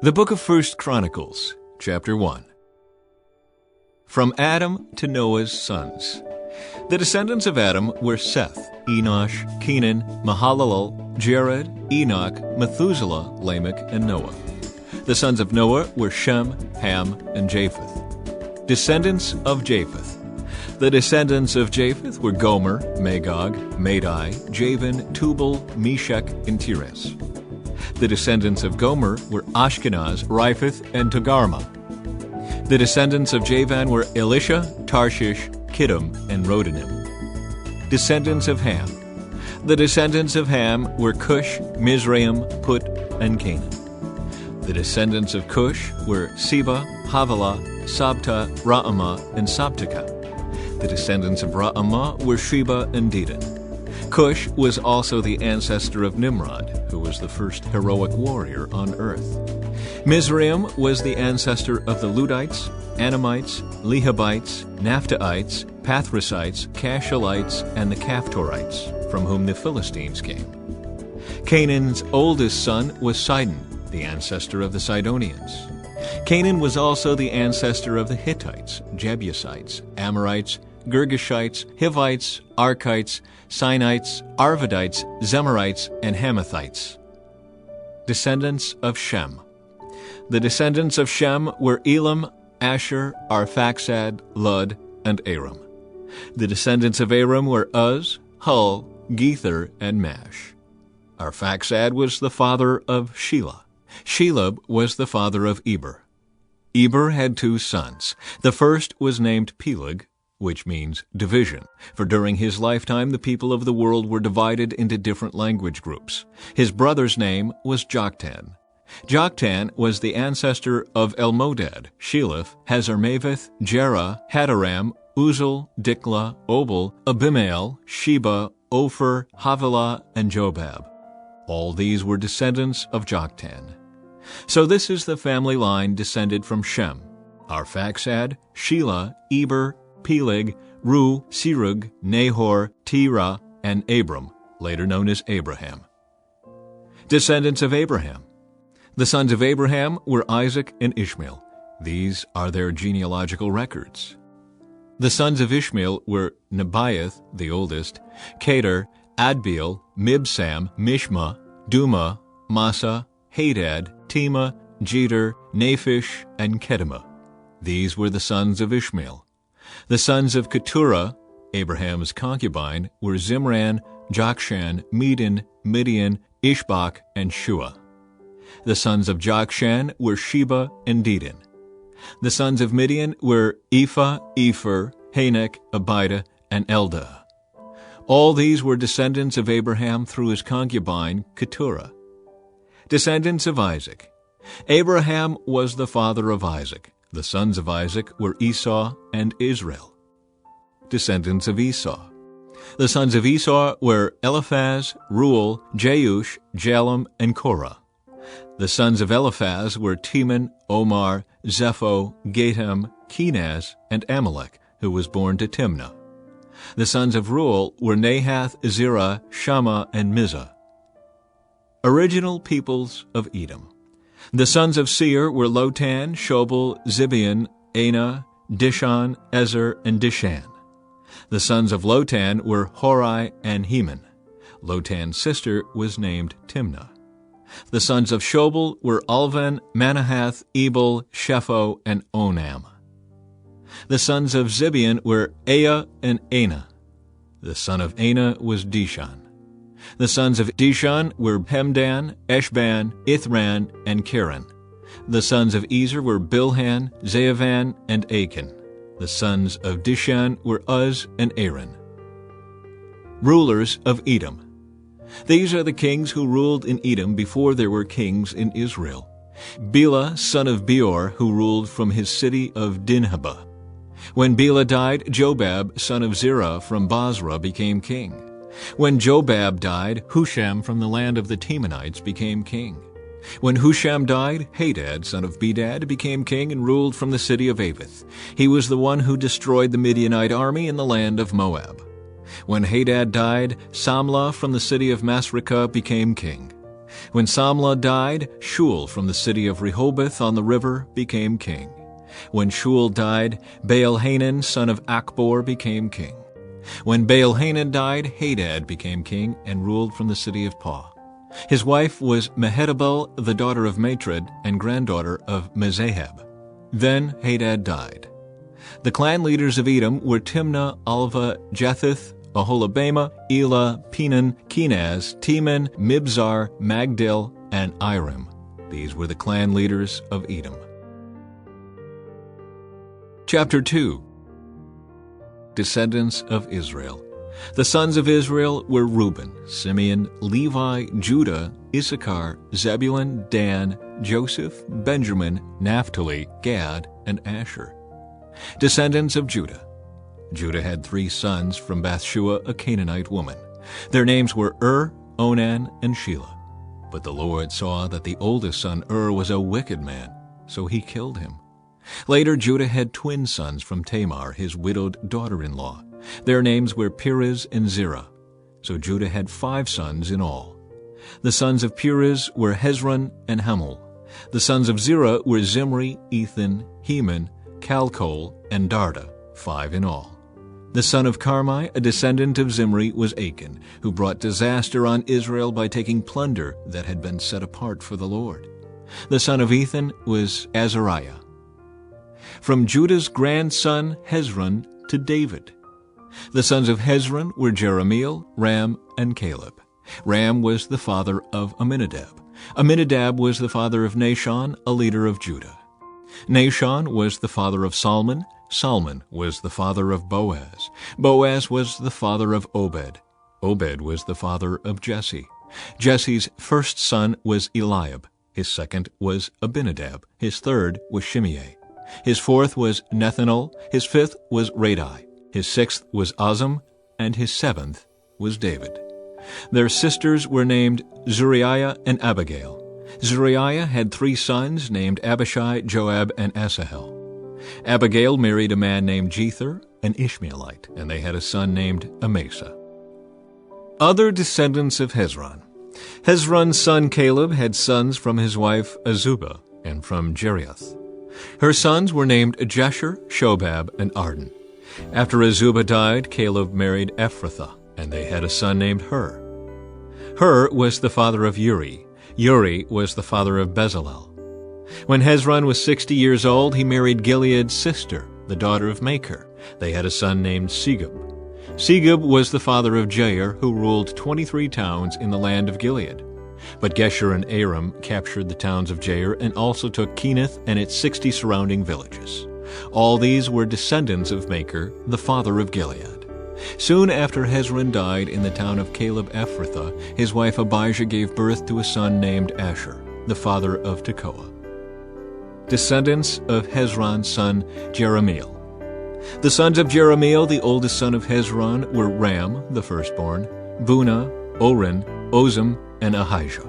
The book of 1 Chronicles, chapter 1. From Adam to Noah's sons. The descendants of Adam were Seth, Enosh, Kenan, Mahalalel, Jared, Enoch, Methuselah, Lamech, and Noah. The sons of Noah were Shem, Ham, and Japheth. Descendants of Japheth. The descendants of Japheth were Gomer, Magog, Madai, Javan, Tubal, Meshech, and Tiras. The descendants of Gomer were Ashkenaz, Riphath, and Togarmah. The descendants of Javan were Elisha, Tarshish, Kittim, and Rodanim. Descendants of Ham. The descendants of Ham were Cush, Mizraim, Put, and Canaan. The descendants of Cush were Seba, Havilah, Sabta, Raamah, and Sabteka. The descendants of Raamah were Sheba and Dedan. Cush was also the ancestor of Nimrod, who was the first heroic warrior on earth. Mizraim was the ancestor of the Ludites, Anamites, Lehabites, Naphtaites, Pathrasites, Cashalites, and the Caphtorites, from whom the Philistines came. Canaan's oldest son was Sidon, the ancestor of the Sidonians. Canaan was also the ancestor of the Hittites, Jebusites, Amorites, Girgashites, Hivites, Arkites, Sinites, Arvadites, Zemarites, and Hamathites. Descendants of Shem. The descendants of Shem were Elam, Asher, Arphaxad, Lud, and Aram. The descendants of Aram were Uz, Hul, Gether, and Mash. Arphaxad was the father of Shelah. Shelab was the father of Eber. Eber had two sons. The first was named Peleg, which means division, for during his lifetime the people of the world were divided into different language groups. His brother's name was Joktan. Joktan was the ancestor of Elmodad, Sheleph, Hazarmaveth, Jerah, Hadaram, Uzal, Dikla, Obal, Abimael, Sheba, Ophir, Havilah, and Jobab. All these were descendants of Joktan. So this is the family line descended from Shem: Arphaxad, Shelah, Eber, Peleg, Ru, Serug, Nahor, Terah, and Abram, later known as Abraham. Descendants of Abraham. The sons of Abraham were Isaac and Ishmael. These are their genealogical records. The sons of Ishmael were Nebaioth, the oldest, Kedar, Adbeel, Mibsam, Mishma, Duma, Massa, Hadad, Tema, Jeter, Naphish, and Kedemah. These were the sons of Ishmael. The sons of Keturah, Abraham's concubine, were Zimran, Jokshan, Medan, Midian, Ishbak, and Shua. The sons of Jokshan were Sheba and Dedan. The sons of Midian were Ephah, Epher, Hanek, Abida, and Eldah. All these were descendants of Abraham through his concubine Keturah. Descendants of Isaac. Abraham was the father of Isaac. The sons of Isaac were Esau and Israel. Descendants of Esau. The sons of Esau were Eliphaz, Reuel, Jeush, Jalem, and Korah. The sons of Eliphaz were Teman, Omar, Zepho, Gatam, Kenaz, and Amalek, who was born to Timnah. The sons of Reuel were Nahath, Zerah, Shammah, and Mizah. Original peoples of Edom. The sons of Seir were Lotan, Shobal, Zibeon, Anah, Dishon, Ezer, and Dishan. The sons of Lotan were Hori and Heman. Lotan's sister was named Timnah. The sons of Shobal were Alvan, Manahath, Ebal, Shepho, and Onam. The sons of Zibeon were Ea and Anah. The son of Anah was Dishon. The sons of Dishon were Hemdan, Eshban, Ithran, and Karen. The sons of Ezer were Bilhan, Zeavan, and Achan. The sons of Dishan were Uz and Aaron. Rulers of Edom. These are the kings who ruled in Edom before there were kings in Israel. Bela, son of Beor, who ruled from his city of Dinhabah. When Bela died, Jobab, son of Zerah from Basra, became king. When Jobab died, Husham from the land of the Temanites became king. When Husham died, Hadad, son of Bedad, became king and ruled from the city of Avith. He was the one who destroyed the Midianite army in the land of Moab. When Hadad died, Samlah from the city of Masrekah became king. When Samlah died, Shul from the city of Rehoboth on the river became king. When Shul died, Baal-Hanan son of Akbor became king. When Baal-Hanan died, Hadad became king and ruled from the city of Pau. His wife was Mehetabel, the daughter of Matred and granddaughter of Mezahab. Then Hadad died. The clan leaders of Edom were Timnah, Alva, Jetheth, Aholibamah, Elah, Penan, Kenaz, Teman, Mibzar, Magdil, and Iram. These were the clan leaders of Edom. Chapter 2. Descendants of Israel. The sons of Israel were Reuben, Simeon, Levi, Judah, Issachar, Zebulun, Dan, Joseph, Benjamin, Naphtali, Gad, and Asher. Descendants of Judah. Judah had 3 sons from Bathshua, a Canaanite woman. Their names were Onan, and Shelah. But the Lord saw that the oldest son was a wicked man, so he killed him. Later Judah had twin sons from Tamar, his widowed daughter-in-law. Their names were Perez and Zerah. So Judah had 5 sons in all. The sons of Perez were Hezron and Hamul. The sons of Zerah were Zimri, Ethan, Heman, Calcol, and Darda, 5 in all. The son of Carmi, a descendant of Zimri, was Achan, who brought disaster on Israel by taking plunder that had been set apart for the Lord. The son of Ethan was Azariah. From Judah's grandson Hezron to David. The sons of Hezron were Jerahmeel, Ram, and Caleb. Ram was the father of Amminadab. Amminadab was the father of Nahshon, a leader of Judah. Nahshon was the father of Salmon. Salmon was the father of Boaz. Boaz was the father of Obed. Obed was the father of Jesse. Jesse's first son was Eliab. His second was Abinadab. His third was Shimei. His fourth was Nethanel. His fifth was Radai. His sixth was Azam. And his seventh was David. Their sisters were named Zuriah and Abigail. Zuriah had 3 sons named Abishai, Joab, and Asahel. Abigail married a man named Jether, an Ishmaelite, and they had a son named Amasa. Other descendants of Hezron. Hezron's son Caleb had sons from his wife Azubah and from Jerioth. Her sons were named Jesher, Shobab, and Arden. After Azubah died, Caleb married Ephrathah, and they had a son named Hur. Hur was the father of Uri. Uri was the father of Bezalel. When Hezron was 60 years old, he married Gilead's sister, the daughter of Machir. They had a son named Segub. Segub was the father of Jair, who ruled 23 towns in the land of Gilead. But Geshur and Aram captured the towns of Jair and also took Kenath and its 60 surrounding villages. All these were descendants of Machir, the father of Gilead. Soon after Hezron died in the town of Caleb Ephrathah, his wife Abijah gave birth to a son named Asher, the father of Tekoa. Descendants of Hezron's son Jerahmeel. The sons of Jerahmeel, the oldest son of Hezron, were Ram, the firstborn, Bunah, Oren, Ozem, and Ahijah.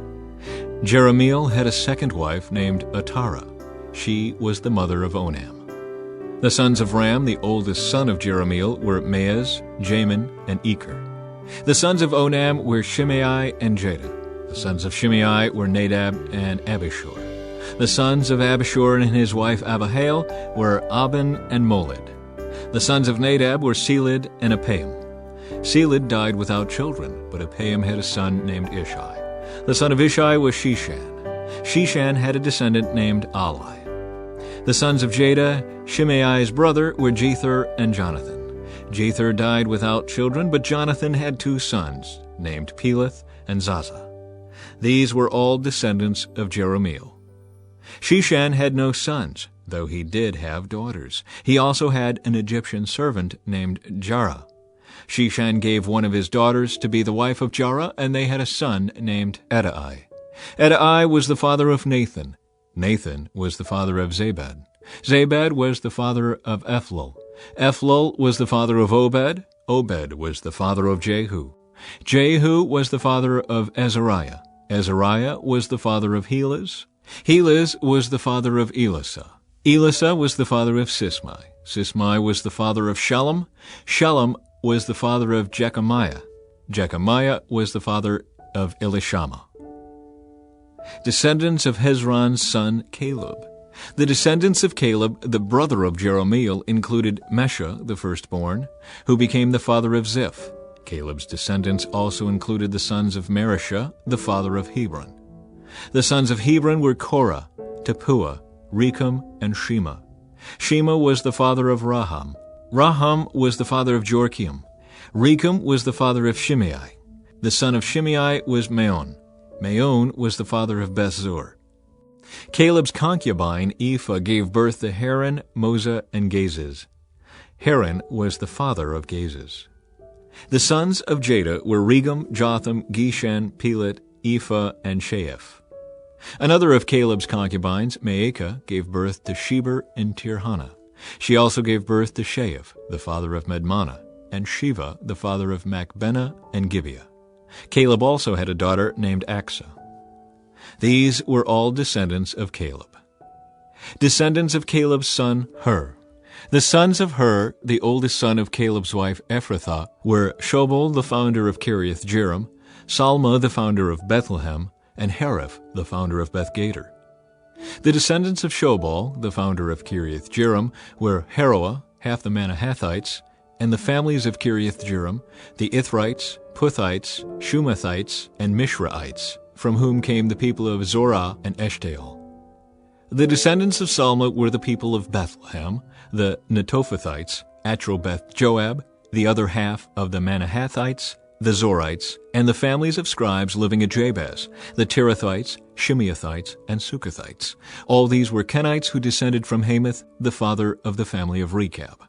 Jerahmeel had a second wife named Atara. She was the mother of Onam. The sons of Ram, the oldest son of Jerahmeel, were Maaz, Jamin, and Eker. The sons of Onam were Shimei and Jada. The sons of Shimei were Nadab and Abishur. The sons of Abishur and his wife Abihail were Aben and Molid. The sons of Nadab were Seled and Apaim. Seled died without children, but Apaim had a son named Ishai. The son of Ishai was Shishan. Shishan had a descendant named Ali. The sons of Jada, Shimei's brother, were Jether and Jonathan. Jether died without children, but Jonathan had 2 sons, named Peleth and Zaza. These were all descendants of Jerahmeel. Shishan had no sons, though he did have daughters. He also had an Egyptian servant named Jarrah. Shishan gave one of his daughters to be the wife of Jarrah, and they had a son named Edai. Edai was the father of Nathan. Nathan was the father of Zabad. Zabad was the father of Ephlal. Ephlal was the father of Obed. Obed was the father of Jehu. Jehu was the father of Azariah. Azariah was the father of Helez. Helez was the father of Elasa. Elasa was the father of Sismai. Sismai was the father of Shalom. Shalom was the father of Jechamiah. Jechamiah was the father of Elishama. Descendants of Hezron's son Caleb. The descendants of Caleb, the brother of Jerahmeel, included Mesha, the firstborn, who became the father of Ziph. Caleb's descendants also included the sons of Marishah, the father of Hebron. The sons of Hebron were Korah, Tappuah, Rechem, and Shema. Shema was the father of Raham. Raham was the father of Jorkim. Rechem was the father of Shimei. The son of Shimei was Maon. Maon was the father of Bethzur. Caleb's concubine, Ephah, gave birth to Haran, Moza, and Gazez. Haran was the father of Gazez. The sons of Jada were Regem, Jotham, Geshan, Pelet, Ephah, and Sheaph. Another of Caleb's concubines, Maacah, gave birth to Sheber and Tirhana. She also gave birth to Sheaph, the father of Medmanah, and Shiva, the father of Machbenah and Gibeah. Caleb also had a daughter named Aksa. These were all descendants of Caleb. Descendants of Caleb's son Hur. The sons of Hur, the oldest son of Caleb's wife Ephrathah, were Shobal, the founder of Kiriath-Jearim, Salma, the founder of Bethlehem, and Hareph, the founder of Beth-Gader. The descendants of Shobal, the founder of Kiriath-Jearim, were Haroah, half the Manahathites, and the families of Kiriath-Jearim, the Ithrites, Puthites, Shumathites, and Mishraites, from whom came the people of Zorah and Eshtaol. The descendants of Salma were the people of Bethlehem, the Netophathites, Atrobeth Joab, the other half of the Manahathites, the Zorites, and the families of scribes living at Jabez, the Tirathites, Shimeathites, and Sukathites. All these were Kenites who descended from Hamath, the father of the family of Rechab.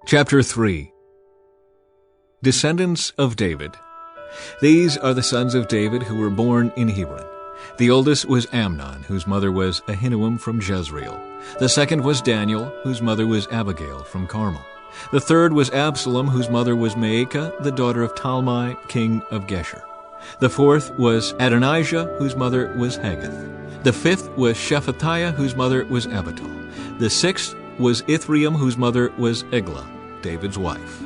Chapter 3. Descendants of David. These are the sons of David who were born in Hebron. The oldest was Amnon, whose mother was Ahinoam from Jezreel. The second was Daniel, whose mother was Abigail from Carmel. The third was Absalom, whose mother was Maacah, the daughter of Talmai, king of Geshur. The fourth was Adonijah, whose mother was Haggith. The fifth was Shephatiah, whose mother was Abital. The sixth was Ithream, whose mother was Eglah, David's wife.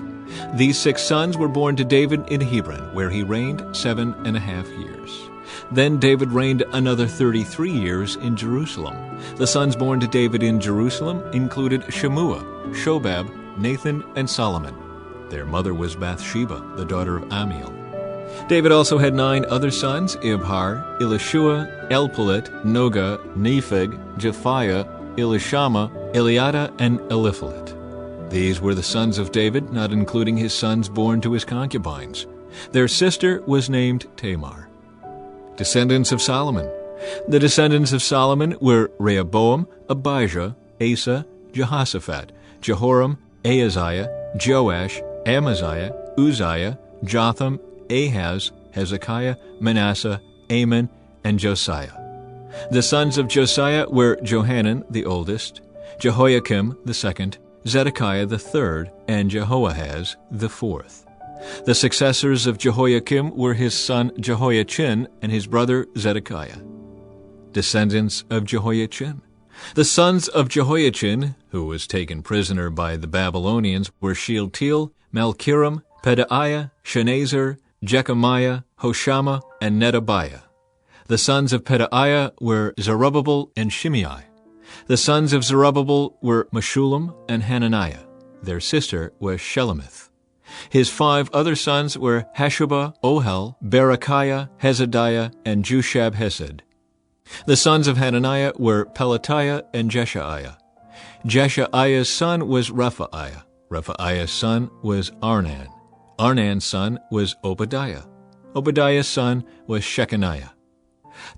These 6 sons were born to David in Hebron, where he reigned 7.5 years. Then David reigned another 33 years in Jerusalem. The sons born to David in Jerusalem included Shemua, Shobab, Nathan, and Solomon. Their mother was Bathsheba, the daughter of Amiel. David also had 9 other sons, Ibhar, Elishua, Elpalet, Noga, Nepheg, Japhiah, Elishama, Eliada, and Eliphalet. These were the sons of David, not including his sons born to his concubines. Their sister was named Tamar. Descendants of Solomon. The descendants of Solomon were Rehoboam, Abijah, Asa, Jehoshaphat, Jehoram, Ahaziah, Joash, Amaziah, Uzziah, Jotham, Ahaz, Hezekiah, Manasseh, Amon, and Josiah. The sons of Josiah were Johanan, the oldest, Jehoiakim, the second, Zedekiah the third, and Jehoahaz the fourth. The successors of Jehoiakim were his son Jehoiachin and his brother Zedekiah. Descendants of Jehoiachin. The sons of Jehoiachin, who was taken prisoner by the Babylonians, were Shealtiel, Malchiram, Pedaiah, Shenazzar, Jechemiah, Hoshama, and Nedabiah. The sons of Pedaiah were Zerubbabel and Shimei. The sons of Zerubbabel were Meshullam and Hananiah. Their sister was Shelemith. His 5 other sons were Hashubah, Ohel, Berechiah, Hezadiah, and Jushab-Hesed. The sons of Hananiah were Pelatiah and Jeshaiah. Jeshaiah's son was Rephaiah. Rephaiah's son was Arnan. Arnan's son was Obadiah. Obadiah's son was Shechaniah.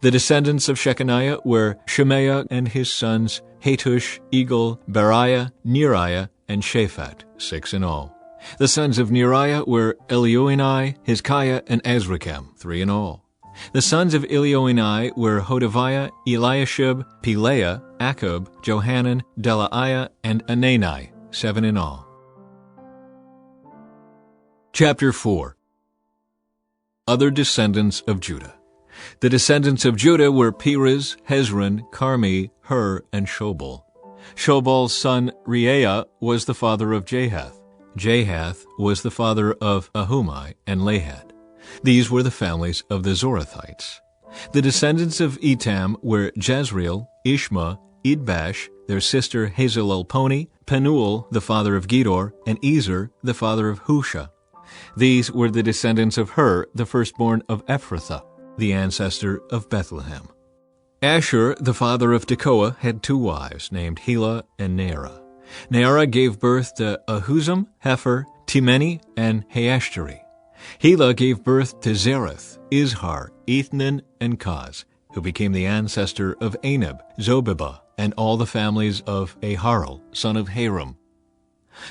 The descendants of Shechaniah were Shemaiah and his sons Hattush, Egal, Beriah, Neriah, and Shaphat, 6 in all. The sons of Neriah were Elioenai, Hizkiah, and Azrikam, 3 in all. The sons of Elioenai were Hodaviah, Eliashib, Pelaiah, Akub, Johanan, Delaiah, and Anani, 7 in all. Chapter 4. Other descendants of Judah. The descendants of Judah were Perez, Hezron, Carmi, Hur, and Shobal. Shobal's son Reaiah was the father of Jahath. Jahath was the father of Ahumai and Lahad. These were the families of the Zorathites. The descendants of Etam were Jezreel, Ishma, Idbash, their sister Hazelelponi, Penuel, the father of Gedor, and Ezer, the father of Husha. These were the descendants of Hur, the firstborn of Ephrathah, the ancestor of Bethlehem. Ashur, the father of Tekoa, had 2 wives, named Helah and Naarah. Naarah gave birth to Ahuzam, Hefer, Timeni, and Haeshteri. Helah gave birth to Zereth, Izhar, Ethnan, and Kaz, who became the ancestor of Anab, Zobebah, and all the families of Aharel, son of Harum.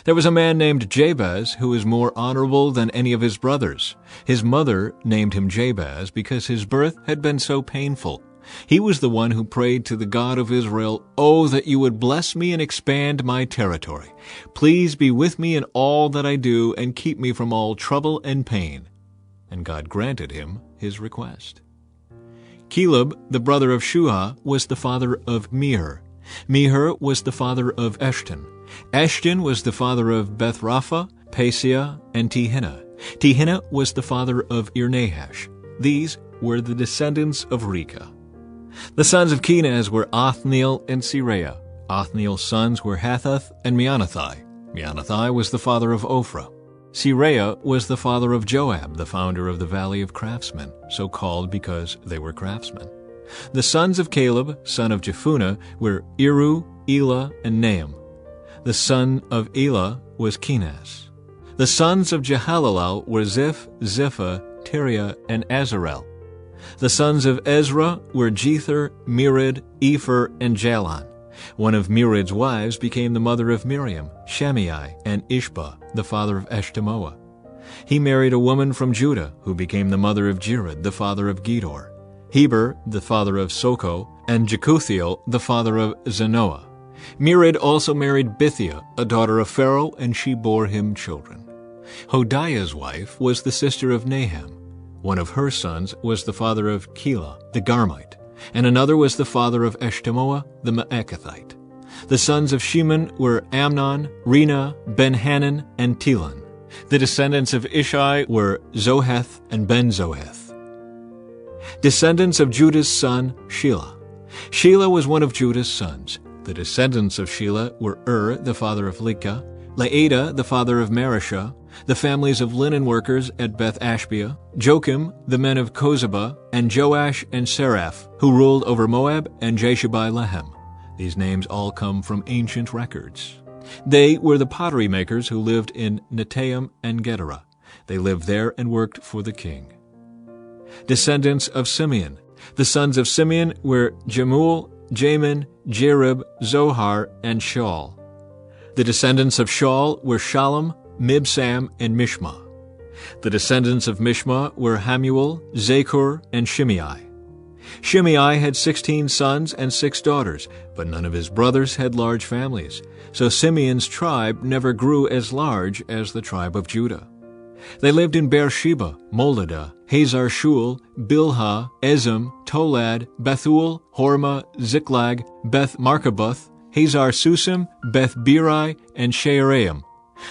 There was a man named Jabez who was more honorable than any of his brothers. His mother named him Jabez because his birth had been so painful. He was the one who prayed to the God of Israel, "Oh, that you would bless me and expand my territory. Please be with me in all that I do and keep me from all trouble and pain." And God granted him his request. Caleb, the brother of Shuah, was the father of Mihir. Mihir was the father of Eshton. Eshton was the father of Bethrapha, Paseah, and Tehinnah. Tehinnah was the father of Ir-Nahash. These were the descendants of Rechah. The sons of Kenaz were Othniel and Seraiah. Othniel's sons were Hathath and Meonothai. Meonothai was the father of Ophrah. Seraiah was the father of Joab, the founder of the Valley of Craftsmen, so called because they were craftsmen. The sons of Caleb, son of Jephunneh, were Iru, Elah, and Nahum. The son of Elah was Kenaz. The sons of Jehalelel were Ziph, Ziphah, Tiria, and Azarel. The sons of Ezra were Jether, Merid, Epher, and Jalon. One of Merid's wives became the mother of Miriam, Shammai, and Ishbah, the father of Eshtemoa. He married a woman from Judah, who became the mother of Jered, the father of Gedor, Heber, the father of Soko, and Jekuthiel, the father of Zanoah. Merid also married Bithiah, a daughter of Pharaoh, and she bore him children. Hodiah's wife was the sister of Naham. One of her sons was the father of Keilah, the Garmite, and another was the father of Eshtemoa, the Maacathite. The sons of Shimon were Amnon, Rena, Ben-Hanan, and Telon. The descendants of Ishai were Zoheth and Ben-Zoheth. Descendants of Judah's son, Shelah. Shelah was one of Judah's sons. The descendants of Shelah were the father of Lekah, Laada, the father of Marishah, the families of linen workers at Beth-Ashbea, Joachim, the men of Kozeba, and Joash and Seraph, who ruled over Moab, and Jashubai-Lehem. These names all come from ancient records. They were the pottery makers who lived in Netaim and Gedera. They lived there and worked for the king. Descendants of Simeon. The sons of Simeon were Jemuel, Jamin, Jerib, Zohar, and Shaul. The descendants of Shaul were Shalom, Mibsam, and Mishma. The descendants of Mishma were Hamuel, Zakur, and Shimei. Shimei had 16 sons and 6 daughters, but none of his brothers had large families, so Simeon's tribe never grew as large as the tribe of Judah. They lived in Beersheba, Moladah, Hazar-Shul, Bilhah, Ezem, Tolad, Bethul, Hormah, Ziklag, Beth-Markaboth, Hazar-Susim, Beth-Biri, and Shearaim.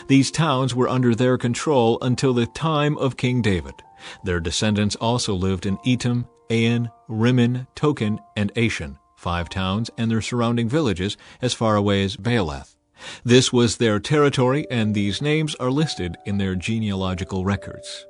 These towns were under their control until the time of King David. Their descendants also lived in Etam, Ain, Rimmon, Token, and Ashan, 5 towns and their surrounding villages as far away as Baalath. This was their territory, and these names are listed in their genealogical records.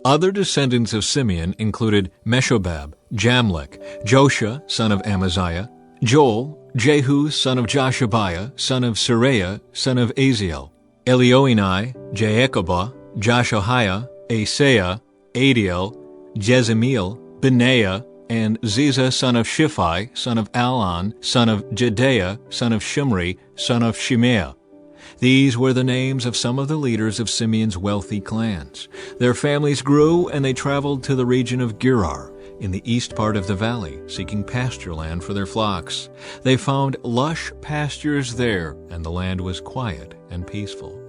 Other descendants of Simeon included Meshobab, Jamlech, Joshua, son of Amaziah, Joel, Jehu, son of Joshabiah, son of Seraiah, son of Aziel, Elioenai, Jaakobah, Joshahiah, Asaiah, Adiel, Jezemiel, Benaiah, and Ziza, son of Shiphi, son of Alon, son of Jedaiah, son of Shimri, son of Shimea. These were the names of some of the leaders of Simeon's wealthy clans. Their families grew, and they traveled to the region of Gerar, in the east part of the valley, seeking pasture land for their flocks. They found lush pastures there, and the land was quiet and peaceful.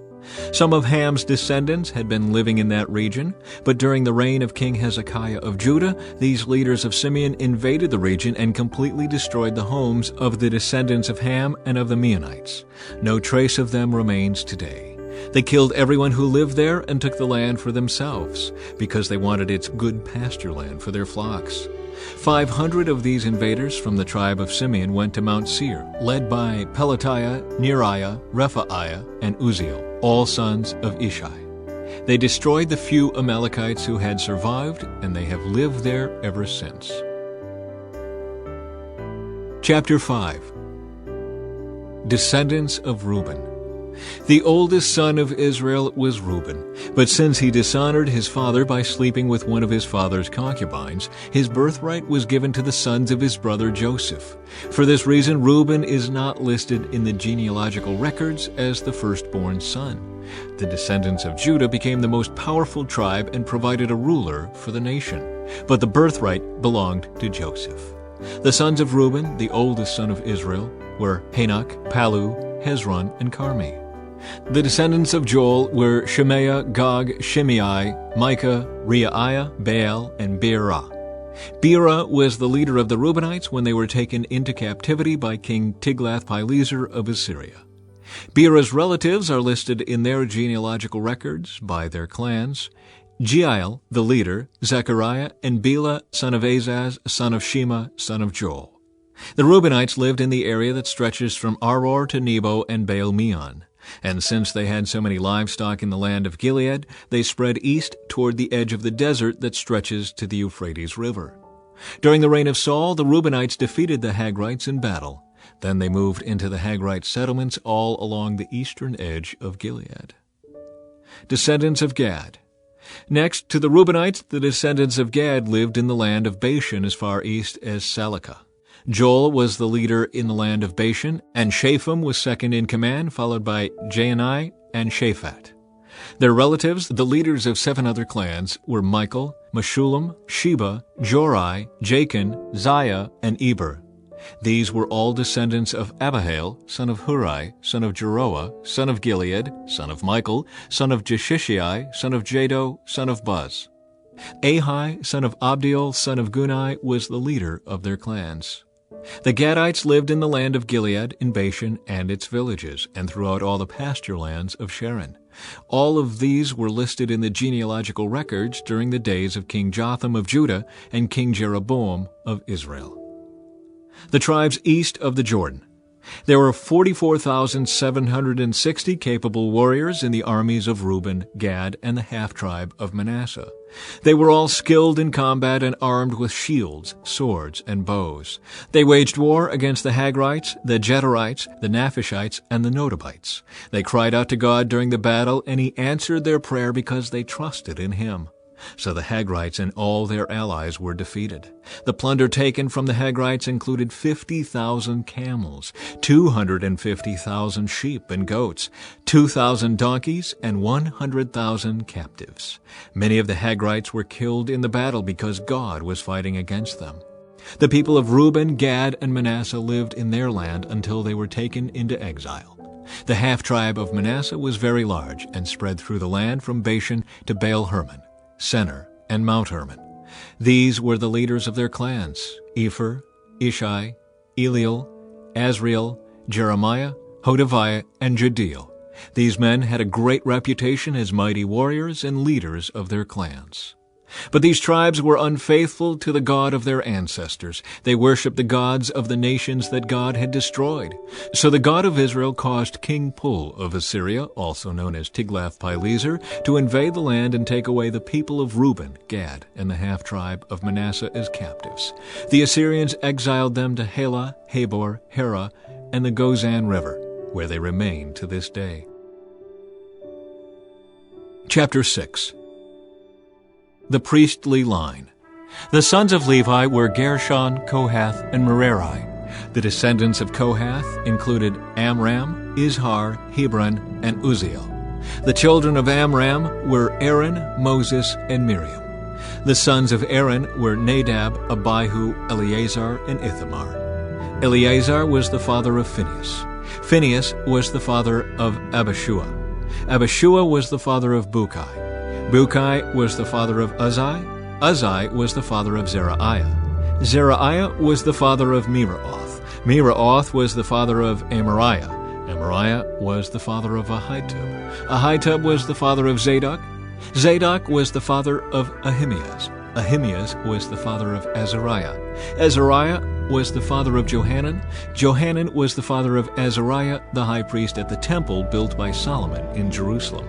Some of Ham's descendants had been living in that region, but during the reign of King Hezekiah of Judah, these leaders of Simeon invaded the region and completely destroyed the homes of the descendants of Ham and of the Meunites. No trace of them remains today. They killed everyone who lived there and took the land for themselves, because they wanted its good pasture land for their flocks. 500 of these invaders from the tribe of Simeon went to Mount Seir, led by Pelatiah, Neriah, Rephaiah, and Uzziel, all sons of Ishai. They destroyed the few Amalekites who had survived, and they have lived there ever since. Chapter 5. Descendants of Reuben. The oldest son of Israel was Reuben, but since he dishonored his father by sleeping with one of his father's concubines, his birthright was given to the sons of his brother Joseph. For this reason, Reuben is not listed in the genealogical records as the firstborn son. The descendants of Judah became the most powerful tribe and provided a ruler for the nation, but the birthright belonged to Joseph. The sons of Reuben, the oldest son of Israel, were Hanok, Palu, Hezron, and Carmi. The descendants of Joel were Shemaiah, Gog, Shimei, Micah, Reiah, Baal, and Beerah. Beerah was the leader of the Reubenites when they were taken into captivity by King Tiglath-Pileser of Assyria. Beerah's relatives are listed in their genealogical records by their clans: Jeiel, the leader, Zechariah, and Bela, son of Azaz, son of Shema, son of Joel. The Reubenites lived in the area that stretches from Aror to Nebo and Baal-Meon. And since they had so many livestock in the land of Gilead, they spread east toward the edge of the desert that stretches to the Euphrates River. During the reign of Saul, the Reubenites defeated the Hagrites in battle. Then they moved into the Hagrite settlements all along the eastern edge of Gilead. Descendants of Gad. Next to the Reubenites, the descendants of Gad lived in the land of Bashan as far east as Salecah. Joel was the leader in the land of Bashan, and Shapham was second in command, followed by Jaanai and Shaphat. Their relatives, the leaders of 7 other clans, were Michael, Meshullam, Sheba, Jorai, Jachin, Ziah, and Eber. These were all descendants of Abihail, son of Hurai, son of Jeroah, son of Gilead, son of Michael, son of Jeshishai, son of Jado, son of Buz. Ahai, son of Abdiel, son of Gunai, was the leader of their clans. The Gadites lived in the land of Gilead, in Bashan and its villages, and throughout all the pasture lands of Sharon. All of these were listed in the genealogical records during the days of King Jotham of Judah and King Jeroboam of Israel. The tribes east of the Jordan. There were 44,760 capable warriors in the armies of Reuben, Gad, and the half-tribe of Manasseh. They were all skilled in combat and armed with shields, swords, and bows. They waged war against the Hagrites, the Jeterites, the Naphishites, and the Nodabites. They cried out to God during the battle, and He answered their prayer because they trusted in Him. So the Hagrites and all their allies were defeated. The plunder taken from the Hagrites included 50,000 camels, 250,000 sheep and goats, 2,000 donkeys, and 100,000 captives. Many of the Hagrites were killed in the battle because God was fighting against them. The people of Reuben, Gad, and Manasseh lived in their land until they were taken into exile. The half-tribe of Manasseh was very large and spread through the land from Bashan to Baal-Hermon, Senir, and Mount Hermon. These were the leaders of their clans: Epher, Ishai, Eliel, Azriel, Jeremiah, Hodaviah, and Jediel. These men had a great reputation as mighty warriors and leaders of their clans. But these tribes were unfaithful to the God of their ancestors. They worshipped the gods of the nations that God had destroyed. So the God of Israel caused King Pul of Assyria, also known as Tiglath-Pileser, to invade the land and take away the people of Reuben, Gad, and the half-tribe of Manasseh as captives. The Assyrians exiled them to Halah, Habor, Hera, and the Gozan River, where they remain to this day. Chapter 6. The priestly line. The sons of Levi were Gershon, Kohath, and Merari. The descendants of Kohath included Amram, Izhar, Hebron, and Uzziel. The children of Amram were Aaron, Moses, and Miriam. The sons of Aaron were Nadab, Abihu, Eleazar, and Ithamar. Eleazar was the father of Phinehas. Phinehas was the father of Abishua. Abishua was the father of Bukai. Bukai was the father of Uzzi. Uzzi was the father of Zerahiah. Zerahiah was the father of Meraoth. Meraoth was the father of Amariah. Amariah was the father of Ahitub. Ahitub was the father of Zadok. Zadok was the father of Ahimaaz. Ahimaaz was the father of Azariah. Azariah was the father of Johanan. Johanan was the father of Azariah, the high priest at the temple built by Solomon in Jerusalem.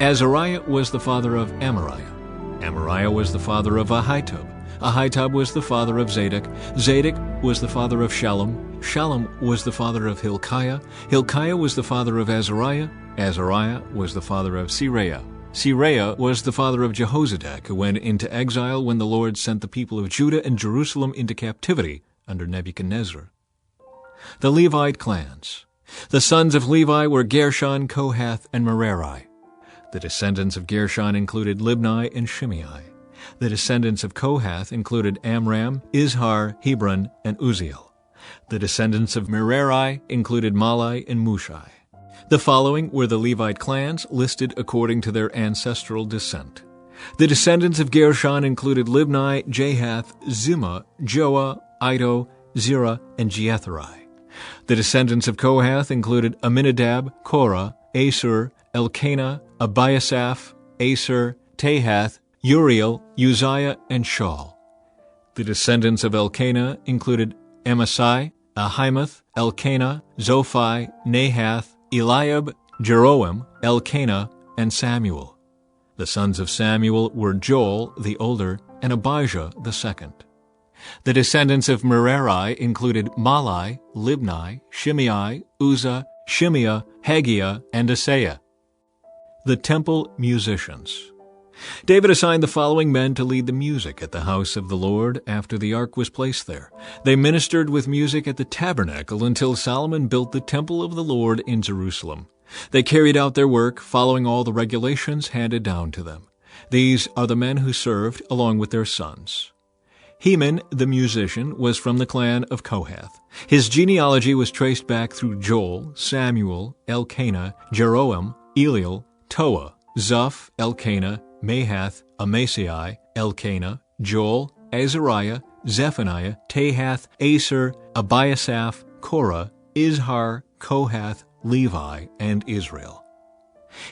Azariah was the father of Amariah. Amariah was the father of Ahitub. Ahitub was the father of Zadok. Zadok was the father of Shallum. Shallum was the father of Hilkiah. Hilkiah was the father of Azariah. Azariah was the father of Seraiah. Seraiah was the father of Jehozadak, who went into exile when the Lord sent the people of Judah and Jerusalem into captivity under Nebuchadnezzar. The Levite clans. The sons of Levi were Gershon, Kohath, and Merari. The descendants of Gershon included Libni and Shimei. The descendants of Kohath included Amram, Izhar, Hebron, and Uzziel. The descendants of Merari included Malai and Mushai. The following were the Levite clans listed according to their ancestral descent. The descendants of Gershon included Libni, Jahath, Zimmah, Joah, Iddo, Zerah, and Jeatherai. The descendants of Kohath included Aminadab, Korah, Asur, Elkanah, Abiasaph, Aser, Tahath, Uriel, Uzziah, and Shaul. The descendants of Elkanah included Amasai, Ahimath, Elkanah, Zophai, Nahath, Eliab, Jeroam, Elkanah, and Samuel. The sons of Samuel were Joel, the older, and Abijah, the second. The descendants of Merari included Malai, Libni, Shimei, Uzzah, Shimeah, Haggiah, and Asaiah. The temple musicians. David assigned the following men to lead the music at the house of the Lord after the ark was placed there. They ministered with music at the tabernacle until Solomon built the temple of the Lord in Jerusalem. They carried out their work, following all the regulations handed down to them. These are the men who served along with their sons. Heman, the musician, was from the clan of Kohath. His genealogy was traced back through Joel, Samuel, Elkanah, Jeroam, Eliel, Toah, Zuph, Elkanah, Mahath, Amasai, Elkanah, Joel, Azariah, Zephaniah, Tahath, Aser, Abiasaph, Korah, Izhar, Kohath, Levi, and Israel.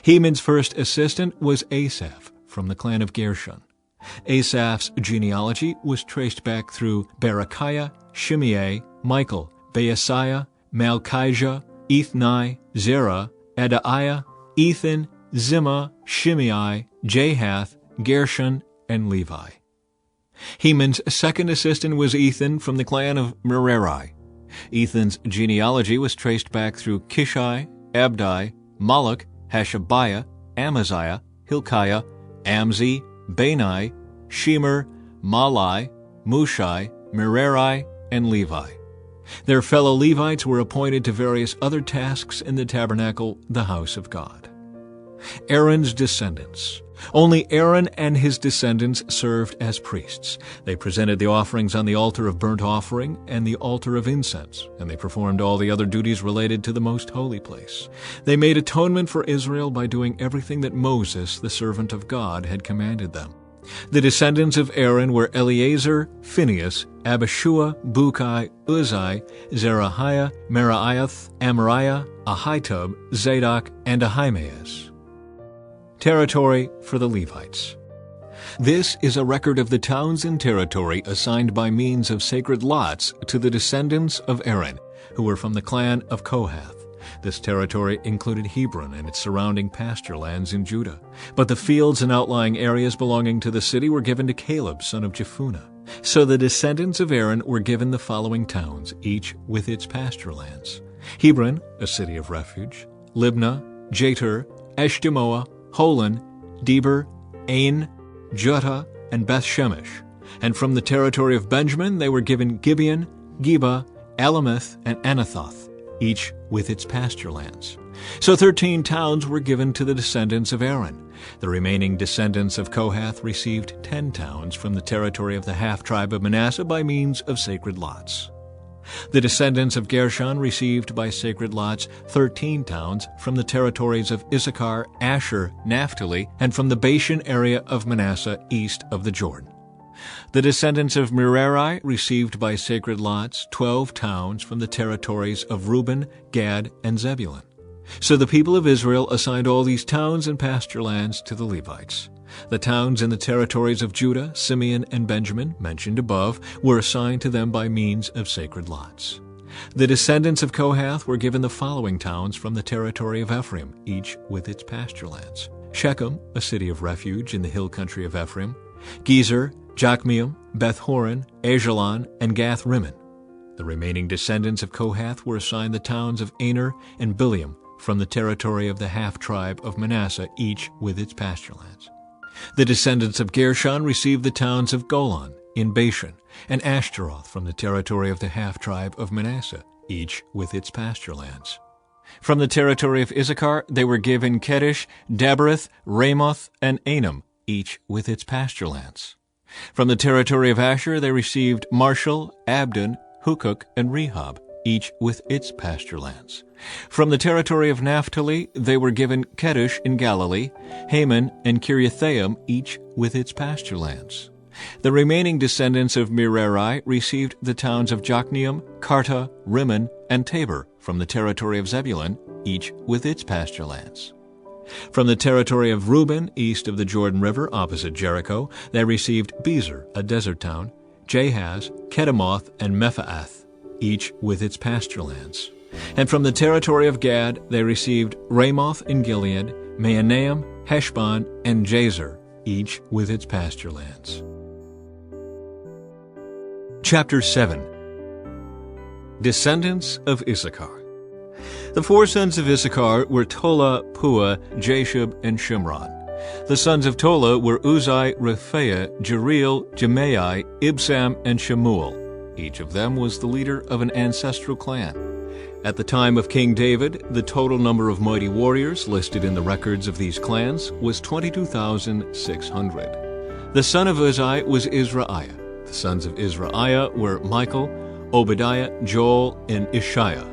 Heman's first assistant was Asaph from the clan of Gershon. Asaph's genealogy was traced back through Berechiah, Shimei, Michael, Baasiah, Malchijah, Ethni, Zerah, Adaiah, Ethan, Zimmah, Shimei, Jahath, Gershon, and Levi. Heman's second assistant was Ethan from the clan of Merari. Ethan's genealogy was traced back through Kishai, Abdi, Moloch, Hashabiah, Amaziah, Hilkiah, Amzi, Bani, Shemer, Malai, Mushai, Merari, and Levi. Their fellow Levites were appointed to various other tasks in the tabernacle, the house of God. Aaron's descendants. Only Aaron and his descendants served as priests. They presented the offerings on the altar of burnt offering and the altar of incense, and they performed all the other duties related to the most holy place. They made atonement for Israel by doing everything that Moses, the servant of God, had commanded them. The descendants of Aaron were Eleazar, Phinehas, Abishua, Bukai, Uzzi, Zerahiah, Meraiah, Amariah, Ahitub, Zadok, and Ahimaaz. Territory for the Levites. This is a record of the towns and territory assigned by means of sacred lots to the descendants of Aaron, who were from the clan of Kohath. This territory included Hebron and its surrounding pasture lands in Judah. But the fields and outlying areas belonging to the city were given to Caleb, son of Jephunneh. So the descendants of Aaron were given the following towns, each with its pasture lands: Hebron, a city of refuge; Libnah, Jatir, Eshtemoa, Holon, Deber, Ain, Juttah, and Beth-Shemesh. And from the territory of Benjamin they were given Gibeon, Geba, Alameth, and Anathoth, each with its pasture lands. So 13 towns were given to the descendants of Aaron. The remaining descendants of Kohath received 10 towns from the territory of the half-tribe of Manasseh by means of sacred lots. The descendants of Gershon received by sacred lots 13 towns from the territories of Issachar, Asher, Naphtali, and from the Bashan area of Manasseh east of the Jordan. The descendants of Merari received by sacred lots 12 towns from the territories of Reuben, Gad, and Zebulun. So the people of Israel assigned all these towns and pasture lands to the Levites. The towns in the territories of Judah, Simeon, and Benjamin, mentioned above, were assigned to them by means of sacred lots. The descendants of Kohath were given the following towns from the territory of Ephraim, each with its pasture lands: Shechem, a city of refuge in the hill country of Ephraim; Gezer, Jokmeam, Beth-horon, Ajalon, and Gath-rimmon. The remaining descendants of Kohath were assigned the towns of Aner and Bileam from the territory of the half-tribe of Manasseh, each with its pasture lands. The descendants of Gershon received the towns of Golan in Bashan and Ashtaroth from the territory of the half-tribe of Manasseh, each with its pasture lands. From the territory of Issachar they were given Kedesh, Dabereth, Ramoth, and Anam, each with its pasture lands. From the territory of Asher they received Marshall, Abdon, Hukok, and Rehob, each with its pasture lands. From the territory of Naphtali they were given Kedesh in Galilee, Haman, and Kiriathaim, each with its pasture lands. The remaining descendants of Merari received the towns of Jokneam, Karta, Rimmon, and Tabor from the territory of Zebulun, each with its pasture lands. From the territory of Reuben, east of the Jordan River, opposite Jericho, they received Bezer, a desert town, Jahaz, Kedemoth, and Mephaath, each with its pasture lands. And from the territory of Gad they received Ramoth in Gilead, Mahanaim, Heshbon, and Jazer, each with its pasture lands. Chapter 7. Descendants of Issachar. The four sons of Issachar were Tola, Pua, Jashub, and Shimron. The sons of Tola were Uzai, Rephaiah, Jeriel, Jemai, Ibsam, and Shemuel. Each of them was the leader of an ancestral clan. At the time of King David, the total number of mighty warriors listed in the records of these clans was 22,600. The son of Uzai was Israiah. The sons of Israiah were Michael, Obadiah, Joel, and Ishiah.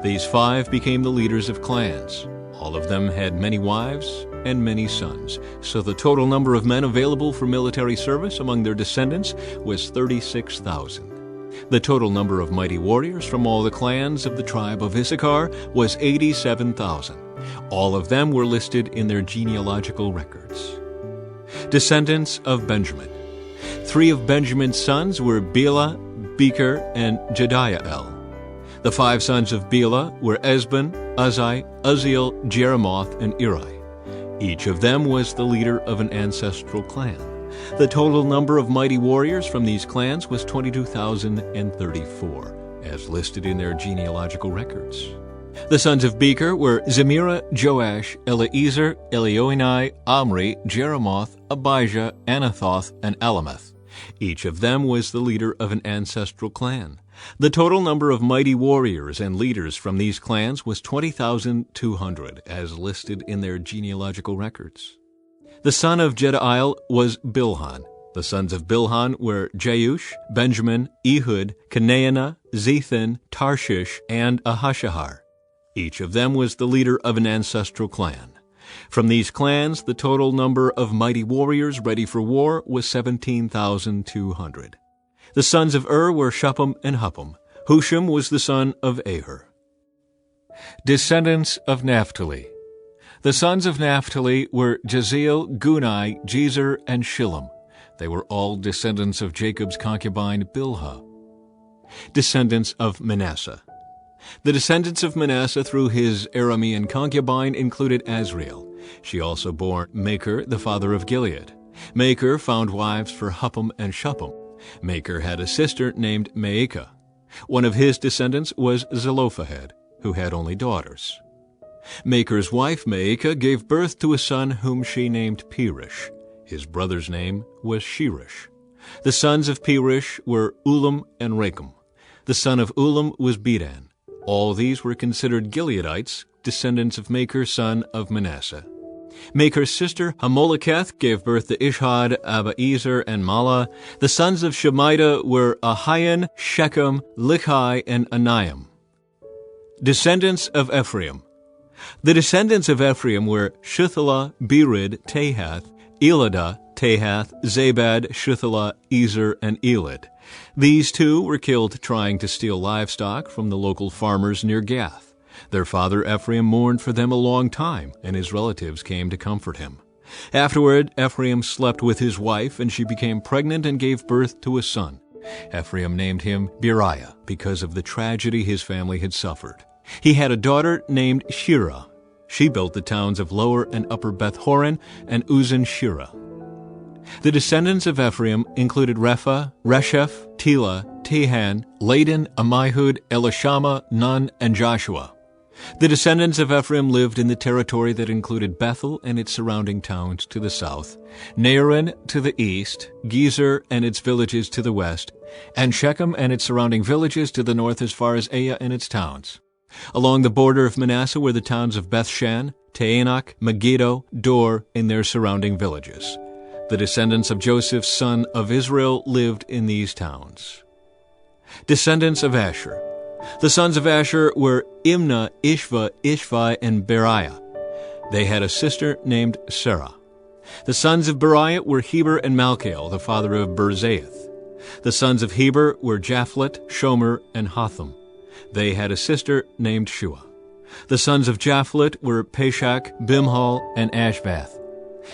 These five became the leaders of clans. All of them had many wives and many sons, so the total number of men available for military service among their descendants was 36,000. The total number of mighty warriors from all the clans of the tribe of Issachar was 87,000. All of them were listed in their genealogical records. Descendants of Benjamin. 3 of Benjamin's sons were Bela, Becher, and Jediael. The 5 sons of Bela were Esbon, Uzai, Uzziel, Jeremoth, and Eri. Each of them was the leader of an ancestral clan. The total number of mighty warriors from these clans was 22,034, as listed in their genealogical records. The sons of Becher were Zemira, Joash, Eliezer, Elioenai, Omri, Jeremoth, Abijah, Anathoth, and Alameth. Each of them was the leader of an ancestral clan. The total number of mighty warriors and leaders from these clans was 20,200, as listed in their genealogical records. The son of Jediael was Bilhan. The sons of Bilhan were Jeush, Benjamin, Ehud, Canaanah, Zethan, Tarshish, and Ahashahar. Each of them was the leader of an ancestral clan. From these clans, the total number of mighty warriors ready for war was 17,200. The sons of were Shuppim and Huppim. Husham was the son of Aher. Descendants of Naphtali. The sons of Naphtali were Jeziel, Gunai, Jezer, and Shillem. They were all descendants of Jacob's concubine Bilhah. Descendants of Manasseh. The descendants of Manasseh through his Aramean concubine included Azriel. She also bore Machir, the father of Gilead. Machir found wives for Huppim and Shuppim. Machir had a sister named Maacah. One of his descendants was Zelophehad, who had only daughters. Machir's wife Maacah gave birth to a son whom she named Perish. His brother's name was Sheresh. The sons of Perish were Ulam and Rakem. The son of Ulam was Bedan. All these were considered Gileadites, descendants of Machir, son of Manasseh. Machir's sister Hamoleketh gave birth to Ishhad, Abiezer, and Mala. The sons of Shemida were Ahian, Shechem, Lichai, and Anaim. Descendants of Ephraim. The descendants of Ephraim were Shuthelah, Berid, Tahath, Eladah, Tahath, Zabad, Shuthelah, Ezer, and Elad. These two were killed trying to steal livestock from the local farmers near Gath. Their father Ephraim mourned for them a long time, and his relatives came to comfort him. Afterward, Ephraim slept with his wife, and she became pregnant and gave birth to a son. Ephraim named him Beriah because of the tragedy his family had suffered. He had a daughter named Shirah. She built the towns of Lower and Upper Beth-horon and Uzan-Shirah. The descendants of Ephraim included Repha, Resheph, Tela, Tehan, Ladan, Ammihud, Elishama, Nun, and Joshua. The descendants of Ephraim lived in the territory that included Bethel and its surrounding towns to the south, Naaran to the east, Gezer and its villages to the west, and Shechem and its surrounding villages to the north as far as Aiah and its towns. Along the border of Manasseh were the towns of Bethshan, Taanach, Megiddo, Dor, and their surrounding villages. The descendants of Joseph, son of Israel, lived in these towns. Descendants of Asher. The sons of Asher were Imnah, Ishva, Ishvi, and Beriah. They had a sister named Sarah. The sons of Beriah were Heber and Malchiel, the father of Berzaeth. The sons of Heber were Japhlet, Shomer, and Hotham. They had a sister named Shua. The sons of Japhlet were Peshach, Bimhal, and Ashvath.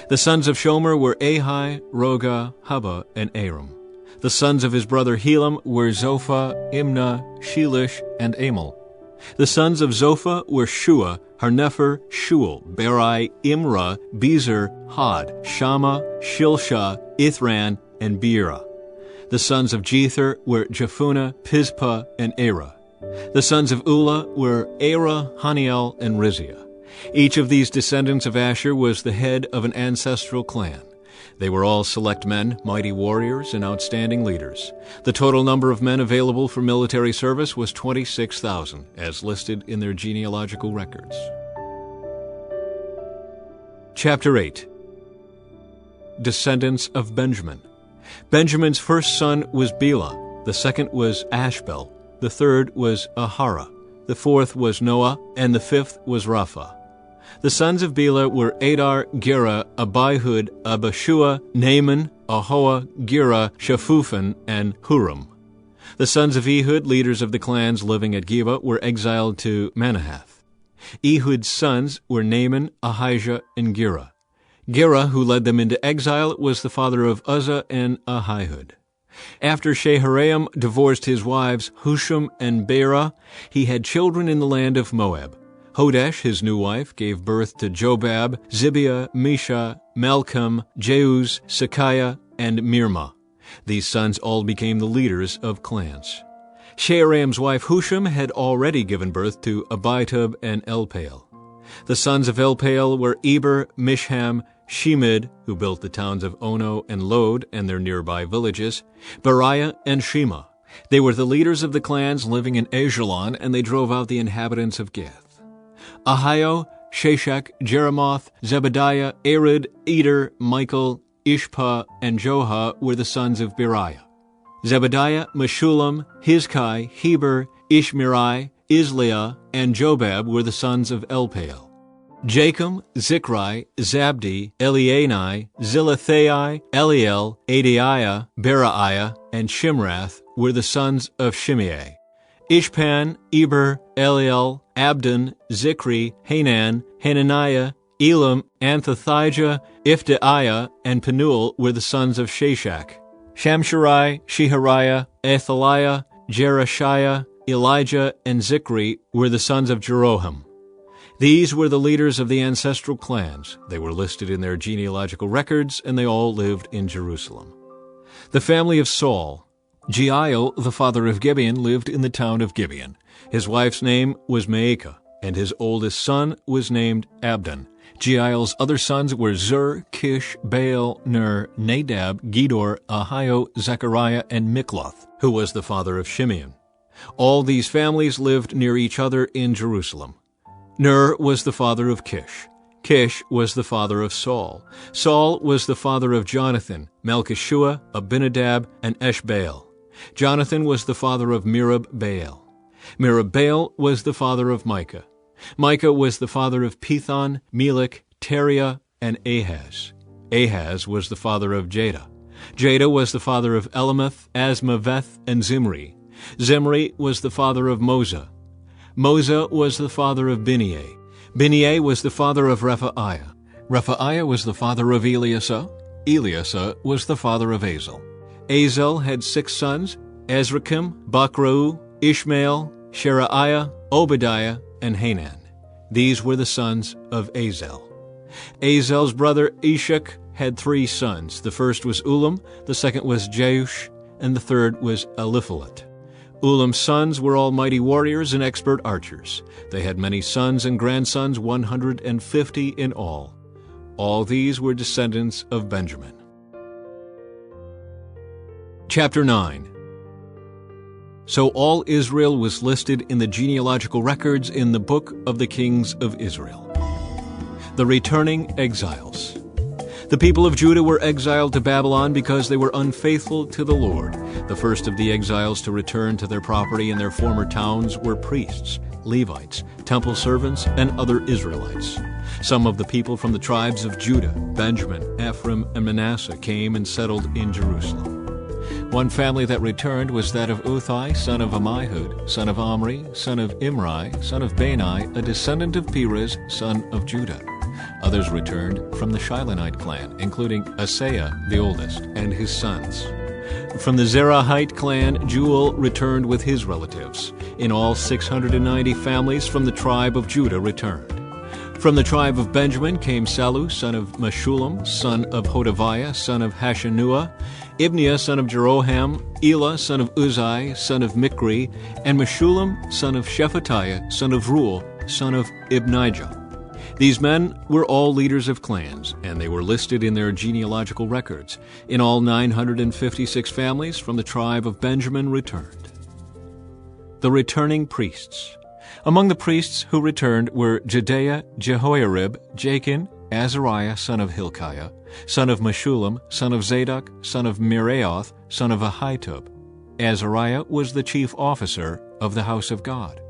The sons of Shomer were Ahi, Roga, Hubba, and Aram. The sons of his brother Helam were Zophah, Imnah, Shelish, and Amal. The sons of Zophah were Shua, Harnepher, Shual, Beri, Imrah, Bezer, Had, Shammah, Shilshah, Ithran, and Beerah. The sons of Jether were Jephunneh, Pispah, and Erah. The sons of Ulah were Arah, Haniel, and Rizia. Each of these descendants of Asher was the head of an ancestral clan. They were all select men, mighty warriors, and outstanding leaders. The total number of men available for military service was 26,000, as listed in their genealogical records. Chapter 8. Descendants of Benjamin. Benjamin's first son was Bela, the second was Ashbel, the third was Ahara, the fourth was Noah, and the fifth was Rapha. The sons of Bela were Adar, Gera, Abihud, Abishua, Naaman, Ahoah, Gera, Shaphupan, and Huram. The sons of Ehud, leaders of the clans living at Geba, were exiled to Manahath. Ehud's sons were Naaman, Ahijah, and Gera. Gera, who led them into exile, was the father of Uzzah and Ahihud. After Shaharaim divorced his wives Husham and Beerah, he had children in the land of Moab. Hodesh, his new wife, gave birth to Jobab, Zibiah, Misha, Malcolm, Jeuz, Sakiah, and Mirma. These sons all became the leaders of clans. Shaharaim's wife Husham had already given birth to Abitub and Elpaal. The sons of Elpaal were Eber, Mishham, Shemid, who built the towns of Ono and Lod and their nearby villages, Beriah and Shema. They were the leaders of the clans living in Ajalon, and they drove out the inhabitants of Gath. Ahio, Sheshach, Jeremoth, Zebediah, Arid, Eder, Michael, Ishpa, and Joha were the sons of Beriah. Zebediah, Meshullam, Hizkai, Heber, Ishmerai, Isliah, and Jobab were the sons of Elpaal. Jachim, Zichri, Zabdi, Elianai, Zilathai, Eliel, Adiah, Beraiah, and Shimrath were the sons of Shimei. Ishpan, Eber, Eliel, Abdon, Zichri, Hanan, Hananiah, Elam, Anthothijah, Iphdiah, and Penuel were the sons of Sheshach. Shamsharai, Shehariah, Athaliah, Jerushiah, Elijah, and Zichri were the sons of Jeroham. These were the leaders of the ancestral clans. They were listed in their genealogical records, and they all lived in Jerusalem. The family of Saul. Jeiel, the father of Gibeon, lived in the town of Gibeon. His wife's name was Maacah, and his oldest son was named Abdon. Jeiel's other sons were Zur, Kish, Baal, Ner, Nadab, Gedor, Ahio, Zechariah, and Mikloth, who was the father of Shimeon. All these families lived near each other in Jerusalem. Ner was the father of Kish. Kish was the father of Saul. Saul was the father of Jonathan, Malchishua, Abinadab, and Eshbaal. Jonathan was the father of Merib-Baal. Merib-Baal was the father of Micah. Micah was the father of Pithon, Melech, Teriah, and Ahaz. Ahaz was the father of Jada. Jada was the father of Elameth, Asmaveth, and Zimri. Zimri was the father of Moza. Moza was the father of Bineah. Bineah was the father of Rephaiah. Rephaiah was the father of Eliasah. Eliasah was the father of Azel. Azel had 6 sons, Azrikam, Bakrau, Ishmael, Sheraiah, Obadiah, and Hanan. These were the sons of Azel. Azel's brother Ishak had 3 sons. The first was Ulam, the second was Jeush, and the third was Eliphalet. Ulam's sons were all mighty warriors and expert archers. They had many sons and grandsons, 150 in all. All these were descendants of Benjamin. Chapter 9. So all Israel was listed in the genealogical records in the book of the kings of Israel. The returning exiles. The people of Judah were exiled to Babylon because they were unfaithful to the Lord. The first of the exiles to return to their property in their former towns were priests, Levites, temple servants, and other Israelites. Some of the people from the tribes of Judah, Benjamin, Ephraim, and Manasseh came and settled in Jerusalem. One family that returned was that of Uthai, son of Ammihud, son of Omri, son of Imri, son of Bani, a descendant of Perez, son of Judah. Others returned from the Shilonite clan, including Asaiah, the oldest, and his sons. From the Zerahite clan, Jeuel returned with his relatives. In all, 690 families from the tribe of Judah returned. From the tribe of Benjamin came Sallu, son of Meshullam, son of Hodaviah, son of Hashanuah, Ibniah, son of Jeroham, Elah, son of Uzai, son of Mikri, and Meshullam, son of Shephatiah, son of Ruel, son of Ibnijah. These men were all leaders of clans, and they were listed in their genealogical records. In all, 956 families from the tribe of Benjamin returned. The returning priests. Among the priests who returned were Jedaiah, Jehoiarib, Jachin, Azariah, son of Hilkiah, son of Meshullam, son of Zadok, son of Meraioth, son of Ahitub. Azariah was the chief officer of the house of God.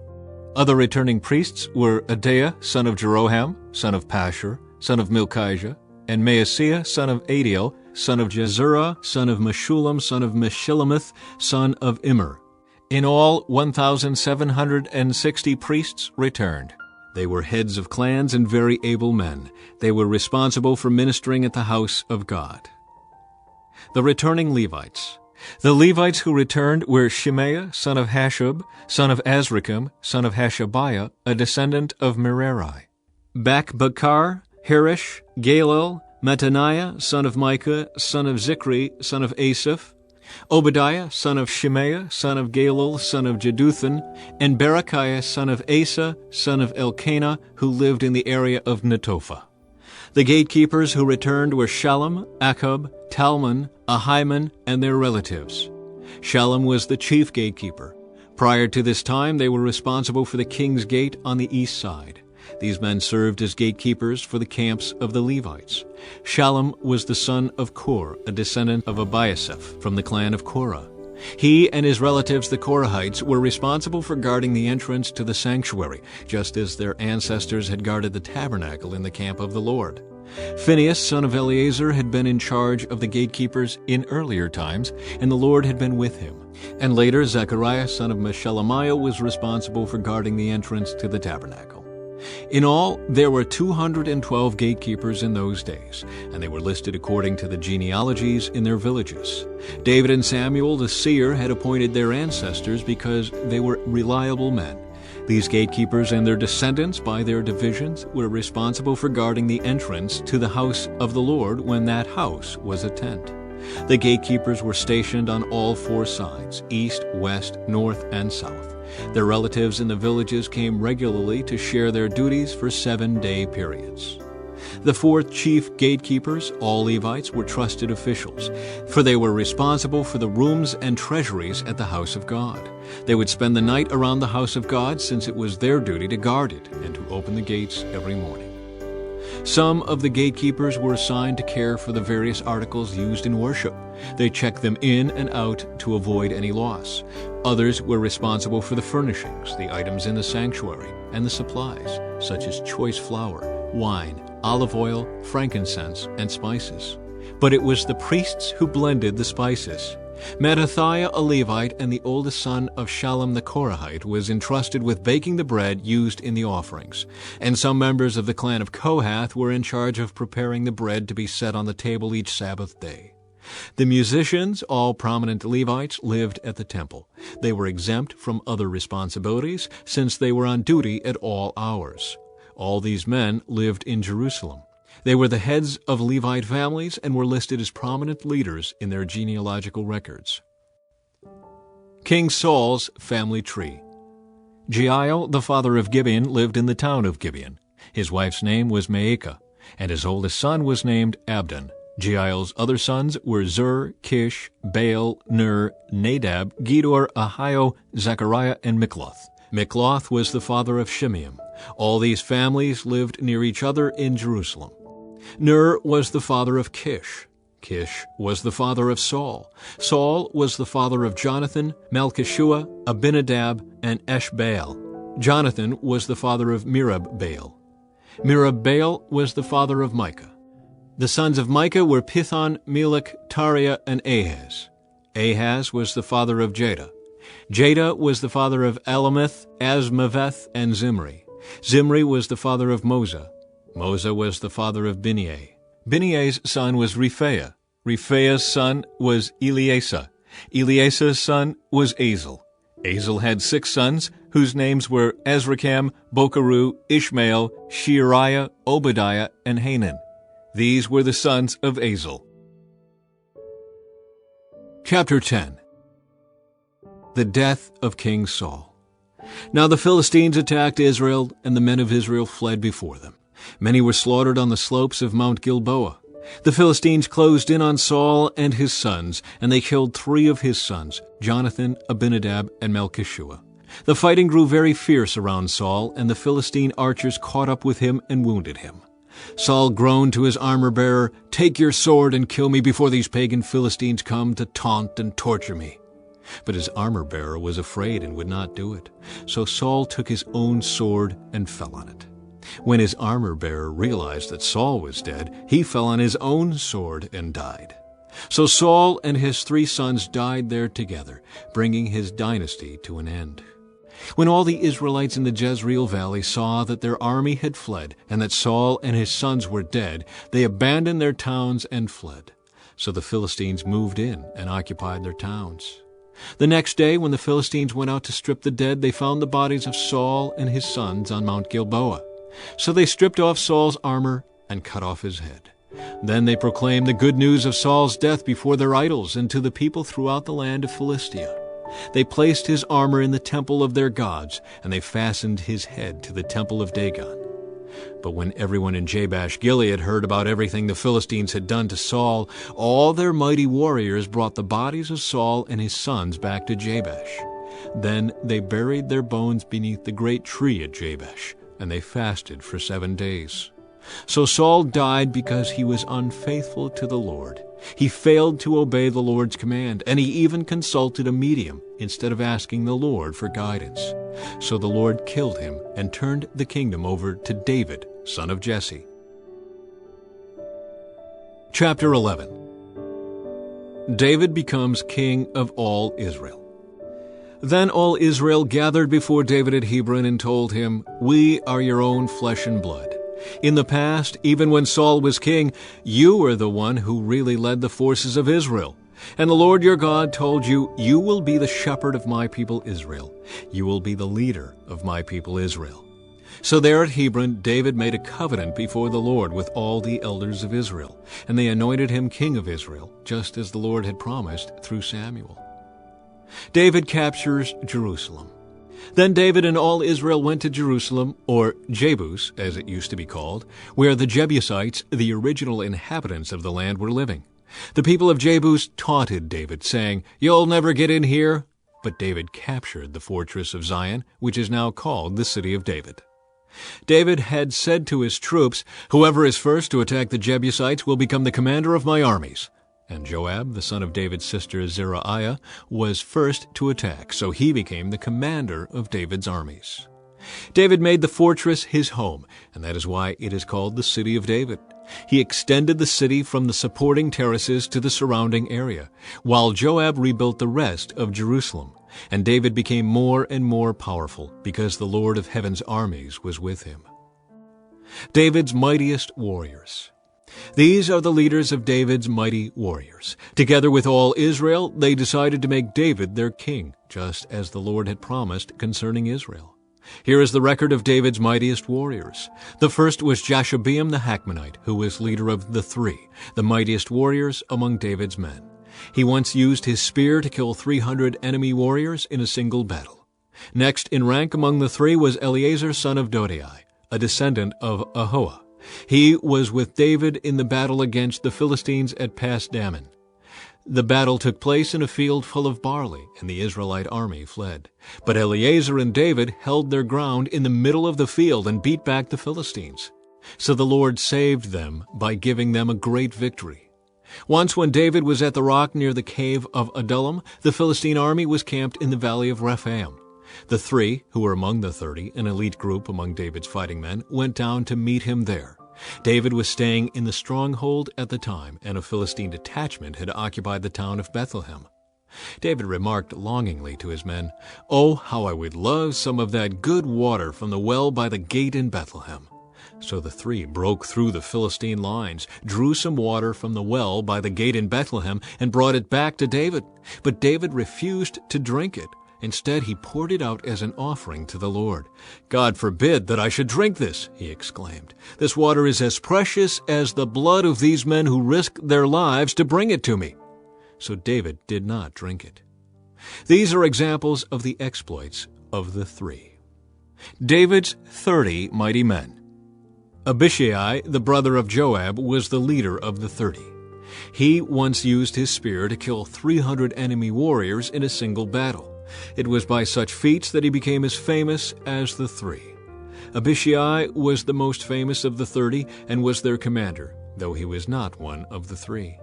Other returning priests were Adaiah, son of Jeroham, son of Pashur, son of Milchijah, and Maaseiah, son of Adiel, son of Jezerah, son of Meshullam, son of Meshillemith, son of Immer. In all, 1,760 priests returned. They were heads of clans and very able men. They were responsible for ministering at the house of God. The returning Levites. The Levites who returned were Shemaiah, son of Hashub, son of Azrikam, son of Hashabiah, a descendant of Merari. Bakbakar, Harish, Galil, Mattaniah, son of Micah, son of Zikri, son of Asaph, Obadiah, son of Shemaiah, son of Galil, son of Jeduthun, and Berechiah, son of Asa, son of Elkanah, who lived in the area of Netophah. The gatekeepers who returned were Shallum, Akub, Talmon, Ahiman, and their relatives. Shallum was the chief gatekeeper. Prior to this time, they were responsible for the king's gate on the east side. These men served as gatekeepers for the camps of the Levites. Shallum was the son of Kor, a descendant of Abiasaph from the clan of Korah. He and his relatives, the Korahites, were responsible for guarding the entrance to the sanctuary, just as their ancestors had guarded the tabernacle in the camp of the Lord. Phinehas, son of Eleazar, had been in charge of the gatekeepers in earlier times, and the Lord had been with him. And later, Zechariah, son of Meshelemiah, was responsible for guarding the entrance to the tabernacle. In all, there were 212 gatekeepers in those days, and they were listed according to the genealogies in their villages. David and Samuel the seer had appointed their ancestors because they were reliable men. These gatekeepers and their descendants, by their divisions, were responsible for guarding the entrance to the house of the Lord when that house was a tent. The gatekeepers were stationed on all 4 sides, east, west, north, and south. Their relatives in the villages came regularly to share their duties for 7-day periods. The 4 chief gatekeepers, all Levites, were trusted officials, for they were responsible for the rooms and treasuries at the house of God. They would spend the night around the house of God, since it was their duty to guard it and to open the gates every morning. Some of the gatekeepers were assigned to care for the various articles used in worship. They checked them in and out to avoid any loss. Others were responsible for the furnishings, the items in the sanctuary, and the supplies, such as choice flour, wine, olive oil, frankincense, and spices. But it was the priests who blended the spices. Mattithiah, a Levite, and the oldest son of Shallum the Korahite, was entrusted with baking the bread used in the offerings, and some members of the clan of Kohath were in charge of preparing the bread to be set on the table each Sabbath day. The musicians, all prominent Levites, lived at the temple. They were exempt from other responsibilities, since they were on duty at all hours. All these men lived in Jerusalem. They were the heads of Levite families and were listed as prominent leaders in their genealogical records. King Saul's family tree. Jeiel, the father of Gibeon, lived in the town of Gibeon. His wife's name was Maacah, and his oldest son was named Abdon. Jeiel's other sons were Zur, Kish, Baal, Ner, Nadab, Gedor, Ahio, Zechariah, and Mikloth. Mikloth was the father of Shimeam. All these families lived near each other in Jerusalem. Ner was the father of Kish. Kish was the father of Saul. Saul was the father of Jonathan, Malchishua, Abinadab, and Eshbaal. Jonathan was the father of Merib-Baal. Merib-Baal was the father of Micah. The sons of Micah were Pithon, Melech, Tariah, and Ahaz. Ahaz was the father of Jada. Jada was the father of Alameth, Asmaveth, and Zimri. Zimri was the father of Moza. Moza was the father of Bineah. Bineah's son was Rephaiah. Rephaiah's son was Eleasah. Eleasah's son was Azel. Azel had 6 sons, whose names were Azrikam, Bokeru, Ishmael, Sheariah, Obadiah, and Hanan. These were the sons of Azel. Chapter 10. The death of King Saul. Now the Philistines attacked Israel, and the men of Israel fled before them. Many were slaughtered on the slopes of Mount Gilboa. The Philistines closed in on Saul and his sons, and they killed 3 of his sons, Jonathan, Abinadab, and Malchishua. The fighting grew very fierce around Saul, and the Philistine archers caught up with him and wounded him. Saul groaned to his armor-bearer, "Take your sword and kill me before these pagan Philistines come to taunt and torture me." But his armor-bearer was afraid and would not do it. So Saul took his own sword and fell on it. When his armor-bearer realized that Saul was dead, he fell on his own sword and died. So Saul and his 3 sons died there together, bringing his dynasty to an end. When all the Israelites in the Jezreel valley saw that their army had fled and that Saul and his sons were dead, they abandoned their towns and fled. So the Philistines moved in and occupied their towns. The next day, when the Philistines went out to strip the dead, they found the bodies of Saul and his sons on Mount Gilboa. So they stripped off Saul's armor and cut off his head. Then they proclaimed the good news of Saul's death before their idols and to the people throughout the land of Philistia. They placed his armor in the temple of their gods, and they fastened his head to the temple of Dagon. But when everyone in Jabesh-Gilead heard about everything the Philistines had done to Saul, all their mighty warriors brought the bodies of Saul and his sons back to Jabesh. Then they buried their bones beneath the great tree at Jabesh, and they fasted for 7 days. So Saul died because he was unfaithful to the Lord. He failed to obey the Lord's command, and he even consulted a medium instead of asking the Lord for guidance. So the Lord killed him and turned the kingdom over to David, son of Jesse. Chapter 11. David becomes king of all Israel. Then all Israel gathered before David at Hebron and told him, "We are your own flesh and blood. In the past, even when Saul was king, you were the one who really led the forces of Israel. And the Lord your God told you, 'You will be the shepherd of my people Israel. You will be the leader of my people Israel.'" So there at Hebron, David made a covenant before the Lord with all the elders of Israel, and they anointed him king of Israel, just as the Lord had promised through Samuel. David captures Jerusalem. Then David and all Israel went to Jerusalem, or Jebus, as it used to be called, where the Jebusites, the original inhabitants of the land, were living. The people of Jebus taunted David, saying, "You'll never get in here." But David captured the fortress of Zion, which is now called the City of David. David had said to his troops, "Whoever is first to attack the Jebusites will become the commander of my armies." And Joab, the son of David's sister Zeruiah, was first to attack, so he became the commander of David's armies. David made the fortress his home, and that is why it is called the City of David. He extended the city from the supporting terraces to the surrounding area, while Joab rebuilt the rest of Jerusalem. And David became more and more powerful because the Lord of heaven's armies was with him. David's mightiest warriors. These are the leaders of David's mighty warriors. Together with all Israel, they decided to make David their king, just as the Lord had promised concerning Israel. Here is the record of David's mightiest warriors. The first was Jashobeam the Hakmonite, who was leader of the three, the mightiest warriors among David's men. He once used his spear to kill 300 enemy warriors in a single battle. Next in rank among the three was Eleazar son of Dodai, a descendant of Ahoah. He was with David in the battle against the Philistines at Pas Dammim. The battle took place in a field full of barley, and the Israelite army fled. But Eleazar and David held their ground in the middle of the field and beat back the Philistines. So the Lord saved them by giving them a great victory. Once when David was at the rock near the cave of Adullam, the Philistine army was camped in the valley of Rephaim. The three, who were among the 30, an elite group among David's fighting men, went down to meet him there. David was staying in the stronghold at the time, and a Philistine detachment had occupied the town of Bethlehem. David remarked longingly to his men, "Oh, how I would love some of that good water from the well by the gate in Bethlehem." So the three broke through the Philistine lines, drew some water from the well by the gate in Bethlehem, and brought it back to David. But David refused to drink it. Instead, he poured it out as an offering to the Lord. "God forbid that I should drink this," he exclaimed. "This water is as precious as the blood of these men who risked their lives to bring it to me." So David did not drink it. These are examples of the exploits of the three. David's 30 mighty men. Abishai, the brother of Joab, was the leader of the 30. He once used his spear to kill 300 enemy warriors in a single battle. It was by such feats that he became as famous as the three. Abishai was the most famous of the 30 and was their commander, though he was not one of the three.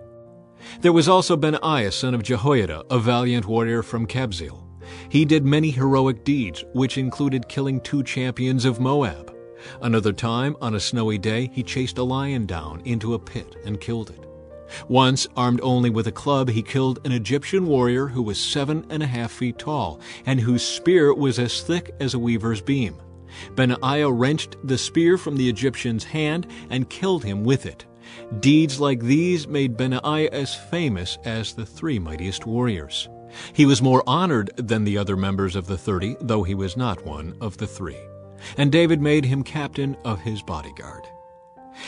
There was also Benaiah son of Jehoiada, a valiant warrior from Kabzeel. He did many heroic deeds, which included killing 2 champions of Moab. Another time, on a snowy day, he chased a lion down into a pit and killed it. Once, armed only with a club, he killed an Egyptian warrior who was 7.5 feet tall, and whose spear was as thick as a weaver's beam. Benaiah wrenched the spear from the Egyptian's hand and killed him with it. Deeds like these made Benaiah as famous as the 3 mightiest warriors. He was more honored than the other members of the 30, though he was not one of the 3. And David made him captain of his bodyguard.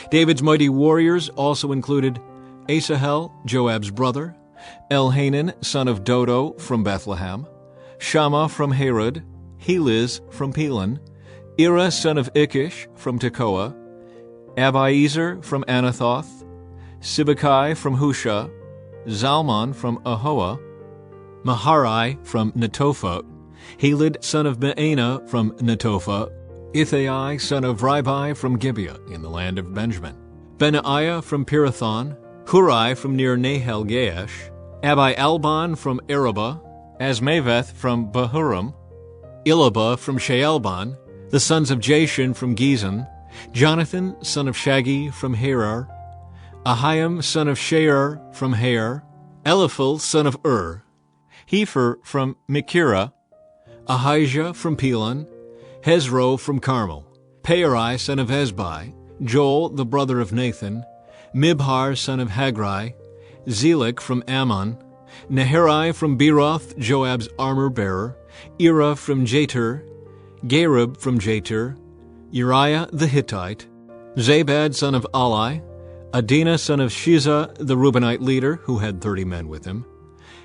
David's mighty warriors also included Asahel, Joab's brother, Elhanan, son of Dodo, from Bethlehem, Shammah from Harod, Heliz from Pelon, Ira, son of Ikish, from Tekoa, Abiezer from Anathoth, Sibbecai from Husha, Zalmon from Ahoah, Maharai from Netophah, Helid, son of Baanah, from Netophah, Ithai, son of Ribai, from Gibeah, in the land of Benjamin, Benaiah from Pirathon, Hurai from near Nahal-Gaash, Abi-Albon from Arabah, Asmaveth from Bahurim, Elabah from Shaalbon, the sons of Jashan from Gizon, Jonathan, son of Shagi, from Harar, Ahiam, son of Shear, from Hair, Eliphel, son of Hefer from Mekirah, Ahijah from Pelon, Hezro from Carmel, Paarai, son of Ezbai, Joel, the brother of Nathan, Mibhar, son of Hagri, Zelek from Ammon, Naharai from Beroth, Joab's armor-bearer, Ira from Jatir, Gareb from Jatir, Uriah the Hittite, Zabad, son of Ali, Adinah, son of Shiza, the Reubenite leader, who had 30 men with him,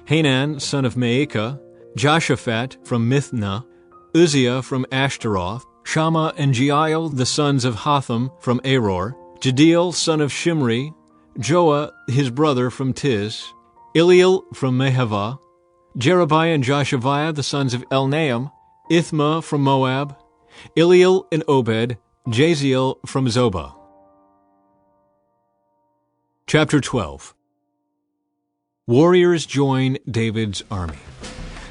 Hanan, son of Maacah, Joshaphat from Mithna, Uzziah from Ashtaroth, Shammah and Jeiel, the sons of Hotham, from Aror, Jediel, son of Shimri, Joah, his brother, from Tiz, Eliel from Mehavah, Jerubiah and Joshaviah, the sons of Elnaam, Ithma from Moab, Eliel and Obed, Jaziel from Zobah. Chapter 12. Warriors join David's army.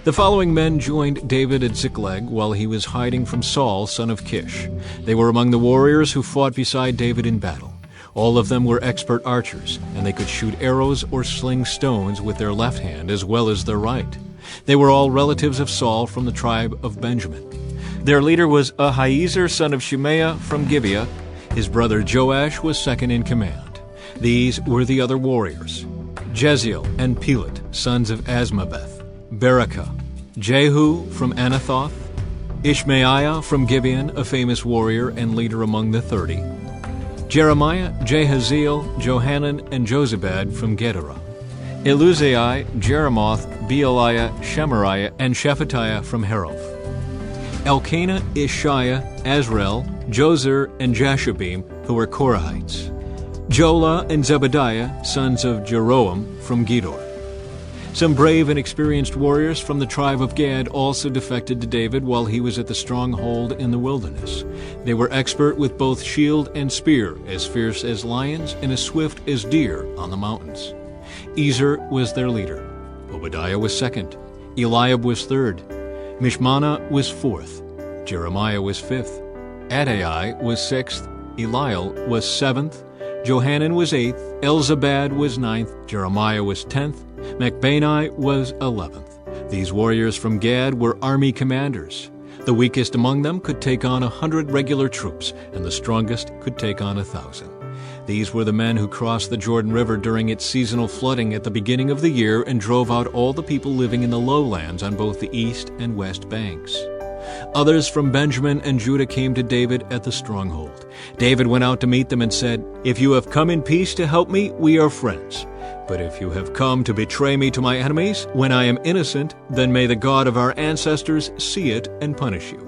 The following men joined David at Ziklag while he was hiding from Saul, son of Kish. They were among the warriors who fought beside David in battle. All of them were expert archers, and they could shoot arrows or sling stones with their left hand as well as their right. They were all relatives of Saul from the tribe of Benjamin. Their leader was Ahiezer, son of Shemaiah from Gibeah. His brother Joash was second in command. These were the other warriors: Jeziel and Pelet, sons of Asmaveth; Berekah, Jehu from Anathoth; Ishmaiah from Gibeon, a famous warrior and leader among the 30; Jeremiah, Jehaziel, Johanan, and Jozabad from Gedera; Eluzai, Jeremoth, Bealiah, Shemariah, and Shephatiah from Haroph; Elkanah, Ishiah, Azrael, Jozer, and Jashabim, who were Korahites; Jola and Zebediah, sons of Jeroam, from Gedor. Some brave and experienced warriors from the tribe of Gad also defected to David while he was at the stronghold in the wilderness. They were expert with both shield and spear, as fierce as lions and as swift as deer on the mountains. Ezer was their leader. Obadiah was second. Eliab was third. Mishmannah was fourth. Jeremiah was fifth. Adai was sixth. Eliel was seventh. Johanan was eighth. Elzabad was ninth. Jeremiah was 10th. Machbani was 11th. These warriors from Gad were army commanders. The weakest among them could take on 100 regular troops, and the strongest could take on 1,000. These were the men who crossed the Jordan River during its seasonal flooding at the beginning of the year and drove out all the people living in the lowlands on both the east and west banks. Others from Benjamin and Judah came to David at the stronghold. David went out to meet them and said, "If you have come in peace to help me, we are friends. But if you have come to betray me to my enemies, when I am innocent, then may the God of our ancestors see it and punish you."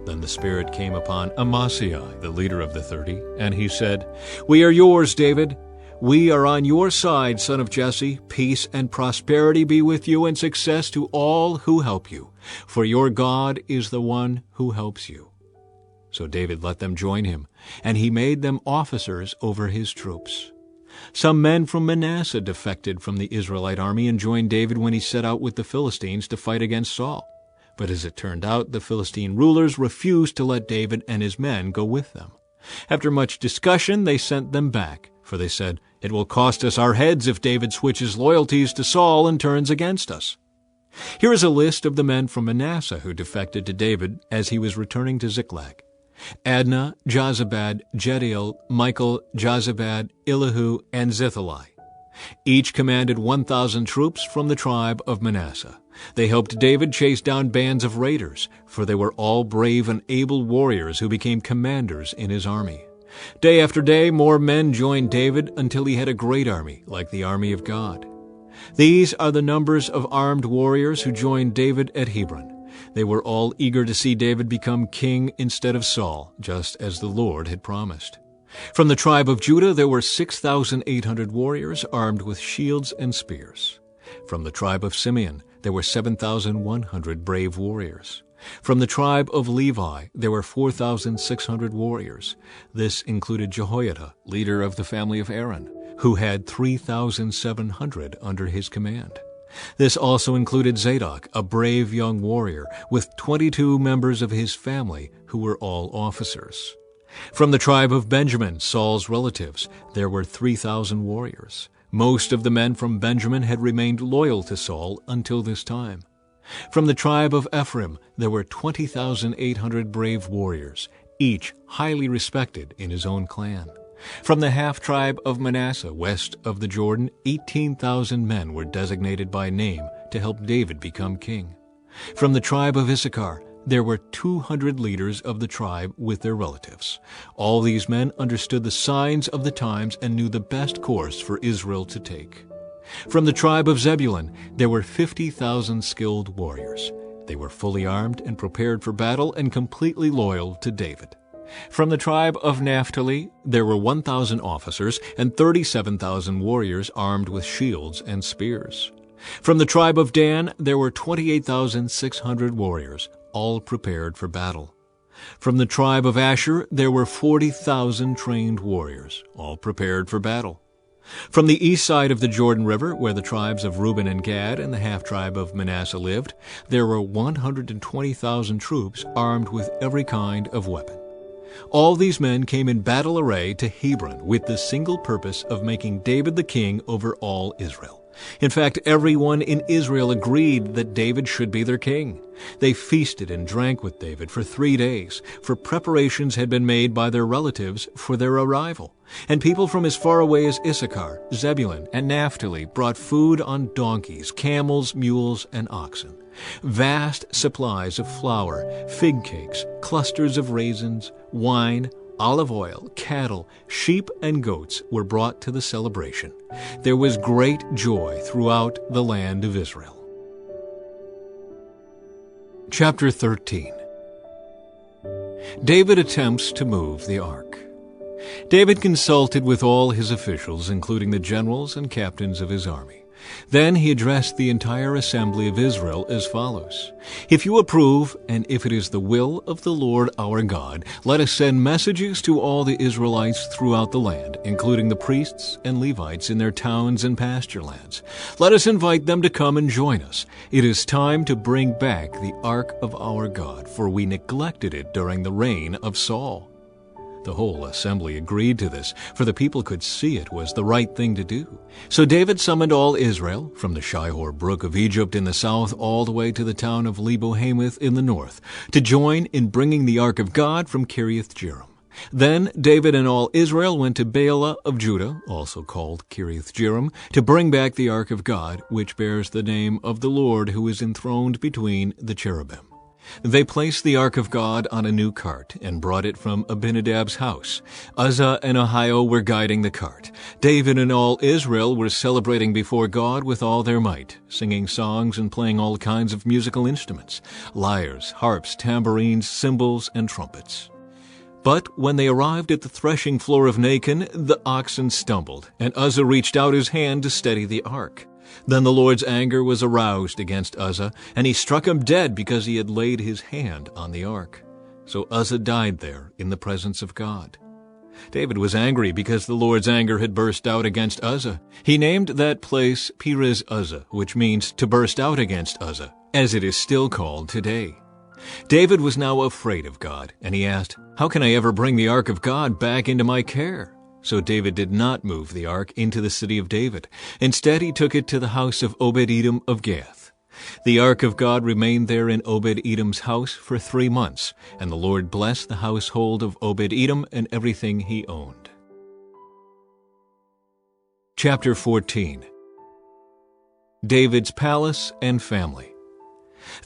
Then the Spirit came upon Amasai, the leader of the 30, and he said, "We are yours, David. We are on your side, son of Jesse. Peace and prosperity be with you, and success to all who help you. For your God is the one who helps you." So David let them join him, and he made them officers over his troops. Some men from Manasseh defected from the Israelite army and joined David when he set out with the Philistines to fight against Saul. But as it turned out, the Philistine rulers refused to let David and his men go with them. After much discussion, they sent them back, for they said, "It will cost us our heads if David switches loyalties to Saul and turns against us." Here is a list of the men from Manasseh who defected to David as he was returning to Ziklag: Adnah, Jozabad, Jediel, Michael, Jozabad, Elihu, and Zithali. Each commanded 1,000 troops from the tribe of Manasseh. They helped David chase down bands of raiders, for they were all brave and able warriors who became commanders in his army. Day after day, more men joined David until he had a great army, like the army of God. These are the numbers of armed warriors who joined David at Hebron. They were all eager to see David become king instead of Saul, just as the Lord had promised. From the tribe of Judah there were 6,800 warriors armed with shields and spears. From the tribe of Simeon there were 7,100 brave warriors. From the tribe of Levi there were 4,600 warriors. This included Jehoiada, leader of the family of Aaron, who had 3,700 under his command. This also included Zadok, a brave young warrior, with 22 members of his family who were all officers. From the tribe of Benjamin, Saul's relatives, there were 3,000 warriors. Most of the men from Benjamin had remained loyal to Saul until this time. From the tribe of Ephraim, there were 20,800 brave warriors, each highly respected in his own clan. From the half-tribe of Manasseh, west of the Jordan, 18,000 men were designated by name to help David become king. From the tribe of Issachar, there were 200 leaders of the tribe with their relatives. All these men understood the signs of the times and knew the best course for Israel to take. From the tribe of Zebulun, there were 50,000 skilled warriors. They were fully armed and prepared for battle and completely loyal to David. From the tribe of Naphtali, there were 1,000 officers and 37,000 warriors armed with shields and spears. From the tribe of Dan, there were 28,600 warriors, all prepared for battle. From the tribe of Asher, there were 40,000 trained warriors, all prepared for battle. From the east side of the Jordan River, where the tribes of Reuben and Gad and the half-tribe of Manasseh lived, there were 120,000 troops armed with every kind of weapon. All these men came in battle array to Hebron with the single purpose of making David the king over all Israel. In fact, everyone in Israel agreed that David should be their king. They feasted and drank with David for 3 days, for preparations had been made by their relatives for their arrival. And people from as far away as Issachar, Zebulun, and Naphtali brought food on donkeys, camels, mules, and oxen. Vast supplies of flour, fig cakes, clusters of raisins, wine, olive oil, cattle, sheep, and goats were brought to the celebration. There was great joy throughout the land of Israel. Chapter 13. David attempts to move the ark. David consulted with all his officials, including the generals and captains of his army. Then he addressed the entire assembly of Israel as follows: "If you approve, and if it is the will of the Lord our God, let us send messages to all the Israelites throughout the land, including the priests and Levites in their towns and pasture lands. Let us invite them to come and join us. It is time to bring back the ark of our God, for we neglected it during the reign of Saul." The whole assembly agreed to this, for the people could see it was the right thing to do. So David summoned all Israel, from the Shihor brook of Egypt in the south all the way to the town of Lebo-Hamath in the north, to join in bringing the ark of God from Kiriath-Jearim. Then David and all Israel went to Baalah of Judah, also called Kiriath-Jearim, to bring back the ark of God, which bears the name of the Lord who is enthroned between the cherubim. They placed the ark of God on a new cart and brought it from Abinadab's house. Uzzah and Ahio were guiding the cart. David and all Israel were celebrating before God with all their might, singing songs and playing all kinds of musical instruments: lyres, harps, tambourines, cymbals, and trumpets. But when they arrived at the threshing floor of Nacon, the oxen stumbled, and Uzzah reached out his hand to steady the ark. Then the Lord's anger was aroused against Uzzah, and he struck him dead because he had laid his hand on the ark. So Uzzah died there in the presence of God. David was angry because the Lord's anger had burst out against Uzzah. He named that place Perez Uzzah, which means to burst out against Uzzah, as it is still called today. David was now afraid of God, and he asked, "How can I ever bring the ark of God back into my care?" So David did not move the ark into the city of David. Instead, he took it to the house of Obed-Edom of Gath. The ark of God remained there in Obed-Edom's house for 3 months, and the Lord blessed the household of Obed-Edom and everything he owned. Chapter 14. David's palace and family.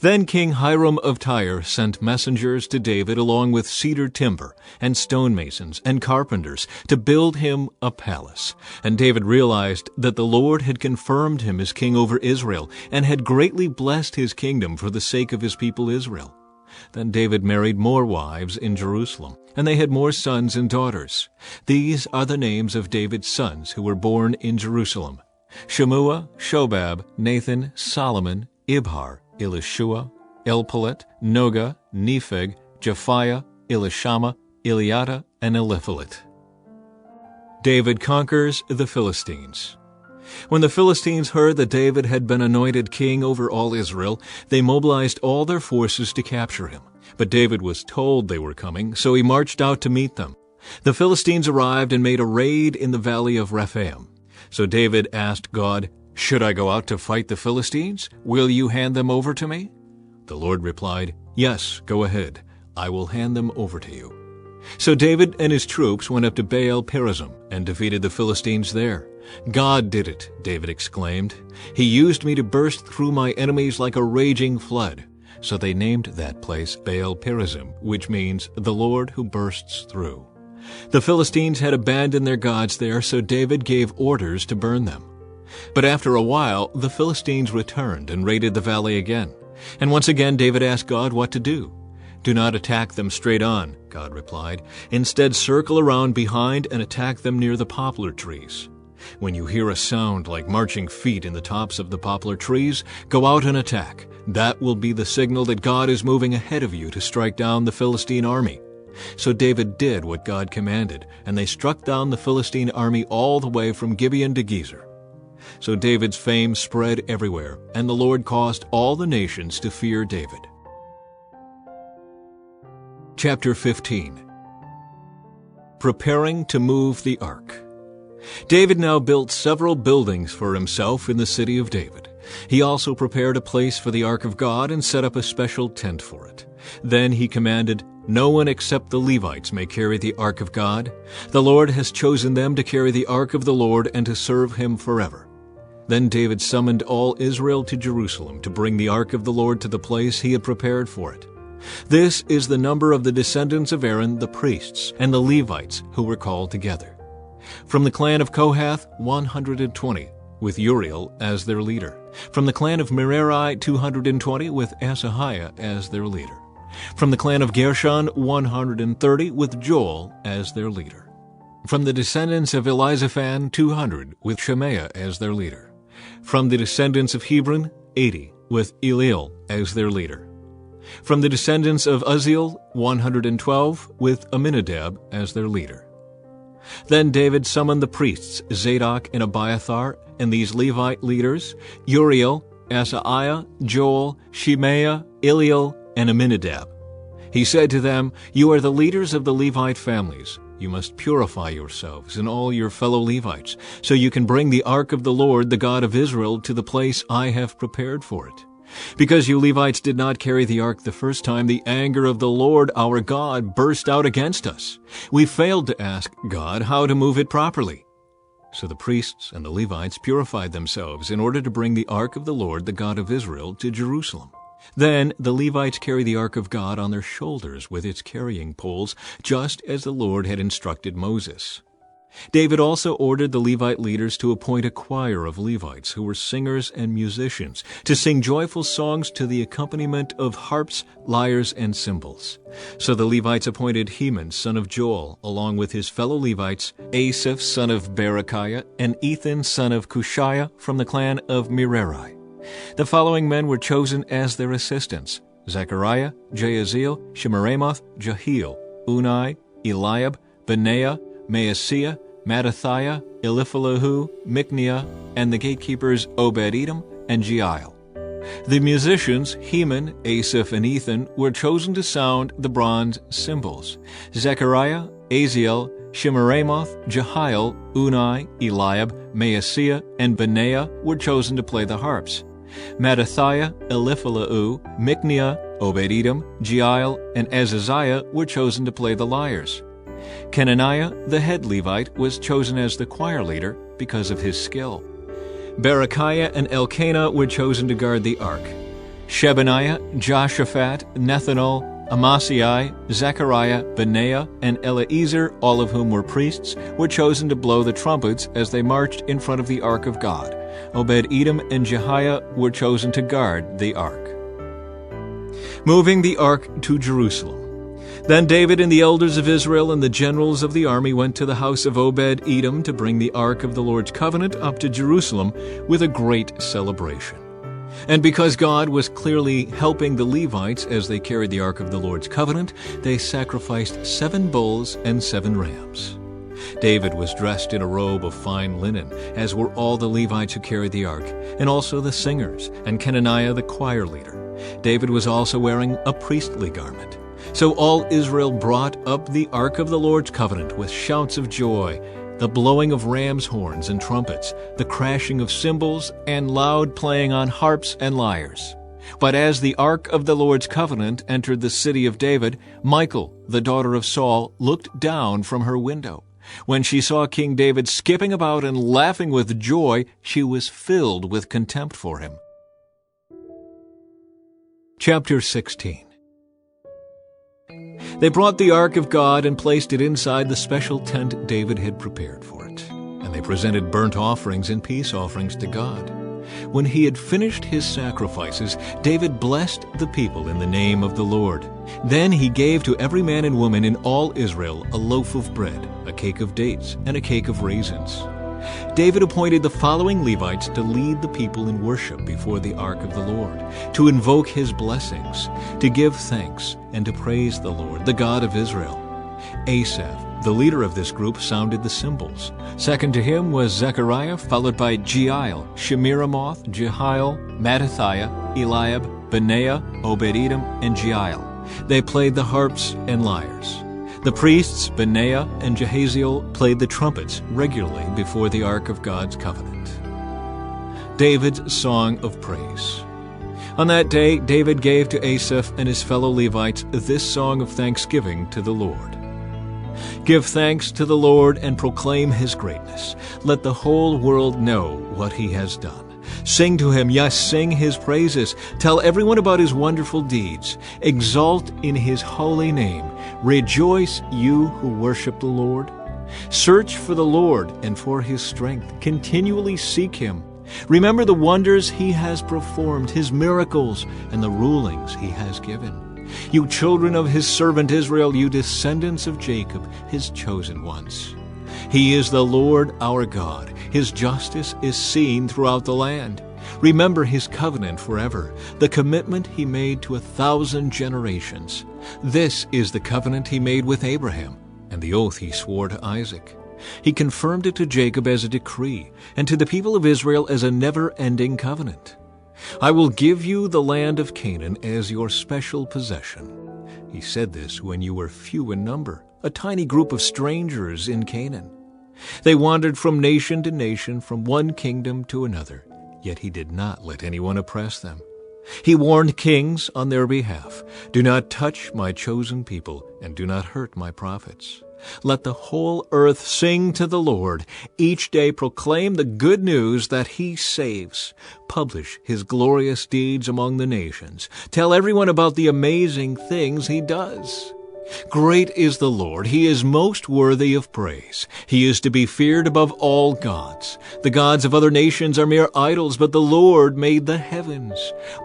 Then King Hiram of Tyre sent messengers to David along with cedar timber and stonemasons and carpenters to build him a palace. And David realized that the Lord had confirmed him as king over Israel and had greatly blessed his kingdom for the sake of his people Israel. Then David married more wives in Jerusalem, and they had more sons and daughters. These are the names of David's sons who were born in Jerusalem: Shemua, Shobab, Nathan, Solomon, Ibhar, Elishua, Elpalet, Noga, Nepheg, Japhiah, Elishama, Eliada, and Eliphalet. David conquers the Philistines. When the Philistines heard that David had been anointed king over all Israel, they mobilized all their forces to capture him. But David was told they were coming, so he marched out to meet them. The Philistines arrived and made a raid in the valley of Rephaim. So David asked God, "Should I go out to fight the Philistines? Will you hand them over to me?" The Lord replied, "Yes, go ahead. I will hand them over to you." So David and his troops went up to Baal-perazim and defeated the Philistines there. "God did it," David exclaimed. "He used me to burst through my enemies like a raging flood." So they named that place Baal-perazim, which means the Lord who bursts through. The Philistines had abandoned their gods there, so David gave orders to burn them. But after a while, the Philistines returned and raided the valley again. And once again David asked God what to do. "Do not attack them straight on," God replied. "Instead, circle around behind and attack them near the poplar trees. When you hear a sound like marching feet in the tops of the poplar trees, go out and attack. That will be the signal that God is moving ahead of you to strike down the Philistine army." So David did what God commanded, and they struck down the Philistine army all the way from Gibeon to Gezer. So David's fame spread everywhere, and the Lord caused all the nations to fear David. Chapter 15. Preparing to move the ark. David now built several buildings for himself in the city of David. He also prepared a place for the ark of God and set up a special tent for it. Then he commanded, "No one except the Levites may carry the ark of God. The Lord has chosen them to carry the ark of the Lord and to serve him forever." Then David summoned all Israel to Jerusalem to bring the ark of the Lord to the place he had prepared for it. This is the number of the descendants of Aaron, the priests, and the Levites who were called together. From the clan of Kohath, 120, with Uriel as their leader. From the clan of Merari, 220, with Asahiah as their leader. From the clan of Gershon, 130, with Joel as their leader. From the descendants of Elizaphan, 200, with Shemaiah as their leader. From the descendants of Hebron, 80, with Eliel as their leader. From the descendants of Uzziel, 112, with Aminadab as their leader. Then David summoned the priests Zadok and Abiathar, and these Levite leaders, Uriel, Asaiah, Joel, Shemaiah, Eliel, and Aminadab. He said to them, "You are the leaders of the Levite families. You must purify yourselves and all your fellow Levites, so you can bring the ark of the Lord, the God of Israel, to the place I have prepared for it. Because you Levites did not carry the ark the first time, the anger of the Lord our God burst out against us. We failed to ask God how to move it properly." So the priests and the Levites purified themselves in order to bring the ark of the Lord, the God of Israel, to Jerusalem. Then the Levites carried the ark of God on their shoulders with its carrying poles, just as the Lord had instructed Moses. David also ordered the Levite leaders to appoint a choir of Levites who were singers and musicians to sing joyful songs to the accompaniment of harps, lyres, and cymbals. So the Levites appointed Heman, son of Joel, along with his fellow Levites, Asaph, son of Berechiah, and Ethan, son of Cushiah, from the clan of Merari. The following men were chosen as their assistants: Zechariah, Jahaziel, Shemiramoth, Jehiel, Unai, Eliab, Benaiah, Maaseiah, Mattithiah, Eliphalahu, Micniah, and the gatekeepers Obed-Edom and Jeiel. The musicians, Heman, Asaph, and Ethan, were chosen to sound the bronze cymbals. Zechariah, Aziel, Shemiramoth, Jehiel, Unai, Eliab, Maaseiah, and Benaiah were chosen to play the harps. Mattithiah, Eliphalahu, Micniah, Obed-Edom, Jeiel, and Azaziah were chosen to play the lyres. Kenaniah, the head Levite, was chosen as the choir leader because of his skill. Berechiah and Elkanah were chosen to guard the ark. Shebaniah, Joshaphat, Nethanel, Amasai, Zechariah, Benaiah, and Eleazar, all of whom were priests, were chosen to blow the trumpets as they marched in front of the ark of God. Obed-Edom and Jehiah were chosen to guard the ark. Moving the ark to Jerusalem. Then David and the elders of Israel and the generals of the army went to the house of Obed-Edom to bring the ark of the Lord's covenant up to Jerusalem with a great celebration. And because God was clearly helping the Levites as they carried the ark of the Lord's covenant, they sacrificed 7 bulls and 7 rams. David was dressed in a robe of fine linen, as were all the Levites who carried the ark, and also the singers, and Kenaniah the choir leader. David was also wearing a priestly garment. So all Israel brought up the ark of the Lord's covenant with shouts of joy, the blowing of ram's horns and trumpets, the crashing of cymbals, and loud playing on harps and lyres. But as the ark of the Lord's covenant entered the city of David, Michal, the daughter of Saul, looked down from her window. When she saw King David skipping about and laughing with joy, she was filled with contempt for him. Chapter 16. They brought the ark of God and placed it inside the special tent David had prepared for it. And they presented burnt offerings and peace offerings to God. When he had finished his sacrifices, David blessed the people in the name of the Lord. Then he gave to every man and woman in all Israel a loaf of bread, a cake of dates, and a cake of raisins. David appointed the following Levites to lead the people in worship before the ark of the Lord, to invoke his blessings, to give thanks, and to praise the Lord, the God of Israel. Asaph, the leader of this group, sounded the cymbals. Second to him was Zechariah, followed by Jeiel, Shemiramoth, Jehiel, Mattithiah, Eliab, Benaiah, Obed-Edom, and Jeiel. They played the harps and lyres. The priests, Benaiah and Jehaziel, played the trumpets regularly before the Ark of God's covenant. David's Song of Praise. On that day, David gave to Asaph and his fellow Levites this song of thanksgiving to the Lord. Give thanks to the Lord and proclaim his greatness. Let the whole world know what he has done. Sing to him, yes, sing his praises. Tell everyone about his wonderful deeds. Exalt in his holy name. Rejoice, you who worship the Lord. Search for the Lord and for his strength. Continually seek him. Remember the wonders he has performed, his miracles, and the rulings he has given. You children of his servant Israel, you descendants of Jacob, his chosen ones. He is the Lord our God. His justice is seen throughout the land. Remember his covenant forever, the commitment he made to 1,000 generations. This is the covenant he made with Abraham, and the oath he swore to Isaac. He confirmed it to Jacob as a decree, and to the people of Israel as a never-ending covenant. I will give you the land of Canaan as your special possession. He said this when you were few in number, a tiny group of strangers in Canaan. They wandered from nation to nation, from one kingdom to another, yet he did not let anyone oppress them. He warned kings on their behalf, "Do not touch my chosen people, and do not hurt my prophets." Let the whole earth sing to the Lord. Each day proclaim the good news that he saves. Publish his glorious deeds among the nations. Tell everyone about the amazing things he does. Great is the Lord. He is most worthy of praise. He is to be feared above all gods. The gods of other nations are mere idols, but the Lord made the heavens.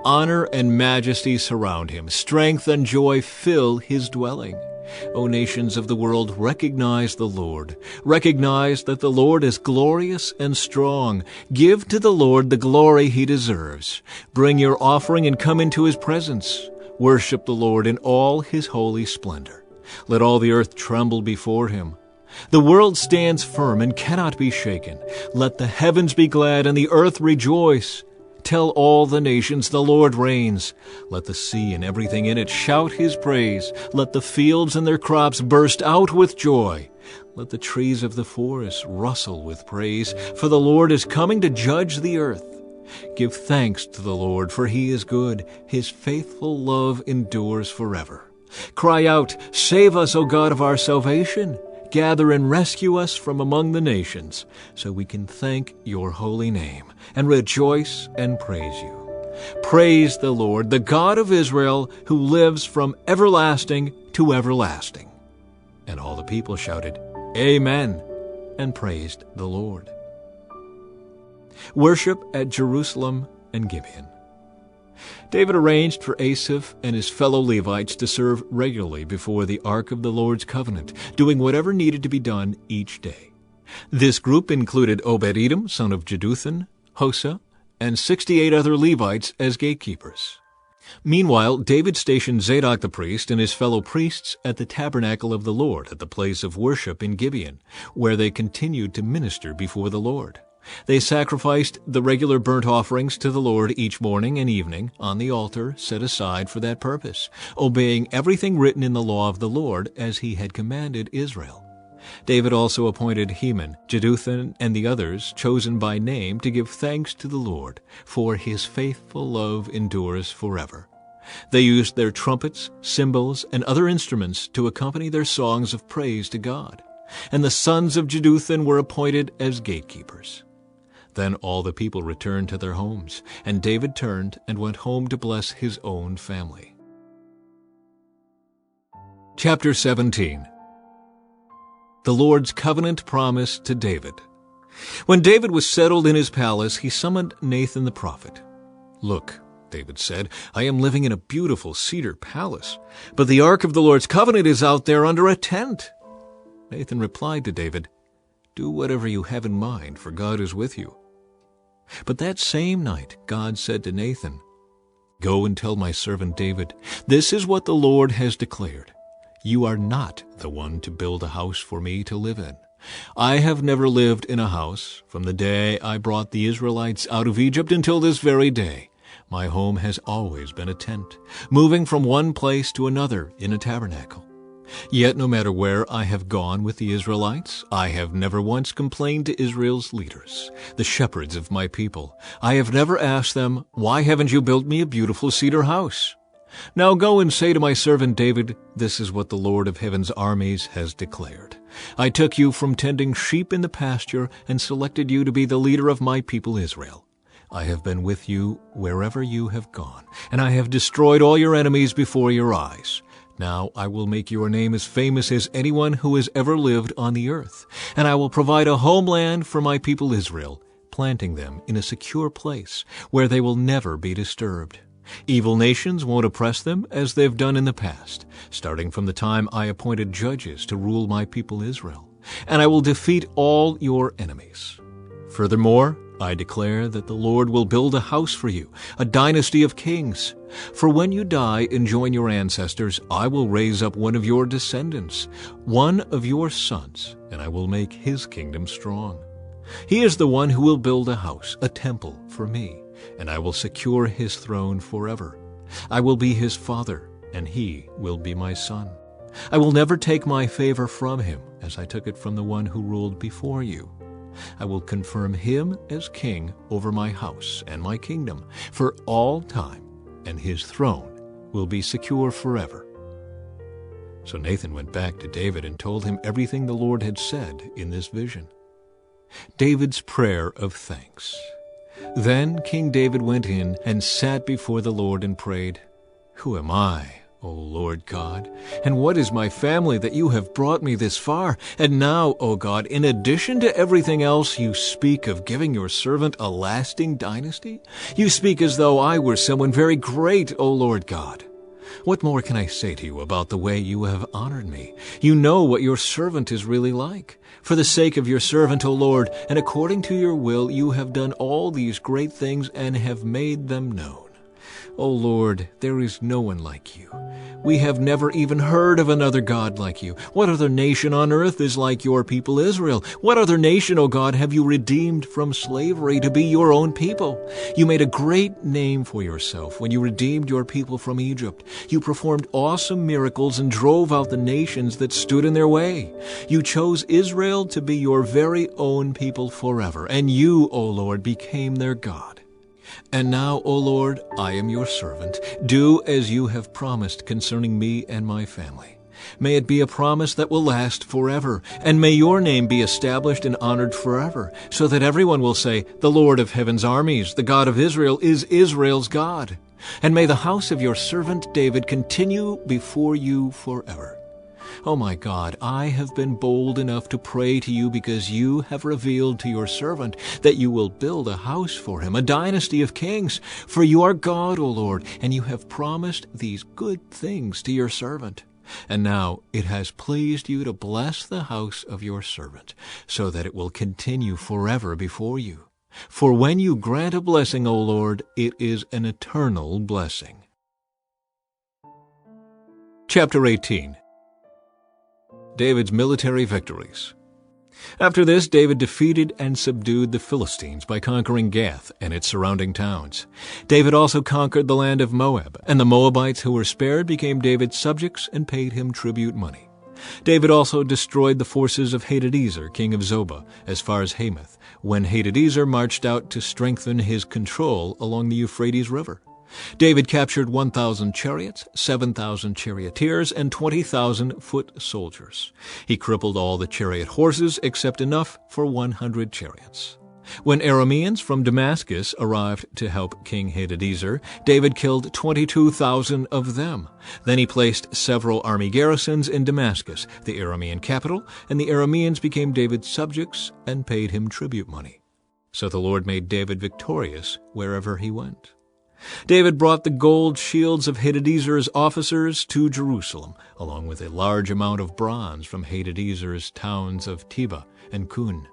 Honor and majesty surround him. Strength and joy fill his dwelling. O nations of the world, recognize the Lord. Recognize that the Lord is glorious and strong. Give to the Lord the glory he deserves. Bring your offering and come into his presence. Worship the Lord in all his holy splendor. Let all the earth tremble before him. The world stands firm and cannot be shaken. Let the heavens be glad and the earth rejoice. Tell all the nations the Lord reigns. Let the sea and everything in it shout his praise. Let the fields and their crops burst out with joy. Let the trees of the forest rustle with praise, for the Lord is coming to judge the earth. Give thanks to the Lord, for he is good. His faithful love endures forever. Cry out, "Save us, O God of our salvation." Gather and rescue us from among the nations, so we can thank your holy name and rejoice and praise you. Praise the Lord, the God of Israel, who lives from everlasting to everlasting. And all the people shouted, "Amen," and praised the Lord. Worship at Jerusalem and Gibeon. David arranged for Asaph and his fellow Levites to serve regularly before the Ark of the Lord's covenant, doing whatever needed to be done each day. This group included Obed-Edom, son of Jeduthun, Hosah, and 68 other Levites as gatekeepers. Meanwhile, David stationed Zadok the priest and his fellow priests at the tabernacle of the Lord at the place of worship in Gibeon, where they continued to minister before the Lord. They sacrificed the regular burnt offerings to the Lord each morning and evening on the altar set aside for that purpose, obeying everything written in the law of the Lord as he had commanded Israel. David also appointed Heman, Jeduthun, and the others chosen by name to give thanks to the Lord, for his faithful love endures forever. They used their trumpets, cymbals, and other instruments to accompany their songs of praise to God, and the sons of Jeduthun were appointed as gatekeepers. Then all the people returned to their homes, and David turned and went home to bless his own family. Chapter 17. The Lord's covenant promise to David. When David was settled in his palace, he summoned Nathan the prophet. "Look," David said, "I am living in a beautiful cedar palace, but the ark of the Lord's covenant is out there under a tent." Nathan replied to David, "Do whatever you have in mind, for God is with you." But that same night God said to Nathan, "Go and tell my servant David, this is what the Lord has declared. You are not the one to build a house for me to live in. I have never lived in a house from the day I brought the Israelites out of Egypt until this very day. My home has always been a tent, moving from one place to another in a tabernacle. Yet no matter where I have gone with the Israelites, I have never once complained to Israel's leaders, the shepherds of my people. I have never asked them, "Why haven't you built me a beautiful cedar house?" Now go and say to my servant David, "This is what the Lord of heaven's armies has declared. I took you from tending sheep in the pasture and selected you to be the leader of my people Israel. I have been with you wherever you have gone, and I have destroyed all your enemies before your eyes. Now I will make your name as famous as anyone who has ever lived on the earth, and I will provide a homeland for my people Israel, planting them in a secure place where they will never be disturbed. Evil nations won't oppress them as they've done in the past, starting from the time I appointed judges to rule my people Israel, and I will defeat all your enemies. Furthermore, I declare that the Lord will build a house for you, a dynasty of kings. For when you die and join your ancestors, I will raise up one of your descendants, one of your sons, and I will make his kingdom strong. He is the one who will build a house, a temple for me, and I will secure his throne forever. I will be his father, and he will be my son. I will never take my favor from him, as I took it from the one who ruled before you. I will confirm him as king over my house and my kingdom for all time, and his throne will be secure forever." So Nathan went back to David and told him everything the Lord had said in this vision. David's prayer of thanks. Then King David went in and sat before the Lord and prayed, "Who am I, O Lord God, and what is my family that you have brought me this far? And now, O God, in addition to everything else, you speak of giving your servant a lasting dynasty? You speak as though I were someone very great, O Lord God. What more can I say to you about the way you have honored me? You know what your servant is really like. For the sake of your servant, O Lord, and according to your will, you have done all these great things and have made them known. O Lord, there is no one like you. We have never even heard of another God like you. What other nation on earth is like your people Israel? What other nation, O God, have you redeemed from slavery to be your own people? You made a great name for yourself when you redeemed your people from Egypt. You performed awesome miracles and drove out the nations that stood in their way. You chose Israel to be your very own people forever, and you, O Lord, became their God. And now, O Lord, I am your servant. Do as you have promised concerning me and my family. May it be a promise that will last forever, and may your name be established and honored forever, so that everyone will say, 'The Lord of heaven's armies, the God of Israel, is Israel's God.' And may the house of your servant David continue before you forever. Oh my God, I have been bold enough to pray to you because you have revealed to your servant that you will build a house for him, a dynasty of kings. For you are God, O Lord, and you have promised these good things to your servant. And now it has pleased you to bless the house of your servant, so that it will continue forever before you. For when you grant a blessing, O Lord, it is an eternal blessing." Chapter 18. David's military victories. After this, David defeated and subdued the Philistines by conquering Gath and its surrounding towns. David also conquered the land of Moab, and the Moabites who were spared became David's subjects and paid him tribute money. David also destroyed the forces of Hadadezer, king of Zobah, as far as Hamath, when Hadadezer marched out to strengthen his control along the Euphrates River. David captured 1,000 chariots, 7,000 charioteers, and 20,000 foot soldiers. He crippled all the chariot horses except enough for 100 chariots. When Arameans from Damascus arrived to help King Hadadezer, David killed 22,000 of them. Then he placed several army garrisons in Damascus, the Aramean capital, and the Arameans became David's subjects and paid him tribute money. So the Lord made David victorious wherever he went. David brought the gold shields of Hadadezer's officers to Jerusalem, along with a large amount of bronze from Hadadezer's towns of Tebah and Kun.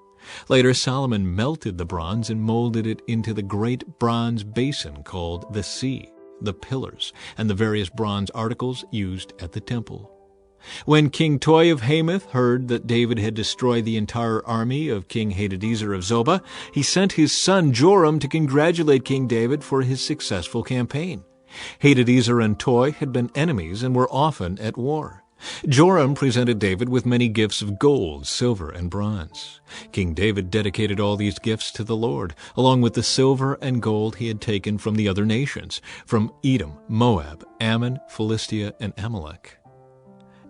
Later, Solomon melted the bronze and molded it into the great bronze basin called the Sea, the pillars, and the various bronze articles used at the temple. When King Toi of Hamath heard that David had destroyed the entire army of King Hadadezer of Zobah, he sent his son Joram to congratulate King David for his successful campaign. Hadadezer and Toi had been enemies and were often at war. Joram presented David with many gifts of gold, silver, and bronze. King David dedicated all these gifts to the Lord, along with the silver and gold he had taken from the other nations, from Edom, Moab, Ammon, Philistia, and Amalek.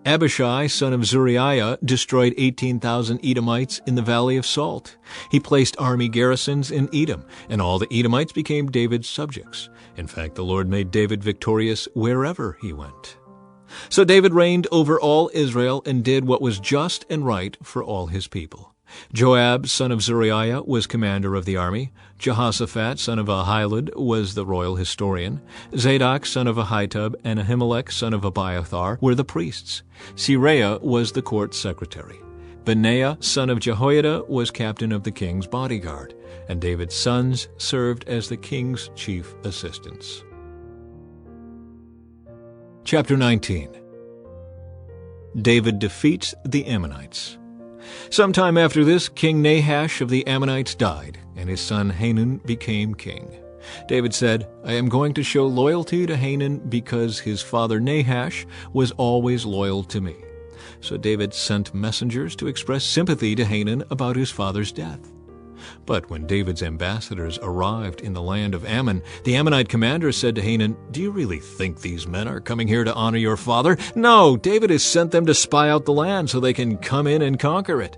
Abishai, son of Zeruiah, destroyed 18,000 Edomites in the Valley of Salt. He placed army garrisons in Edom, and all the Edomites became David's subjects. In fact, the Lord made David victorious wherever he went. So David reigned over all Israel and did what was just and right for all his people. Joab, son of Zeruiah, was commander of the army. Jehoshaphat, son of Ahilud, was the royal historian. Zadok, son of Ahitub, and Ahimelech, son of Abiathar, were the priests. Seraiah was the court secretary. Benaiah, son of Jehoiada, was captain of the king's bodyguard, and David's sons served as the king's chief assistants. Chapter 19. David defeats the Ammonites. Sometime after this, King Nahash of the Ammonites died, and his son Hanun became king. David said, "I am going to show loyalty to Hanun because his father Nahash was always loyal to me." So David sent messengers to express sympathy to Hanun about his father's death. But when David's ambassadors arrived in the land of Ammon, the Ammonite commander said to Hanun, "Do you really think these men are coming here to honor your father? No, David has sent them to spy out the land so they can come in and conquer it."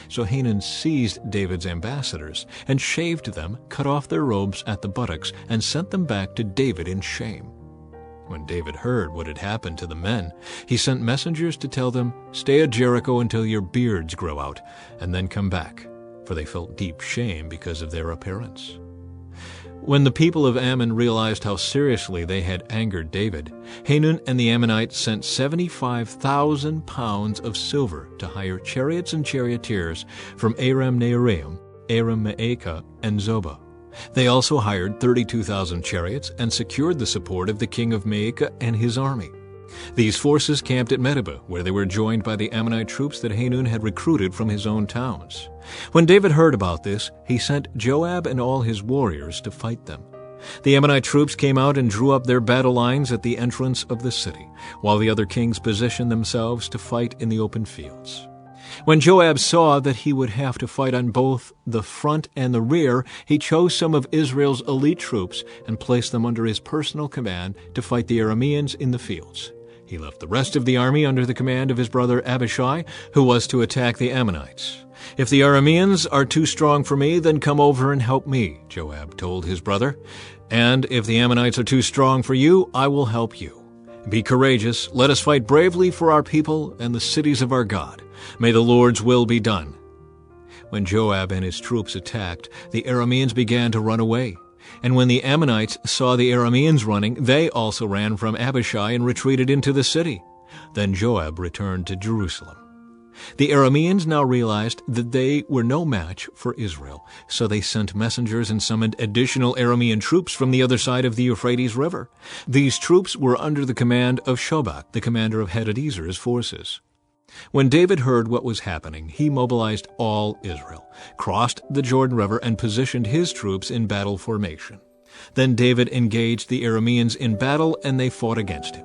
So Hanun seized David's ambassadors and shaved them, cut off their robes at the buttocks, and sent them back to David in shame. When David heard what had happened to the men, he sent messengers to tell them, "Stay at Jericho until your beards grow out, and then come back," for they felt deep shame because of their appearance. When the people of Ammon realized how seriously they had angered David, Hanun and the Ammonites sent 75,000 pounds of silver to hire chariots and charioteers from Aram-Naharaim, Aram-Maacah, and Zobah. They also hired 32,000 chariots and secured the support of the king of Maacah and his army. These forces camped at Medeba, where they were joined by the Ammonite troops that Hanun had recruited from his own towns. When David heard about this, he sent Joab and all his warriors to fight them. The Ammonite troops came out and drew up their battle lines at the entrance of the city, while the other kings positioned themselves to fight in the open fields. When Joab saw that he would have to fight on both the front and the rear, he chose some of Israel's elite troops and placed them under his personal command to fight the Arameans in the fields. He left the rest of the army under the command of his brother Abishai, who was to attack the Ammonites. "If the Arameans are too strong for me, then come over and help me," Joab told his brother. "And if the Ammonites are too strong for you, I will help you. Be courageous. Let us fight bravely for our people and the cities of our God. May the Lord's will be done." When Joab and his troops attacked, the Arameans began to run away. And when the Ammonites saw the Arameans running, they also ran from Abishai and retreated into the city. Then Joab returned to Jerusalem. The Arameans now realized that they were no match for Israel, so they sent messengers and summoned additional Aramean troops from the other side of the Euphrates River. These troops were under the command of Shobach, the commander of Hadadezer's forces. When David heard what was happening, he mobilized all Israel, crossed the Jordan River, and positioned his troops in battle formation. Then David engaged the Arameans in battle, and they fought against him.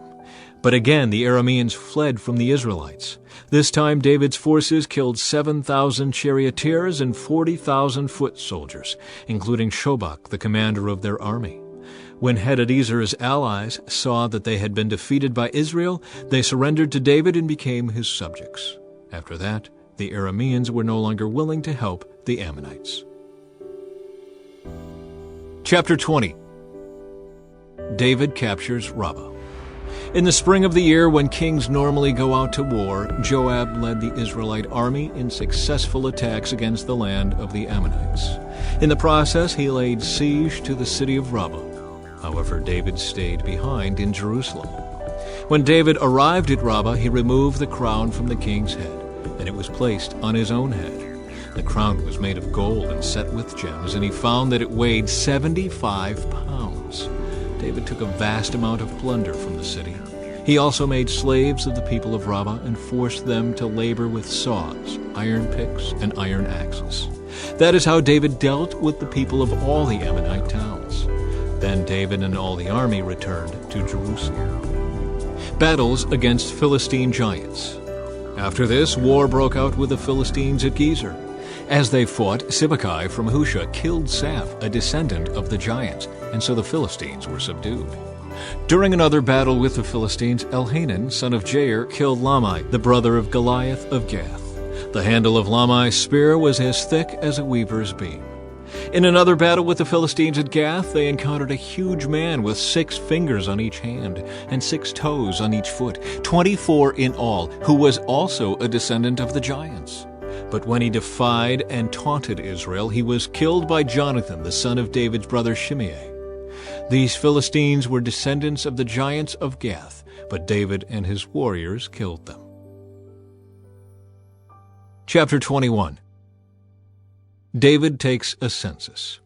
But again the Arameans fled from the Israelites. This time David's forces killed 7,000 charioteers and 40,000 foot soldiers, including Shobach, the commander of their army. When Hadadezer's allies saw that they had been defeated by Israel, they surrendered to David and became his subjects. After that, the Arameans were no longer willing to help the Ammonites. Chapter 20. David captures Rabbah. In the spring of the year, when kings normally go out to war, Joab led the Israelite army in successful attacks against the land of the Ammonites. In the process, he laid siege to the city of Rabbah. However, David stayed behind in Jerusalem. When David arrived at Rabbah, he removed the crown from the king's head, and it was placed on his own head. The crown was made of gold and set with gems, and he found that it weighed 75 pounds. David took a vast amount of plunder from the city. He also made slaves of the people of Rabbah and forced them to labor with saws, iron picks, and iron axes. That is how David dealt with the people of all the Ammonite towns. Then David and all the army returned to Jerusalem. Battles against Philistine giants. After this, war broke out with the Philistines at Gezer. As they fought, Sibbecai from Husha killed Saph, a descendant of the giants, and so the Philistines were subdued. During another battle with the Philistines, Elhanan, son of Jair, killed Lamai, the brother of Goliath of Gath. The handle of Lamai's spear was as thick as a weaver's beam. In another battle with the Philistines at Gath, they encountered a huge man with 6 fingers on each hand and 6 toes on each foot, 24 in all, who was also a descendant of the giants. But when he defied and taunted Israel, he was killed by Jonathan, the son of David's brother Shimei. These Philistines were descendants of the giants of Gath, but David and his warriors killed them. Chapter 21. David takes a census.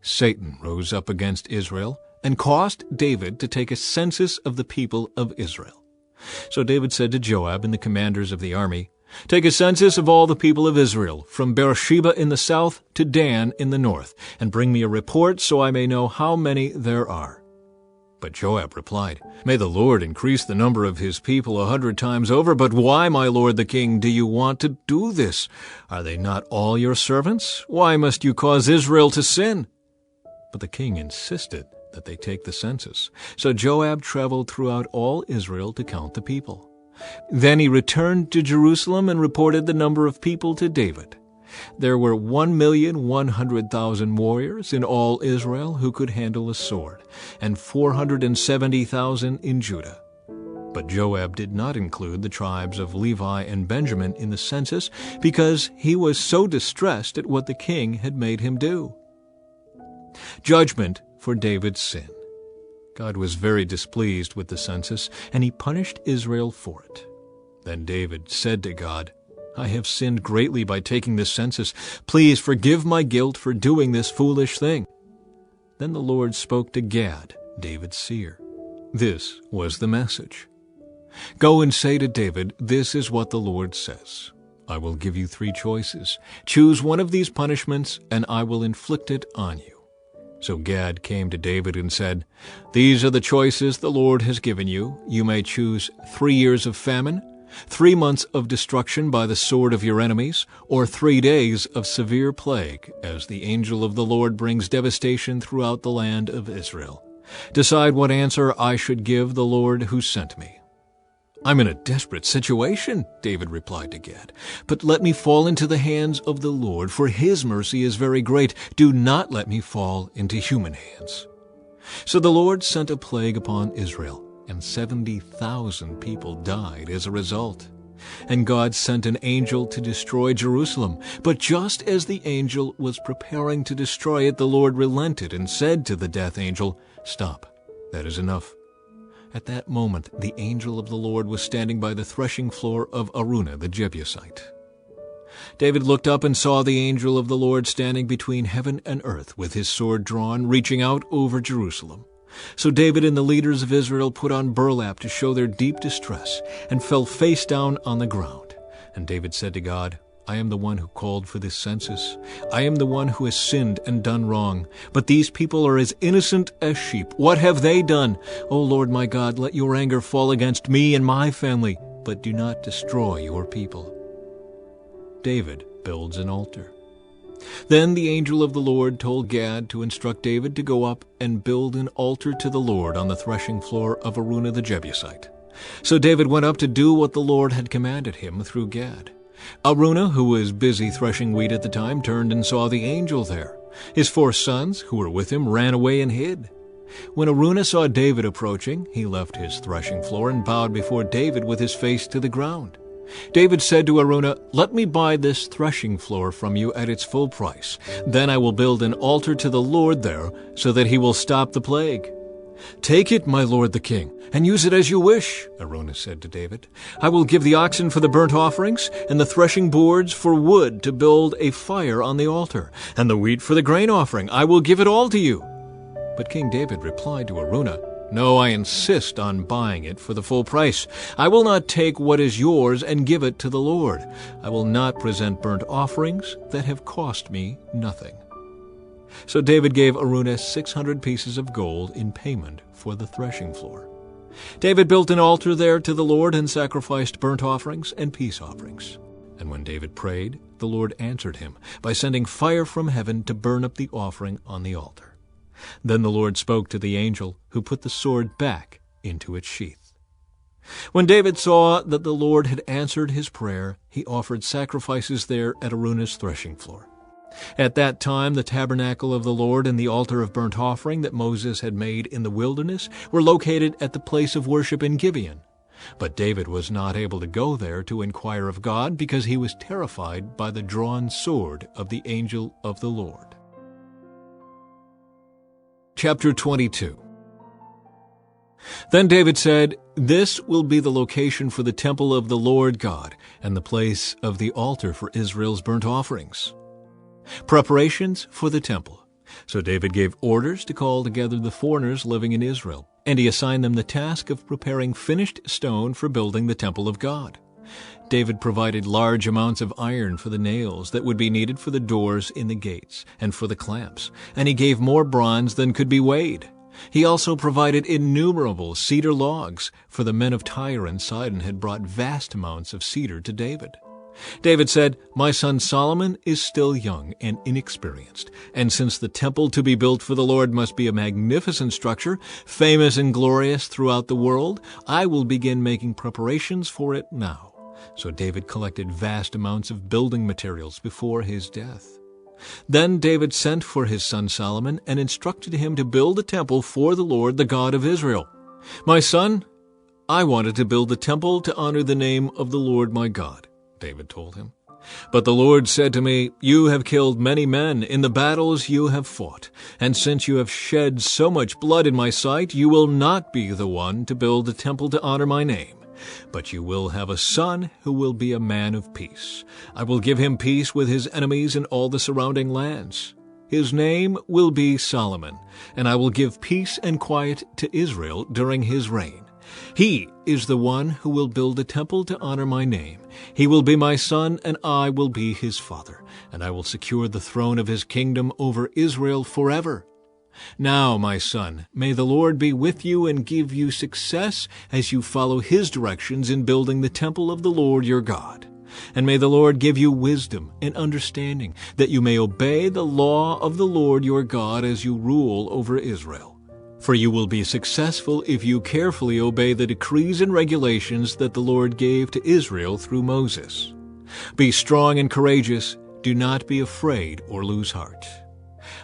Satan rose up against Israel and caused David to take a census of the people of Israel. So David said to Joab and the commanders of the army, "Take a census of all the people of Israel, from Beersheba in the south to Dan in the north, and bring me a report so I may know how many there are." But Joab replied, "May the Lord increase the number of his people 100 times over, but why, my lord the king, do you want to do this? Are they not all your servants? Why must you cause Israel to sin?" But the king insisted that they take the census. So Joab traveled throughout all Israel to count the people. Then he returned to Jerusalem and reported the number of people to David. There were 1,100,000 warriors in all Israel who could handle a sword, and 470,000 in Judah. But Joab did not include the tribes of Levi and Benjamin in the census because he was so distressed at what the king had made him do. Judgment for David's sin. God was very displeased with the census, and he punished Israel for it. Then David said to God, "I have sinned greatly by taking this census. Please forgive my guilt for doing this foolish thing." Then the Lord spoke to Gad, David's seer. This was the message. "Go and say to David, this is what the Lord says. I will give you 3 choices. Choose one of these punishments, and I will inflict it on you." So Gad came to David and said, "These are the choices the Lord has given you. You may choose 3 years of famine, 3 months of destruction by the sword of your enemies, or 3 days of severe plague, as the angel of the Lord brings devastation throughout the land of Israel. Decide what answer I should give the Lord who sent me." "I'm in a desperate situation," David replied to Gad. "But let me fall into the hands of the Lord, for his mercy is very great. Do not let me fall into human hands." So the Lord sent a plague upon Israel, and 70,000 people died as a result. And God sent an angel to destroy Jerusalem. But just as the angel was preparing to destroy it, the Lord relented and said to the death angel, "Stop, that is enough." At that moment, the angel of the Lord was standing by the threshing floor of Araunah the Jebusite. David looked up and saw the angel of the Lord standing between heaven and earth with his sword drawn, reaching out over Jerusalem. So David and the leaders of Israel put on burlap to show their deep distress and fell face down on the ground. And David said to God, "I am the one who called for this census. I am the one who has sinned and done wrong. But these people are as innocent as sheep. What have they done? O Lord my God, let your anger fall against me and my family, but do not destroy your people." David builds an altar. Then the angel of the Lord told Gad to instruct David to go up and build an altar to the Lord on the threshing floor of Araunah the Jebusite. So David went up to do what the Lord had commanded him through Gad. Araunah, who was busy threshing wheat at the time, turned and saw the angel there. His 4 sons, who were with him, ran away and hid. When Araunah saw David approaching, he left his threshing floor and bowed before David with his face to the ground. David said to Araunah, "Let me buy this threshing floor from you at its full price. Then I will build an altar to the Lord there, so that he will stop the plague." "Take it, my lord the king, and use it as you wish," Araunah said to David. "I will give the oxen for the burnt offerings, and the threshing boards for wood to build a fire on the altar, and the wheat for the grain offering. I will give it all to you." But King David replied to Araunah, No, I insist on buying it for the full price. I will not take what is yours and give it to the Lord. I will not present burnt offerings that have cost me nothing." So David gave Araunah 600 pieces of gold in payment for the threshing floor. David built an altar there to the Lord and sacrificed burnt offerings and peace offerings. And when David prayed, the Lord answered him by sending fire from heaven to burn up the offering on the altar. Then the Lord spoke to the angel who put the sword back into its sheath. When David saw that the Lord had answered his prayer, he offered sacrifices there at Araunah's threshing floor. At that time the tabernacle of the Lord and the altar of burnt offering that Moses had made in the wilderness were located at the place of worship in Gibeon. But David was not able to go there to inquire of God because he was terrified by the drawn sword of the angel of the Lord. Chapter 22. Then David said, "This will be the location for the temple of the Lord God and the place of the altar for Israel's burnt offerings." Preparations for the temple. So David gave orders to call together the foreigners living in Israel, and he assigned them the task of preparing finished stone for building the temple of God. David provided large amounts of iron for the nails that would be needed for the doors in the gates and for the clamps, and he gave more bronze than could be weighed. He also provided innumerable cedar logs, for the men of Tyre and Sidon had brought vast amounts of cedar to David. David said, "My son Solomon is still young and inexperienced, and since the temple to be built for the Lord must be a magnificent structure, famous and glorious throughout the world, I will begin making preparations for it now." So David collected vast amounts of building materials before his death. Then David sent for his son Solomon and instructed him to build a temple for the Lord, the God of Israel. "My son, I wanted to build a temple to honor the name of the Lord my God," David told him. "But the Lord said to me, 'You have killed many men in the battles you have fought, and since you have shed so much blood in my sight, you will not be the one to build a temple to honor my name. But you will have a son who will be a man of peace. I will give him peace with his enemies in all the surrounding lands. His name will be Solomon, and I will give peace and quiet to Israel during his reign. He is the one who will build a temple to honor my name. He will be my son, and I will be his father, and I will secure the throne of his kingdom over Israel forever. Now, my son, may the Lord be with you and give you success as you follow his directions in building the temple of the Lord your God. And may the Lord give you wisdom and understanding, that you may obey the law of the Lord your God as you rule over Israel. For you will be successful if you carefully obey the decrees and regulations that the Lord gave to Israel through Moses. Be strong and courageous. Do not be afraid or lose heart.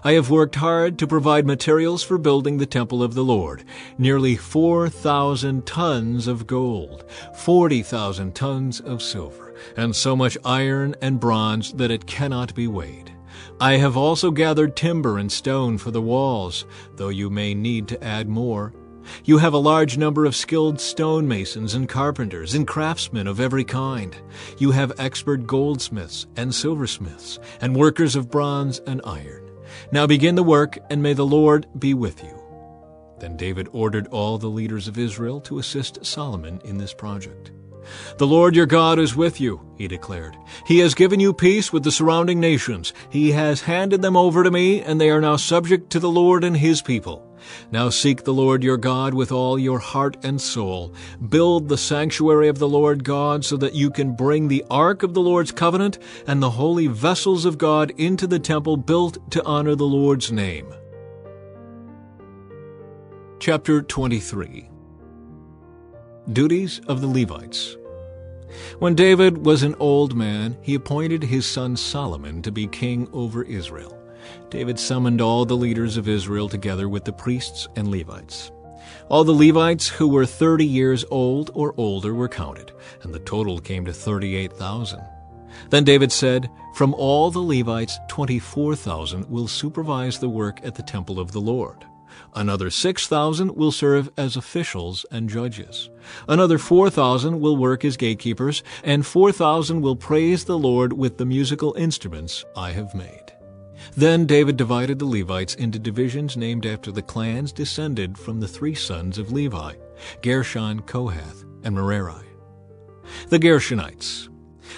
I have worked hard to provide materials for building the temple of the Lord, nearly 4,000 tons of gold, 40,000 tons of silver, and so much iron and bronze that it cannot be weighed. I have also gathered timber and stone for the walls, though you may need to add more. You have a large number of skilled stonemasons and carpenters and craftsmen of every kind. You have expert goldsmiths and silversmiths and workers of bronze and iron. Now begin the work, and may the Lord be with you." Then David ordered all the leaders of Israel to assist Solomon in this project. "The Lord your God is with you," he declared. "He has given you peace with the surrounding nations. He has handed them over to me, and they are now subject to the Lord and his people. Now seek the Lord your God with all your heart and soul. Build the sanctuary of the Lord God so that you can bring the ark of the Lord's covenant and the holy vessels of God into the temple built to honor the Lord's name." Chapter 23. Duties of the Levites. When David was an old man, he appointed his son Solomon to be king over Israel. David summoned all the leaders of Israel together with the priests and Levites. All the Levites who were 30 years old or older were counted, and the total came to 38,000. Then David said, "From all the Levites, 24,000 will supervise the work at the temple of the Lord. Another 6,000 will serve as officials and judges. Another 4,000 will work as gatekeepers, and 4,000 will praise the Lord with the musical instruments I have made. Then David divided the Levites into divisions named after the clans descended from the 3 sons of Levi, Gershon, Kohath, and Merari. The Gershonites.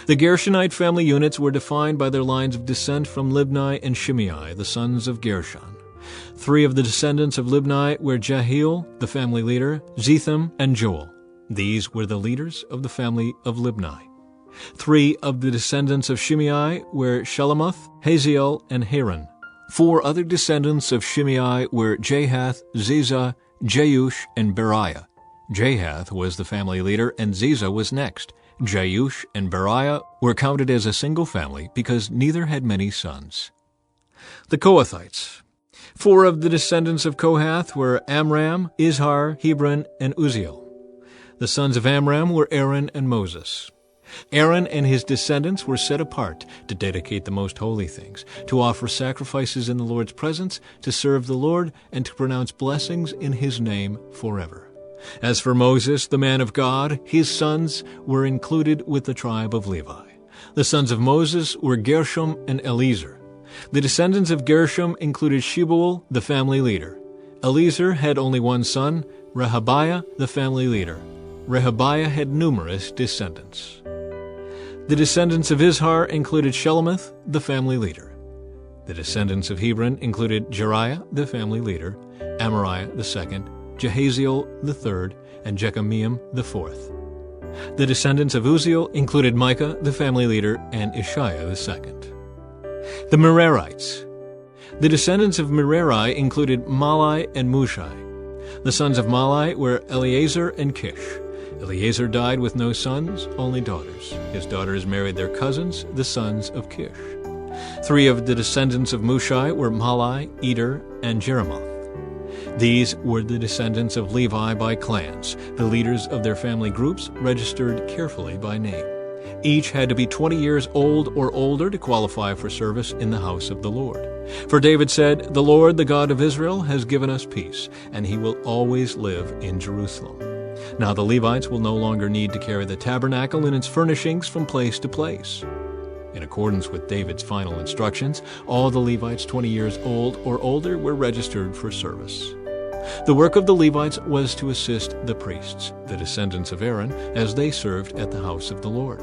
The Gershonite family units were defined by their lines of descent from Libni and Shimei, the sons of Gershon. 3 of the descendants of Libni were Jehiel, the family leader, Zetham, and Joel. These were the leaders of the family of Libni. 3 of the descendants of Shimei were Shelomoth, Haziel, and Haran. 4 other descendants of Shimei were Jahath, Ziza, Jeush, and Beriah. Jahath was the family leader, and Ziza was next. Jeush and Beriah were counted as a single family because neither had many sons. The Kohathites. 4 of the descendants of Kohath were Amram, Izhar, Hebron, and Uzziel. The sons of Amram were Aaron and Moses. Aaron and his descendants were set apart to dedicate the most holy things, to offer sacrifices in the Lord's presence, to serve the Lord, and to pronounce blessings in his name forever. As for Moses, the man of God, his sons were included with the tribe of Levi. The sons of Moses were Gershom and Eliezer. The descendants of Gershom included Shebuel, the family leader. Eliezer had only one son, Rehabiah, the family leader. Rehabiah had numerous descendants. The descendants of Izhar included Shelomoth, the family leader. The descendants of Hebron included Jeriah, the family leader, Amariah the second, Jehaziel the third, and Jekameam the fourth. The descendants of Uzziel included Micah, the family leader, and Ishiah the second. The Merarites. The descendants of Merari included Malai and Mushai. The sons of Malai were Eleazar and Kish. Eleazar died with no sons, only daughters. His daughters married their cousins, the sons of Kish. 3 of the descendants of Mushai were Malai, Eder, and Jeremoth. These were the descendants of Levi by clans, the leaders of their family groups registered carefully by name. Each had to be 20 years old or older to qualify for service in the house of the Lord. For David said, "The Lord, the God of Israel, has given us peace, and he will always live in Jerusalem." Now the Levites will no longer need to carry the tabernacle and its furnishings from place to place. In accordance with David's final instructions, all the Levites 20 years old or older were registered for service. The work of the Levites was to assist the priests, the descendants of Aaron, as they served at the house of the Lord.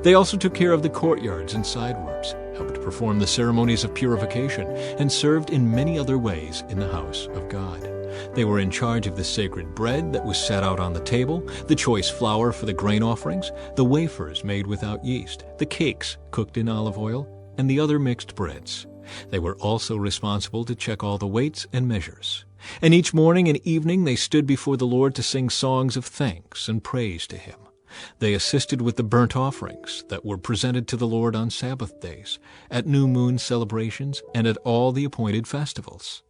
They also took care of the courtyards and side rooms, helped perform the ceremonies of purification, and served in many other ways in the house of God. They were in charge of the sacred bread that was set out on the table, the choice flour for the grain offerings, the wafers made without yeast, the cakes cooked in olive oil, and the other mixed breads. They were also responsible to check all the weights and measures. And each morning and evening they stood before the Lord to sing songs of thanks and praise to him. They assisted with the burnt offerings that were presented to the Lord on Sabbath days, at new moon celebrations, and at all the appointed festivals.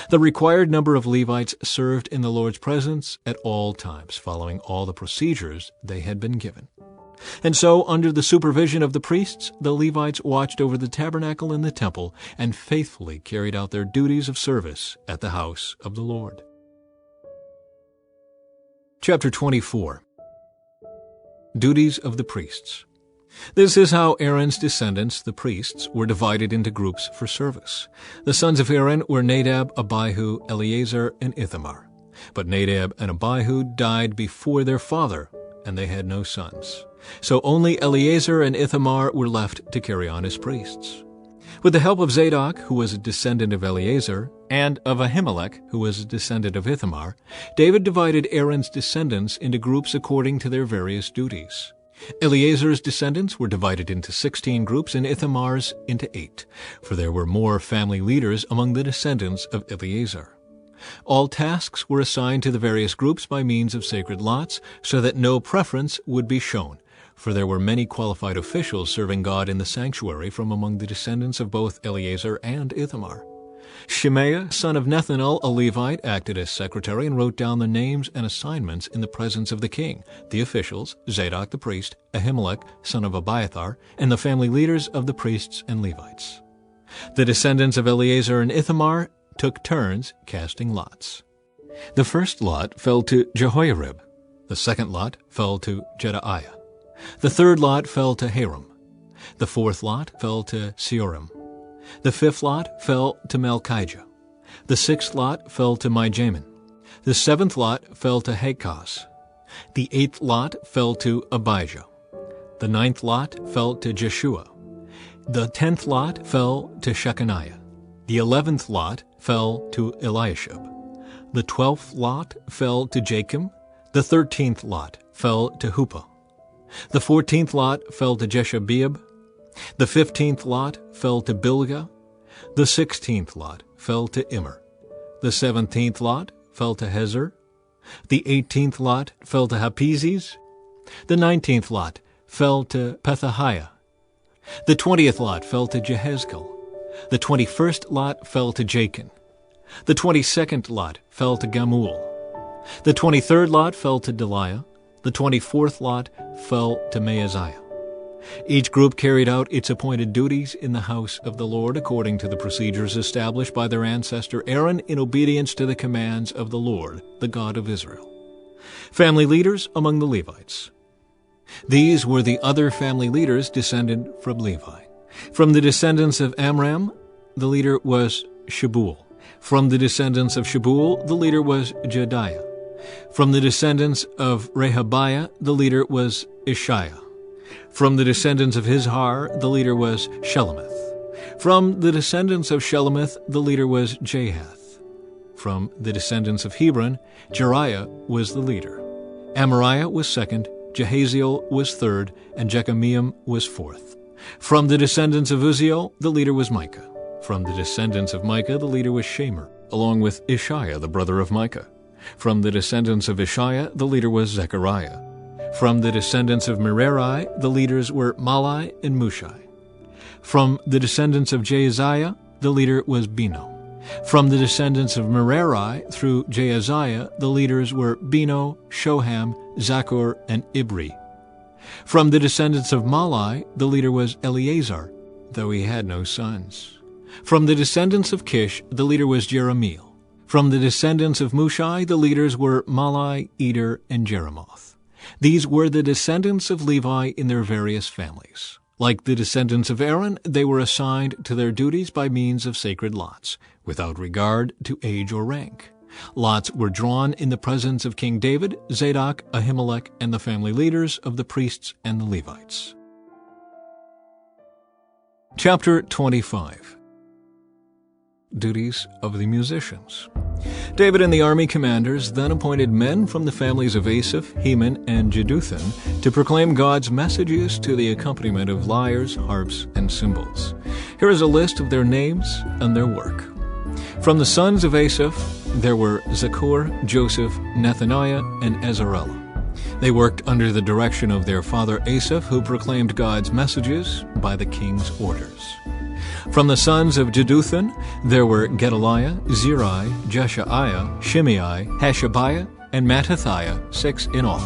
The required number of Levites served in the Lord's presence at all times, following all the procedures they had been given. And so, under the supervision of the priests, the Levites watched over the tabernacle and the temple and faithfully carried out their duties of service at the house of the Lord. Chapter 24. Duties of the priests. This is how Aaron's descendants, the priests, were divided into groups for service. The sons of Aaron were Nadab, Abihu, Eleazar, and Ithamar. But Nadab and Abihu died before their father, and they had no sons. So only Eleazar and Ithamar were left to carry on as priests. With the help of Zadok, who was a descendant of Eleazar, and of Ahimelech, who was a descendant of Ithamar, David divided Aaron's descendants into groups according to their various duties. Eleazar's descendants were divided into 16 groups and Ithamar's into 8, for there were more family leaders among the descendants of Eleazar. All tasks were assigned to the various groups by means of sacred lots, so that no preference would be shown, for there were many qualified officials serving God in the sanctuary from among the descendants of both Eleazar and Ithamar. Shemaiah, son of Nethanel, a Levite, acted as secretary and wrote down the names and assignments in the presence of the king, the officials, Zadok the priest, Ahimelech, son of Abiathar, and the family leaders of the priests and Levites. The descendants of Eleazar and Ithamar took turns casting lots. The first lot fell to Jehoiarib. The second lot fell to Jedaiah. The third lot fell to Haram. The fourth lot fell to Seorim. The 5th lot fell to Malchijah. The 6th lot fell to Mijamin. The 7th lot fell to Hakaz. The 8th lot fell to Abijah. The 9th lot fell to Jeshua. The 10th lot fell to Shechaniah. The 11th lot fell to Eliashib. The 12th lot fell to Jachim. The 13th lot fell to Huppah. The 14th lot fell to Jeshabeab. The 15th lot fell to Bilgah. The 16th lot fell to Immer. The 17th lot fell to Hezer. The 18th lot fell to Hapizes. The 19th lot fell to Pethahiah. The 20th lot fell to Jehezkel. The 21st lot fell to Jachin. The 22nd lot fell to Gamul. The 23rd lot fell to Deliah. The 24th lot fell to Maaziah. Each group carried out its appointed duties in the house of the Lord according to the procedures established by their ancestor Aaron in obedience to the commands of the Lord, the God of Israel. Family leaders among the Levites. These were the other family leaders descended from Levi. From the descendants of Amram, the leader was Shebuel. From the descendants of Shebuel, the leader was Jediah. From the descendants of Rehabiah, the leader was Ishiah. From the descendants of Hizhar, the leader was Shelomith. From the descendants of Shelomith, the leader was Jahath. From the descendants of Hebron, Jeriah was the leader. Amariah was second, Jehaziel was third, and Jekameam was fourth. From the descendants of Uzziel, the leader was Micah. From the descendants of Micah, the leader was Shemer, along with Ishiah, the brother of Micah. From the descendants of Ishiah, the leader was Zechariah. From the descendants of Merari, the leaders were Malai and Mushai. From the descendants of Jaaziah, the leader was Beno. From the descendants of Merari through Jaaziah, the leaders were Beno, Shoham, Zaccur, and Ibri. From the descendants of Malai, the leader was Eleazar, though he had no sons. From the descendants of Kish, the leader was Jeremiel. From the descendants of Mushai, the leaders were Malai, Eder, and Jeremoth. These were the descendants of Levi in their various families. Like the descendants of Aaron, they were assigned to their duties by means of sacred lots, without regard to age or rank. Lots were drawn in the presence of King David, Zadok, Ahimelech, and the family leaders of the priests and the Levites. Chapter 25. Duties of the musicians. David and the army commanders then appointed men from the families of Asaph, Heman, and Jeduthun to proclaim God's messages to the accompaniment of lyres, harps, and cymbals. Here is a list of their names and their work. From the sons of Asaph, there were Zaccur, Joseph, Nethaniah, and Azarellah. They worked under the direction of their father Asaph, who proclaimed God's messages by the king's orders. From the sons of Jeduthun, there were Gedaliah, Zeri, Jeshaiah, Shimei, Hashabiah, and Mattithiah, 6 in all.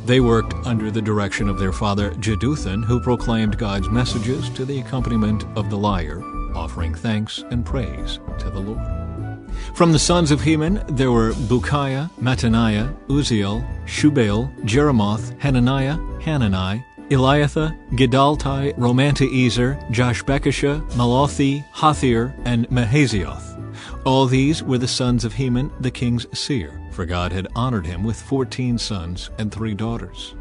They worked under the direction of their father Jeduthun, who proclaimed God's messages to the accompaniment of the lyre, offering thanks and praise to the Lord. From the sons of Heman, there were Bukiah, Mattaniah, Uzziel, Shubael, Jeremoth, Hananiah, Hanani, Eliathah, Gedaltai, Romantiezer, Joshbekashah, Malothi, Hathir, and Mahazioth. All these were the sons of Heman, the king's seer, for God had honored him with 14 sons and 3 daughters.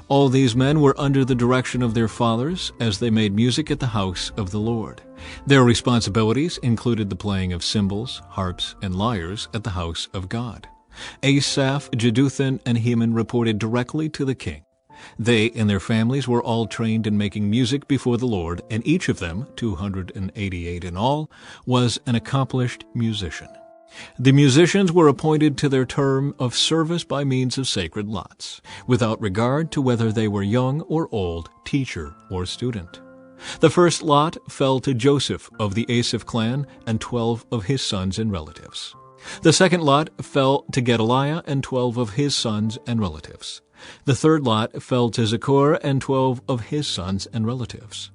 All these men were under the direction of their fathers as they made music at the house of the Lord. Their responsibilities included the playing of cymbals, harps, and lyres at the house of God. Asaph, Jeduthun, and Heman reported directly to the king. They and their families were all trained in making music before the Lord, and each of them, 288 in all, was an accomplished musician. The musicians were appointed to their term of service by means of sacred lots, without regard to whether they were young or old, teacher or student. The first lot fell to Joseph of the Asaph clan and 12 of his sons and relatives. The second lot fell to Gedaliah and 12 of his sons and relatives. The third lot fell to Zaccur and 12 of his sons and relatives.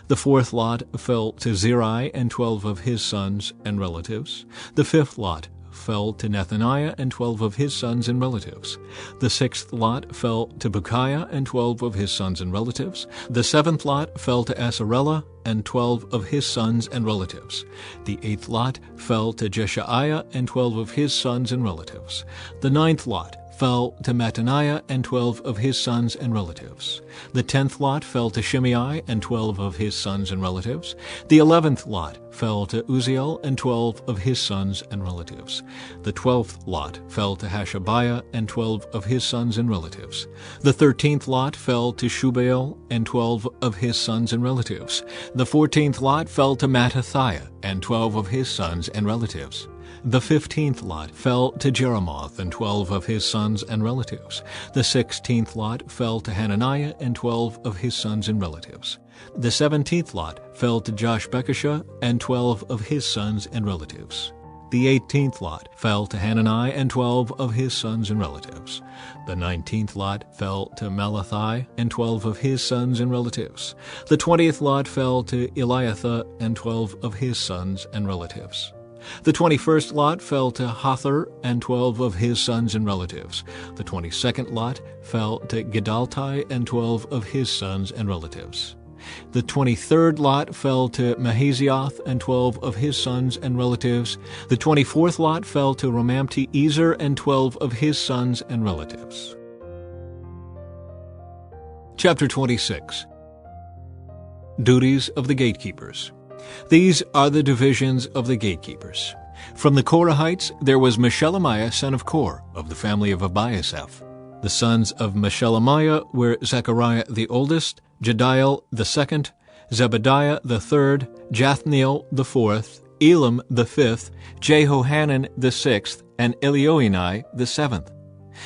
The fourth lot fell to Zeri and 12 of his sons and relatives. The fifth lot fell to Nethaniah and 12 of his sons and relatives. The 6th lot fell to Bukiah and 12 of his sons and relatives. The 7th lot fell to Asarellah and 12 of his sons and relatives. The 8th lot fell to Jeshaiah and 12 of his sons and relatives. The 9th lot fell to Mattaniah and 12 of his sons and relatives. The 10th lot fell to Shimei and 12 of his sons and relatives. The 11th lot fell to Uzziel and 12 of his sons and relatives. The 12th lot fell to Hashabiah and 12 of his sons and relatives. The 13th lot fell to Shubael and 12 of his sons and relatives. The 14th lot fell to Mattathiah and 12 of his sons and relatives. The 15th lot fell to Jeremoth and 12 of his sons and relatives. The 16th lot fell to Hananiah and 12 of his sons and relatives. The 17th lot fell to Joshbekashah and 12 of his sons and relatives. The 18th lot fell to Hanani and 12 of his sons and relatives. The 19th lot fell to Malathi and 12 of his sons and relatives. The 20th lot fell to Eliathah and 12 of his sons and relatives. The 21st lot fell to Hothar and 12 of his sons and relatives. The 22nd lot fell to Gedaltai and 12 of his sons and relatives. The 23rd lot fell to Mahazioth and 12 of his sons and relatives. The 24th lot fell to Ramamti-Ezer and 12 of his sons and relatives. Chapter 26. Duties of the Gatekeepers. These are the divisions of the gatekeepers. From the Korahites there was Meshelemiah son of Kor, of the family of Abiasaph. The sons of Meshelemiah were Zechariah the oldest, Jediel the second, Zebediah the third, Jathniel the fourth, Elam the fifth, Jehohanan the sixth, and Elioenai the seventh.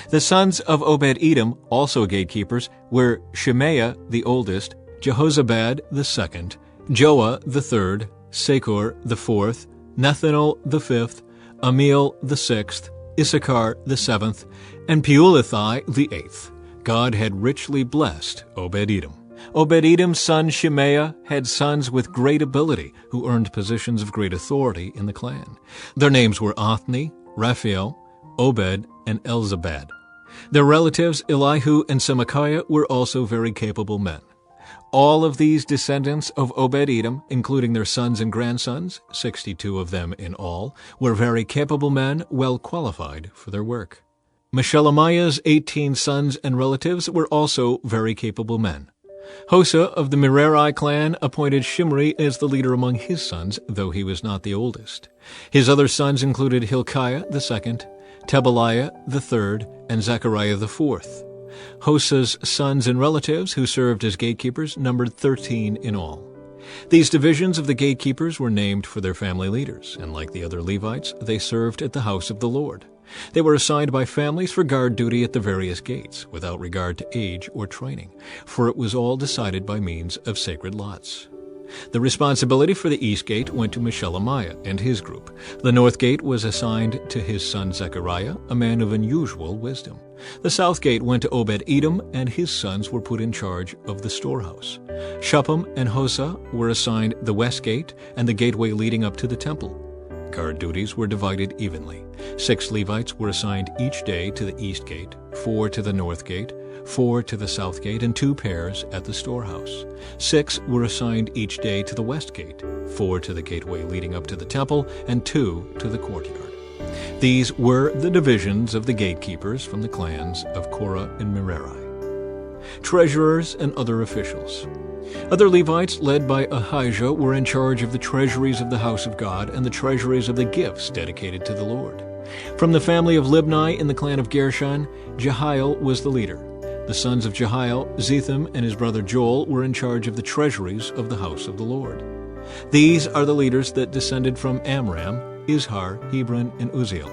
The sons of Obed-Edom, also gatekeepers, were Shemaiah the oldest, Jehozabad the second, Joah the third, Sakor the fourth, Nethanel the fifth, Amiel the sixth, Issachar the seventh, and Peulethai the eighth. God had richly blessed Obed-Edom. Obed-Edom's son Shemaiah had sons with great ability who earned positions of great authority in the clan. Their names were Othni, Raphael, Obed, and Elzabad. Their relatives Elihu and Semachiah were also very capable men. All of these descendants of Obed-Edom, including their sons and grandsons, 62 of them in all, were very capable men, well qualified for their work. Meshelemiah's 18 sons and relatives were also very capable men. Hosa of the Merari clan appointed Shimri as the leader among his sons, though he was not the oldest. His other sons included Hilkiah the second, Tebaliah the third, and Zechariah the fourth. Hosa's sons and relatives who served as gatekeepers numbered 13 in all. These divisions of the gatekeepers were named for their family leaders, and like the other Levites, they served at the house of the Lord. They were assigned by families for guard duty at the various gates, without regard to age or training, for it was all decided by means of sacred lots. The responsibility for the east gate went to Meshelemiah and his group. The north gate was assigned to his son Zechariah, a man of unusual wisdom. The south gate went to Obed-Edom, and his sons were put in charge of the storehouse. Shuppam and Hosa were assigned the west gate and the gateway leading up to the temple. Guard duties were divided evenly. 6 Levites were assigned each day to the east gate, 4 to the north gate, 4 to the south gate, and 2 pairs at the storehouse. 6 were assigned each day to the west gate, 4 to the gateway leading up to the temple, and 2 to the courtyard. These were the divisions of the gatekeepers from the clans of Korah and Merari. Treasurers and other officials. Other Levites, led by Ahijah, were in charge of the treasuries of the house of God and the treasuries of the gifts dedicated to the Lord. From the family of Libni in the clan of Gershon, Jehiel was the leader. The sons of Jehiel, Zetham and his brother Joel, were in charge of the treasuries of the house of the Lord. These are the leaders that descended from Amram, Izhar, Hebron, and Uzziel.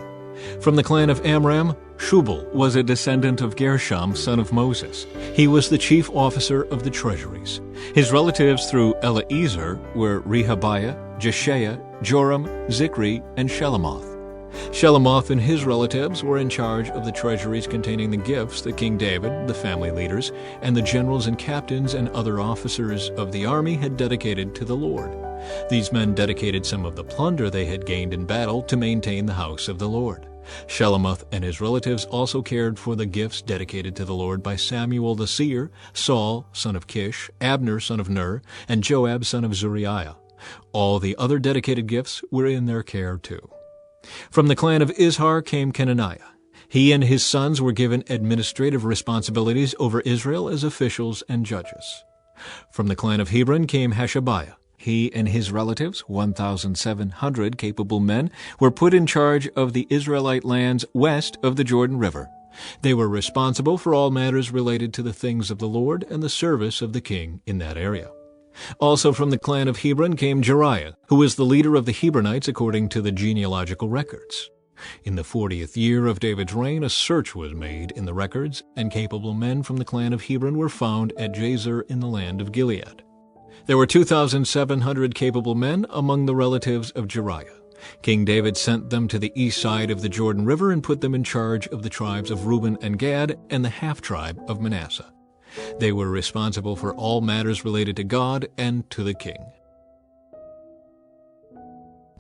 From the clan of Amram, Shubal was a descendant of Gershom, son of Moses. He was the chief officer of the treasuries. His relatives through Eliezer were Rehabiah, Jeshiah, Joram, Zikri, and Shelomoth. Shelomoth and his relatives were in charge of the treasuries containing the gifts that King David, the family leaders, and the generals and captains and other officers of the army had dedicated to the Lord. These men dedicated some of the plunder they had gained in battle to maintain the house of the Lord. Shelomoth and his relatives also cared for the gifts dedicated to the Lord by Samuel the seer, Saul, son of Kish, Abner, son of Ner, and Joab, son of Zuriah. All the other dedicated gifts were in their care too. From the clan of Izhar came Kenaniah. He and his sons were given administrative responsibilities over Israel as officials and judges. From the clan of Hebron came Hashabiah. He and his relatives, 1,700 capable men, were put in charge of the Israelite lands west of the Jordan River. They were responsible for all matters related to the things of the Lord and the service of the king in that area. Also from the clan of Hebron came Jeriah, who was the leader of the Hebronites according to the genealogical records. In the 40th year of David's reign, a search was made in the records, and capable men from the clan of Hebron were found at Jazer in the land of Gilead. There were 2,700 capable men among the relatives of Jeriah. King David sent them to the east side of the Jordan River and put them in charge of the tribes of Reuben and Gad and the half-tribe of Manasseh. They were responsible for all matters related to God and to the king.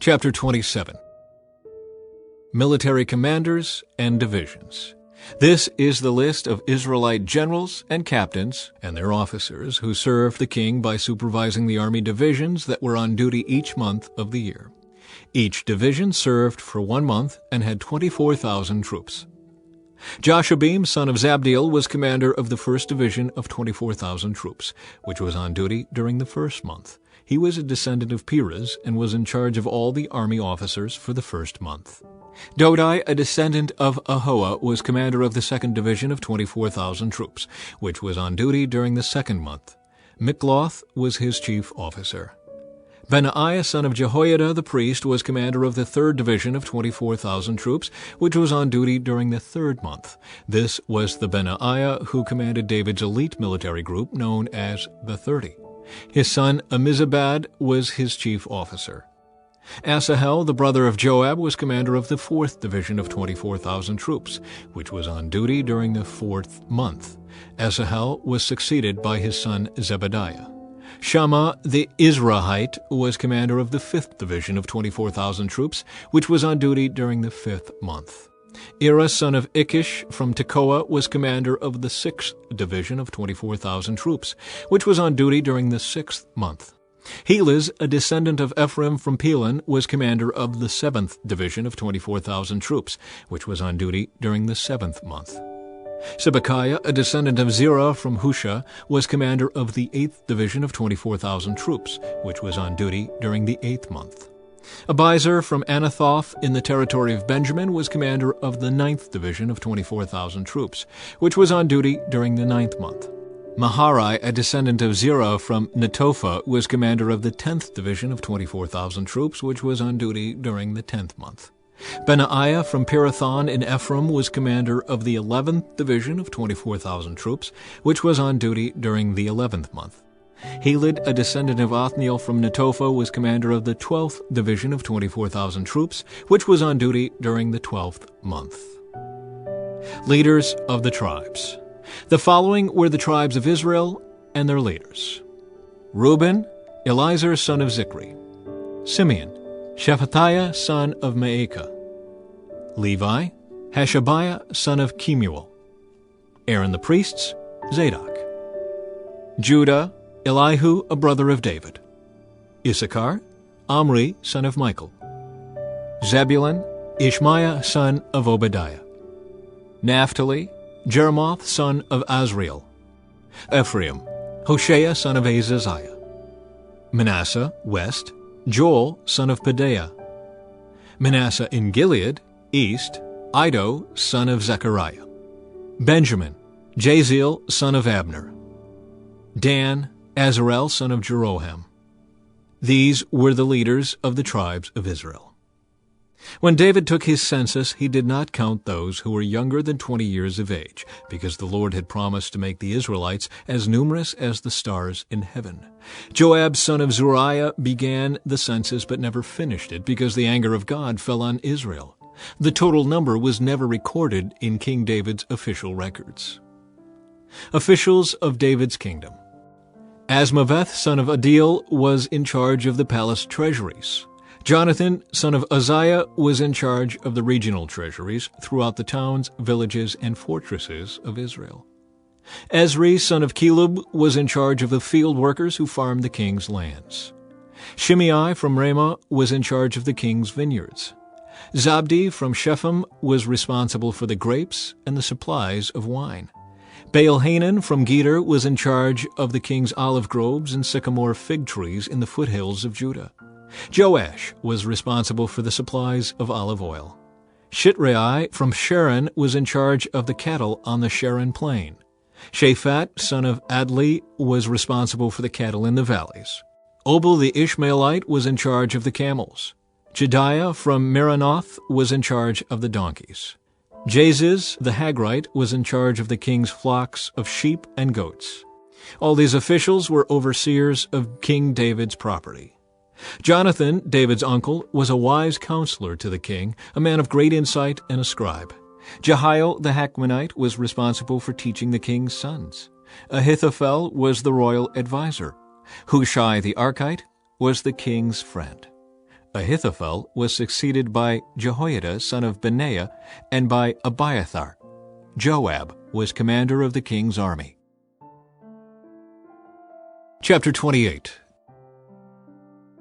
Chapter 27. Military commanders and divisions. This is the list of Israelite generals and captains and their officers who served the king by supervising the army divisions that were on duty each month of the year. Each division served for 1 month and had 24,000 troops. Joshabim, son of Zabdiel, was commander of the 1st Division of 24,000 troops, which was on duty during the 1st month. He was a descendant of Perez and was in charge of all the army officers for the 1st month. Dodai, a descendant of Ahoah, was commander of the 2nd Division of 24,000 troops, which was on duty during the 2nd month. Mikloth was his chief officer. Benaiah, son of Jehoiada the priest, was commander of the 3rd Division of 24,000 troops, which was on duty during the 3rd month. This was the Benaiah who commanded David's elite military group known as the 30. His son Ammizabad was his chief officer. Asahel, the brother of Joab, was commander of the 4th Division of 24,000 troops, which was on duty during the 4th month. Asahel was succeeded by his son Zebediah. Shammah the Izrahite was commander of the 5th Division of 24,000 troops, which was on duty during the 5th month. Ira, son of Ikish from Tekoa, was commander of the 6th Division of 24,000 troops, which was on duty during the 6th month. Helez, a descendant of Ephraim from Pelon, was commander of the 7th Division of 24,000 troops, which was on duty during the 7th month. Sibekiah, a descendant of Zerah from Husha, was commander of the 8th Division of 24,000 troops, which was on duty during the 8th month. Abiezer from Anathoth in the territory of Benjamin was commander of the 9th Division of 24,000 troops, which was on duty during the 9th month. Maharai, a descendant of Zerah from Netophah, was commander of the 10th Division of 24,000 troops, which was on duty during the 10th month. Benaiah from Pirathon in Ephraim was commander of the 11th Division of 24,000 troops, which was on duty during the 11th month. Helid, a descendant of Othniel from Netophah, was commander of the 12th Division of 24,000 troops, which was on duty during the 12th month. Leaders of the tribes. The following were the tribes of Israel and their leaders. Reuben, Elizur son of Zikri. Simeon, Shephatiah son of Maacah. Levi, Hashabiah son of Kemuel. Aaron the priests, Zadok. Judah, Elihu, a brother of David. Issachar, Omri son of Michael. Zebulun, Ishmaiah son of Obadiah. Naphtali, Jeremoth son of Azriel. Ephraim, Hoshea son of Azaziah. Manasseh, west, Joel son of Pedaiah. Manasseh in Gilead, east, Iddo son of Zechariah. Benjamin, Jaziel son of Abner. Dan, Azarel son of Jeroham. These were the leaders of the tribes of Israel. When David took his census, he did not count those who were younger than 20 years of age, because the Lord had promised to make the Israelites as numerous as the stars in heaven. Joab son of Zeruiah began the census but never finished it, because the anger of God fell on Israel. The total number was never recorded in King David's official records. Officials of David's kingdom. Asmaveth, son of Adil, was in charge of the palace treasuries. Jonathan, son of Uzziah, was in charge of the regional treasuries throughout the towns, villages, and fortresses of Israel. Ezri, son of Caleb, was in charge of the field workers who farmed the king's lands. Shimei from Ramah was in charge of the king's vineyards. Zabdi from Shephem was responsible for the grapes and the supplies of wine. Baal-Hanan from Geder was in charge of the king's olive groves and sycamore fig trees in the foothills of Judah. Joash was responsible for the supplies of olive oil. Shitrai from Sharon was in charge of the cattle on the Sharon plain. Shaphat, son of Adli, was responsible for the cattle in the valleys. Obal the Ishmaelite was in charge of the camels. Jediah from Meronoth was in charge of the donkeys. Jaziz the Hagrite was in charge of the king's flocks of sheep and goats. All these officials were overseers of King David's property. Jonathan, David's uncle, was a wise counselor to the king, a man of great insight and a scribe. Jehiel the Hakmonite was responsible for teaching the king's sons. Ahithophel was the royal adviser. Hushai the Archite was the king's friend. Ahithophel was succeeded by Jehoiada, son of Benaiah, and by Abiathar. Joab was commander of the king's army. Chapter 28.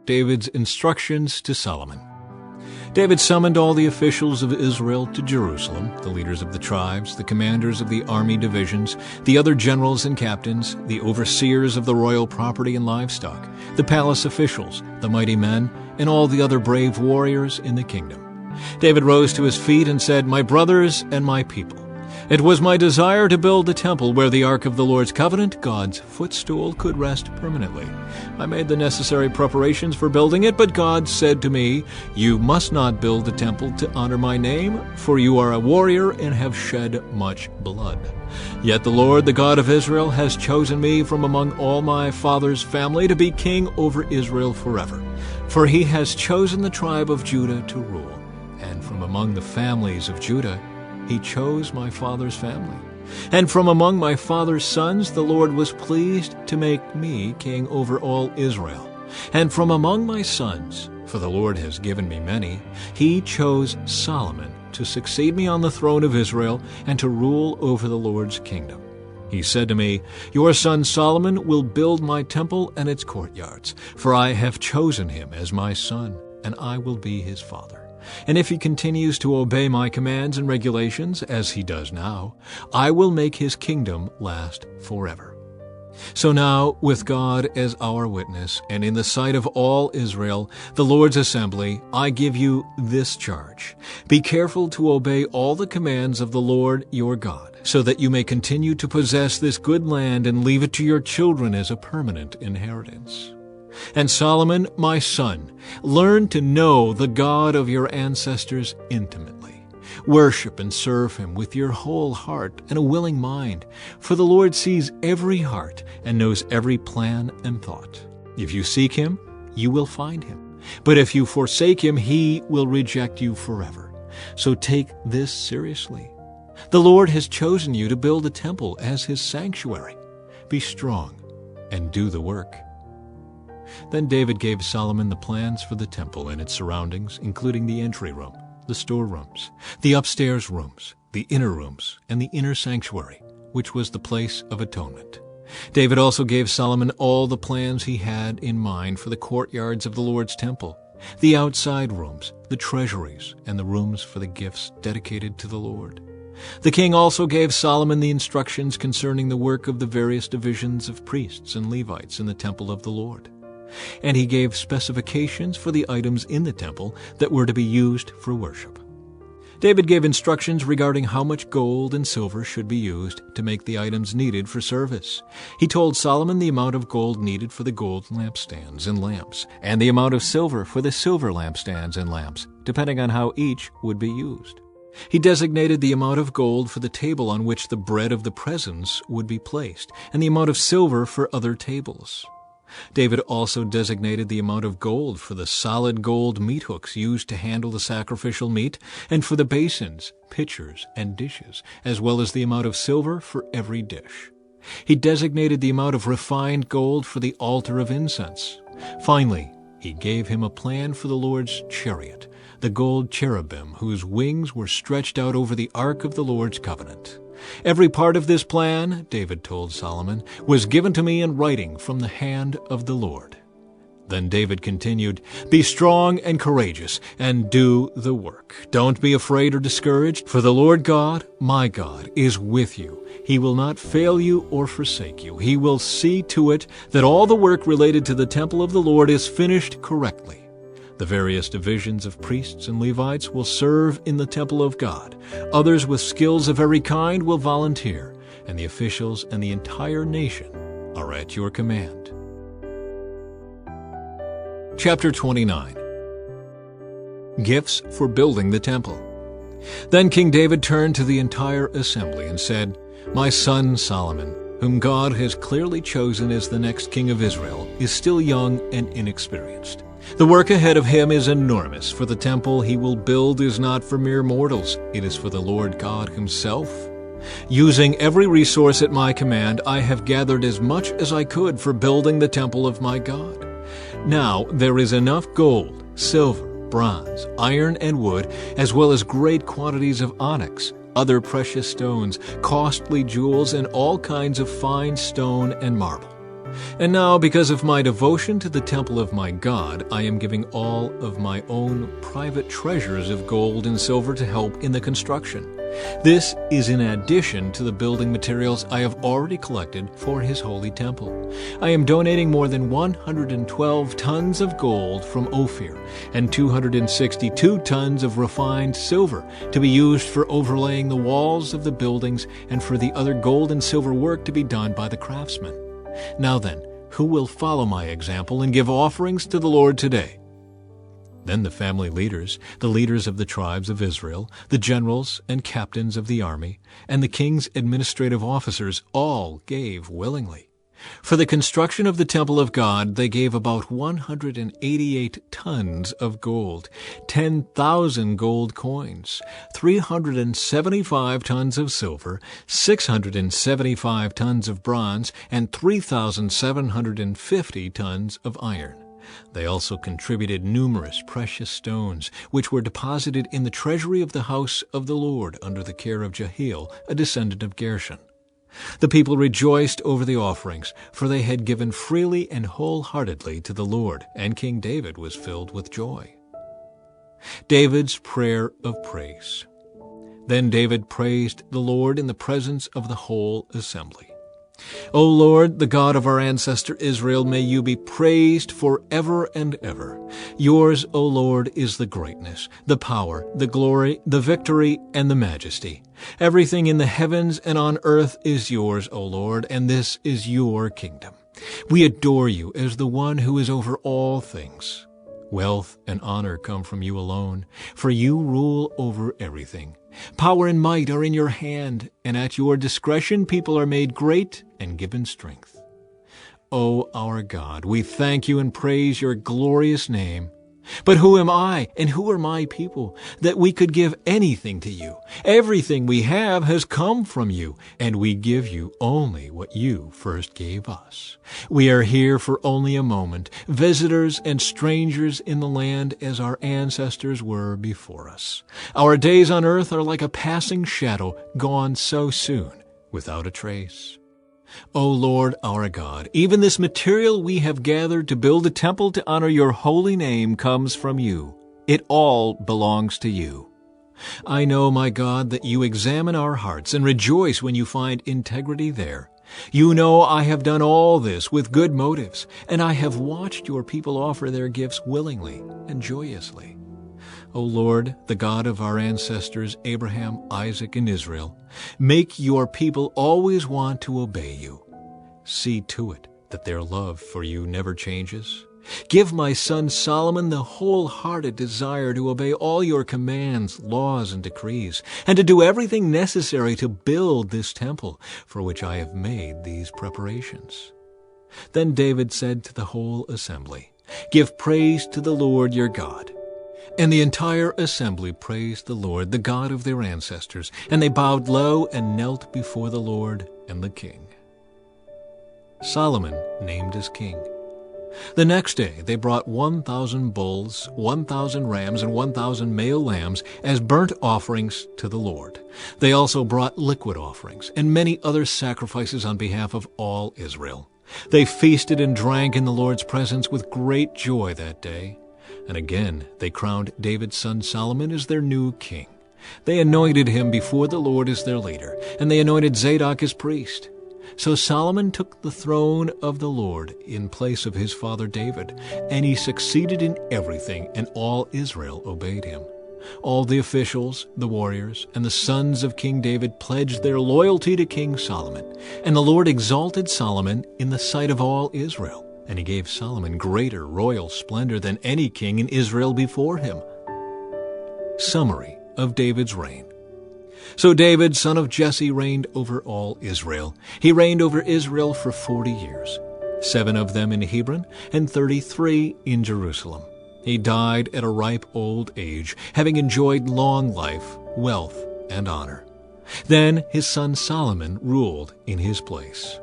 David's instructions to Solomon. David summoned all the officials of Israel to Jerusalem, the leaders of the tribes, the commanders of the army divisions, the other generals and captains, the overseers of the royal property and livestock, the palace officials, the mighty men, and all the other brave warriors in the kingdom. David rose to his feet and said, "My brothers and my people, it was my desire to build a temple where the ark of the Lord's covenant, God's footstool, could rest permanently. I made the necessary preparations for building it, but God said to me, 'You must not build a temple to honor my name, for you are a warrior and have shed much blood.' Yet the Lord, the God of Israel, has chosen me from among all my father's family to be king over Israel forever. For he has chosen the tribe of Judah to rule, and from among the families of Judah he chose my father's family. And from among my father's sons the Lord was pleased to make me king over all Israel. And from among my sons, for the Lord has given me many, he chose Solomon to succeed me on the throne of Israel and to rule over the Lord's kingdom. He said to me, 'Your son Solomon will build my temple and its courtyards, for I have chosen him as my son, and I will be his father. And if he continues to obey my commands and regulations, as he does now, I will make his kingdom last forever.' So now, with God as our witness, and in the sight of all Israel, the Lord's assembly, I give you this charge. Be careful to obey all the commands of the Lord your God, so that you may continue to possess this good land and leave it to your children as a permanent inheritance. And Solomon, my son, learn to know the God of your ancestors intimately. Worship and serve him with your whole heart and a willing mind, for the Lord sees every heart and knows every plan and thought. If you seek him, you will find him. But if you forsake him, he will reject you forever. So take this seriously. The Lord has chosen you to build a temple as his sanctuary. Be strong and do the work." Then David gave Solomon the plans for the temple and its surroundings, including the entry room, the storerooms, the upstairs rooms, the inner rooms, and the inner sanctuary, which was the place of atonement. David also gave Solomon all the plans he had in mind for the courtyards of the Lord's temple, the outside rooms, the treasuries, and the rooms for the gifts dedicated to the Lord. The king also gave Solomon the instructions concerning the work of the various divisions of priests and Levites in the temple of the Lord. And he gave specifications for the items in the temple that were to be used for worship. David gave instructions regarding how much gold and silver should be used to make the items needed for service. He told Solomon the amount of gold needed for the gold lampstands and lamps, and the amount of silver for the silver lampstands and lamps, depending on how each would be used. He designated the amount of gold for the table on which the bread of the presence would be placed, and the amount of silver for other tables. David also designated the amount of gold for the solid gold meat hooks used to handle the sacrificial meat, and for the basins, pitchers, and dishes, as well as the amount of silver for every dish. He designated the amount of refined gold for the altar of incense. Finally, he gave him a plan for the Lord's chariot, the gold cherubim whose wings were stretched out over the ark of the Lord's covenant. Every part of this plan, David told Solomon, was given to me in writing from the hand of the Lord. Then David continued, "Be strong and courageous, and do the work. Don't be afraid or discouraged, for the Lord God, my God, is with you. He will not fail you or forsake you. He will see to it that all the work related to the temple of the Lord is finished correctly. The various divisions of priests and Levites will serve in the temple of God. Others with skills of every kind will volunteer, and the officials and the entire nation are at your command." Chapter 29. Gifts for building the temple. Then King David turned to the entire assembly and said, "My son Solomon, whom God has clearly chosen as the next king of Israel, is still young and inexperienced. The work ahead of him is enormous, for the temple he will build is not for mere mortals. It is for the Lord God himself. Using every resource at my command, I have gathered as much as I could for building the temple of my God. Now there is enough gold, silver, bronze, iron, and wood, as well as great quantities of onyx, other precious stones, costly jewels, and all kinds of fine stone and marble. And now, because of my devotion to the temple of my God, I am giving all of my own private treasures of gold and silver to help in the construction. This is in addition to the building materials I have already collected for his holy temple. I am donating more than 112 tons of gold from Ophir and 262 tons of refined silver to be used for overlaying the walls of the buildings and for the other gold and silver work to be done by the craftsmen. Now then, who will follow my example and give offerings to the Lord today?" Then the family leaders, the leaders of the tribes of Israel, the generals and captains of the army, and the king's administrative officers all gave willingly. For the construction of the temple of God, they gave about 188 tons of gold, 10,000 gold coins, 375 tons of silver, 675 tons of bronze, and 3,750 tons of iron. They also contributed numerous precious stones, which were deposited in the treasury of the house of the Lord under the care of Jehiel, a descendant of Gershon. The people rejoiced over the offerings, for they had given freely and wholeheartedly to the Lord, and King David was filled with joy. David's prayer of praise. Then David praised the Lord in the presence of the whole assembly. "O Lord, the God of our ancestor Israel, may you be praised forever and ever. Yours, O Lord, is the greatness, the power, the glory, the victory, and the majesty. Everything in the heavens and on earth is yours, O Lord, and this is your kingdom. We adore you as the one who is over all things. Wealth and honor come from you alone, for you rule over everything. Power and might are in your hand, and at your discretion people are made great and given strength. O our God, we thank you and praise your glorious name. But who am I and who are my people that we could give anything to you? Everything we have has come from you, and we give you only what you first gave us. We are here for only a moment, visitors and strangers in the land as our ancestors were before us. Our days on earth are like a passing shadow, gone so soon, without a trace. O Lord our God, even this material we have gathered to build a temple to honor your holy name comes from you. It all belongs to you. I know, my God, that you examine our hearts and rejoice when you find integrity there. You know I have done all this with good motives, and I have watched your people offer their gifts willingly and joyously. O Lord, the God of our ancestors Abraham, Isaac, and Israel, make your people always want to obey you. See to it that their love for you never changes. Give my son Solomon the wholehearted desire to obey all your commands, laws, and decrees, and to do everything necessary to build this temple for which I have made these preparations. Then David said to the whole assembly, "Give praise to the Lord your God." And the entire assembly praised the Lord, the God of their ancestors, and they bowed low and knelt before the Lord and the king. Solomon named as king. The next day they brought 1,000 bulls, 1,000 rams, and 1,000 male lambs as burnt offerings to the Lord. They also brought liquid offerings and many other sacrifices on behalf of all Israel. They feasted and drank in the Lord's presence with great joy that day. And again they crowned David's son Solomon as their new king. They anointed him before the Lord as their leader, and they anointed Zadok as priest. So Solomon took the throne of the Lord in place of his father David, and he succeeded in everything, and all Israel obeyed him. All the officials, the warriors, and the sons of King David pledged their loyalty to King Solomon, and the Lord exalted Solomon in the sight of all Israel, and he gave Solomon greater royal splendor than any king in Israel before him. Summary of David's reign. So David, son of Jesse, reigned over all Israel. He reigned over Israel for 40 years, 7 of them in Hebron and 33 in Jerusalem. He died at a ripe old age, having enjoyed long life, wealth, and honor. Then his son Solomon ruled in his place.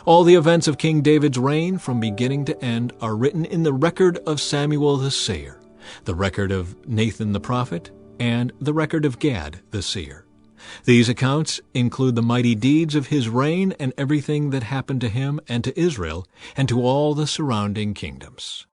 All the events of King David's reign from beginning to end are written in the record of Samuel the seer, the record of Nathan the prophet, and the record of Gad the seer. These accounts include the mighty deeds of his reign and everything that happened to him and to Israel and to all the surrounding kingdoms.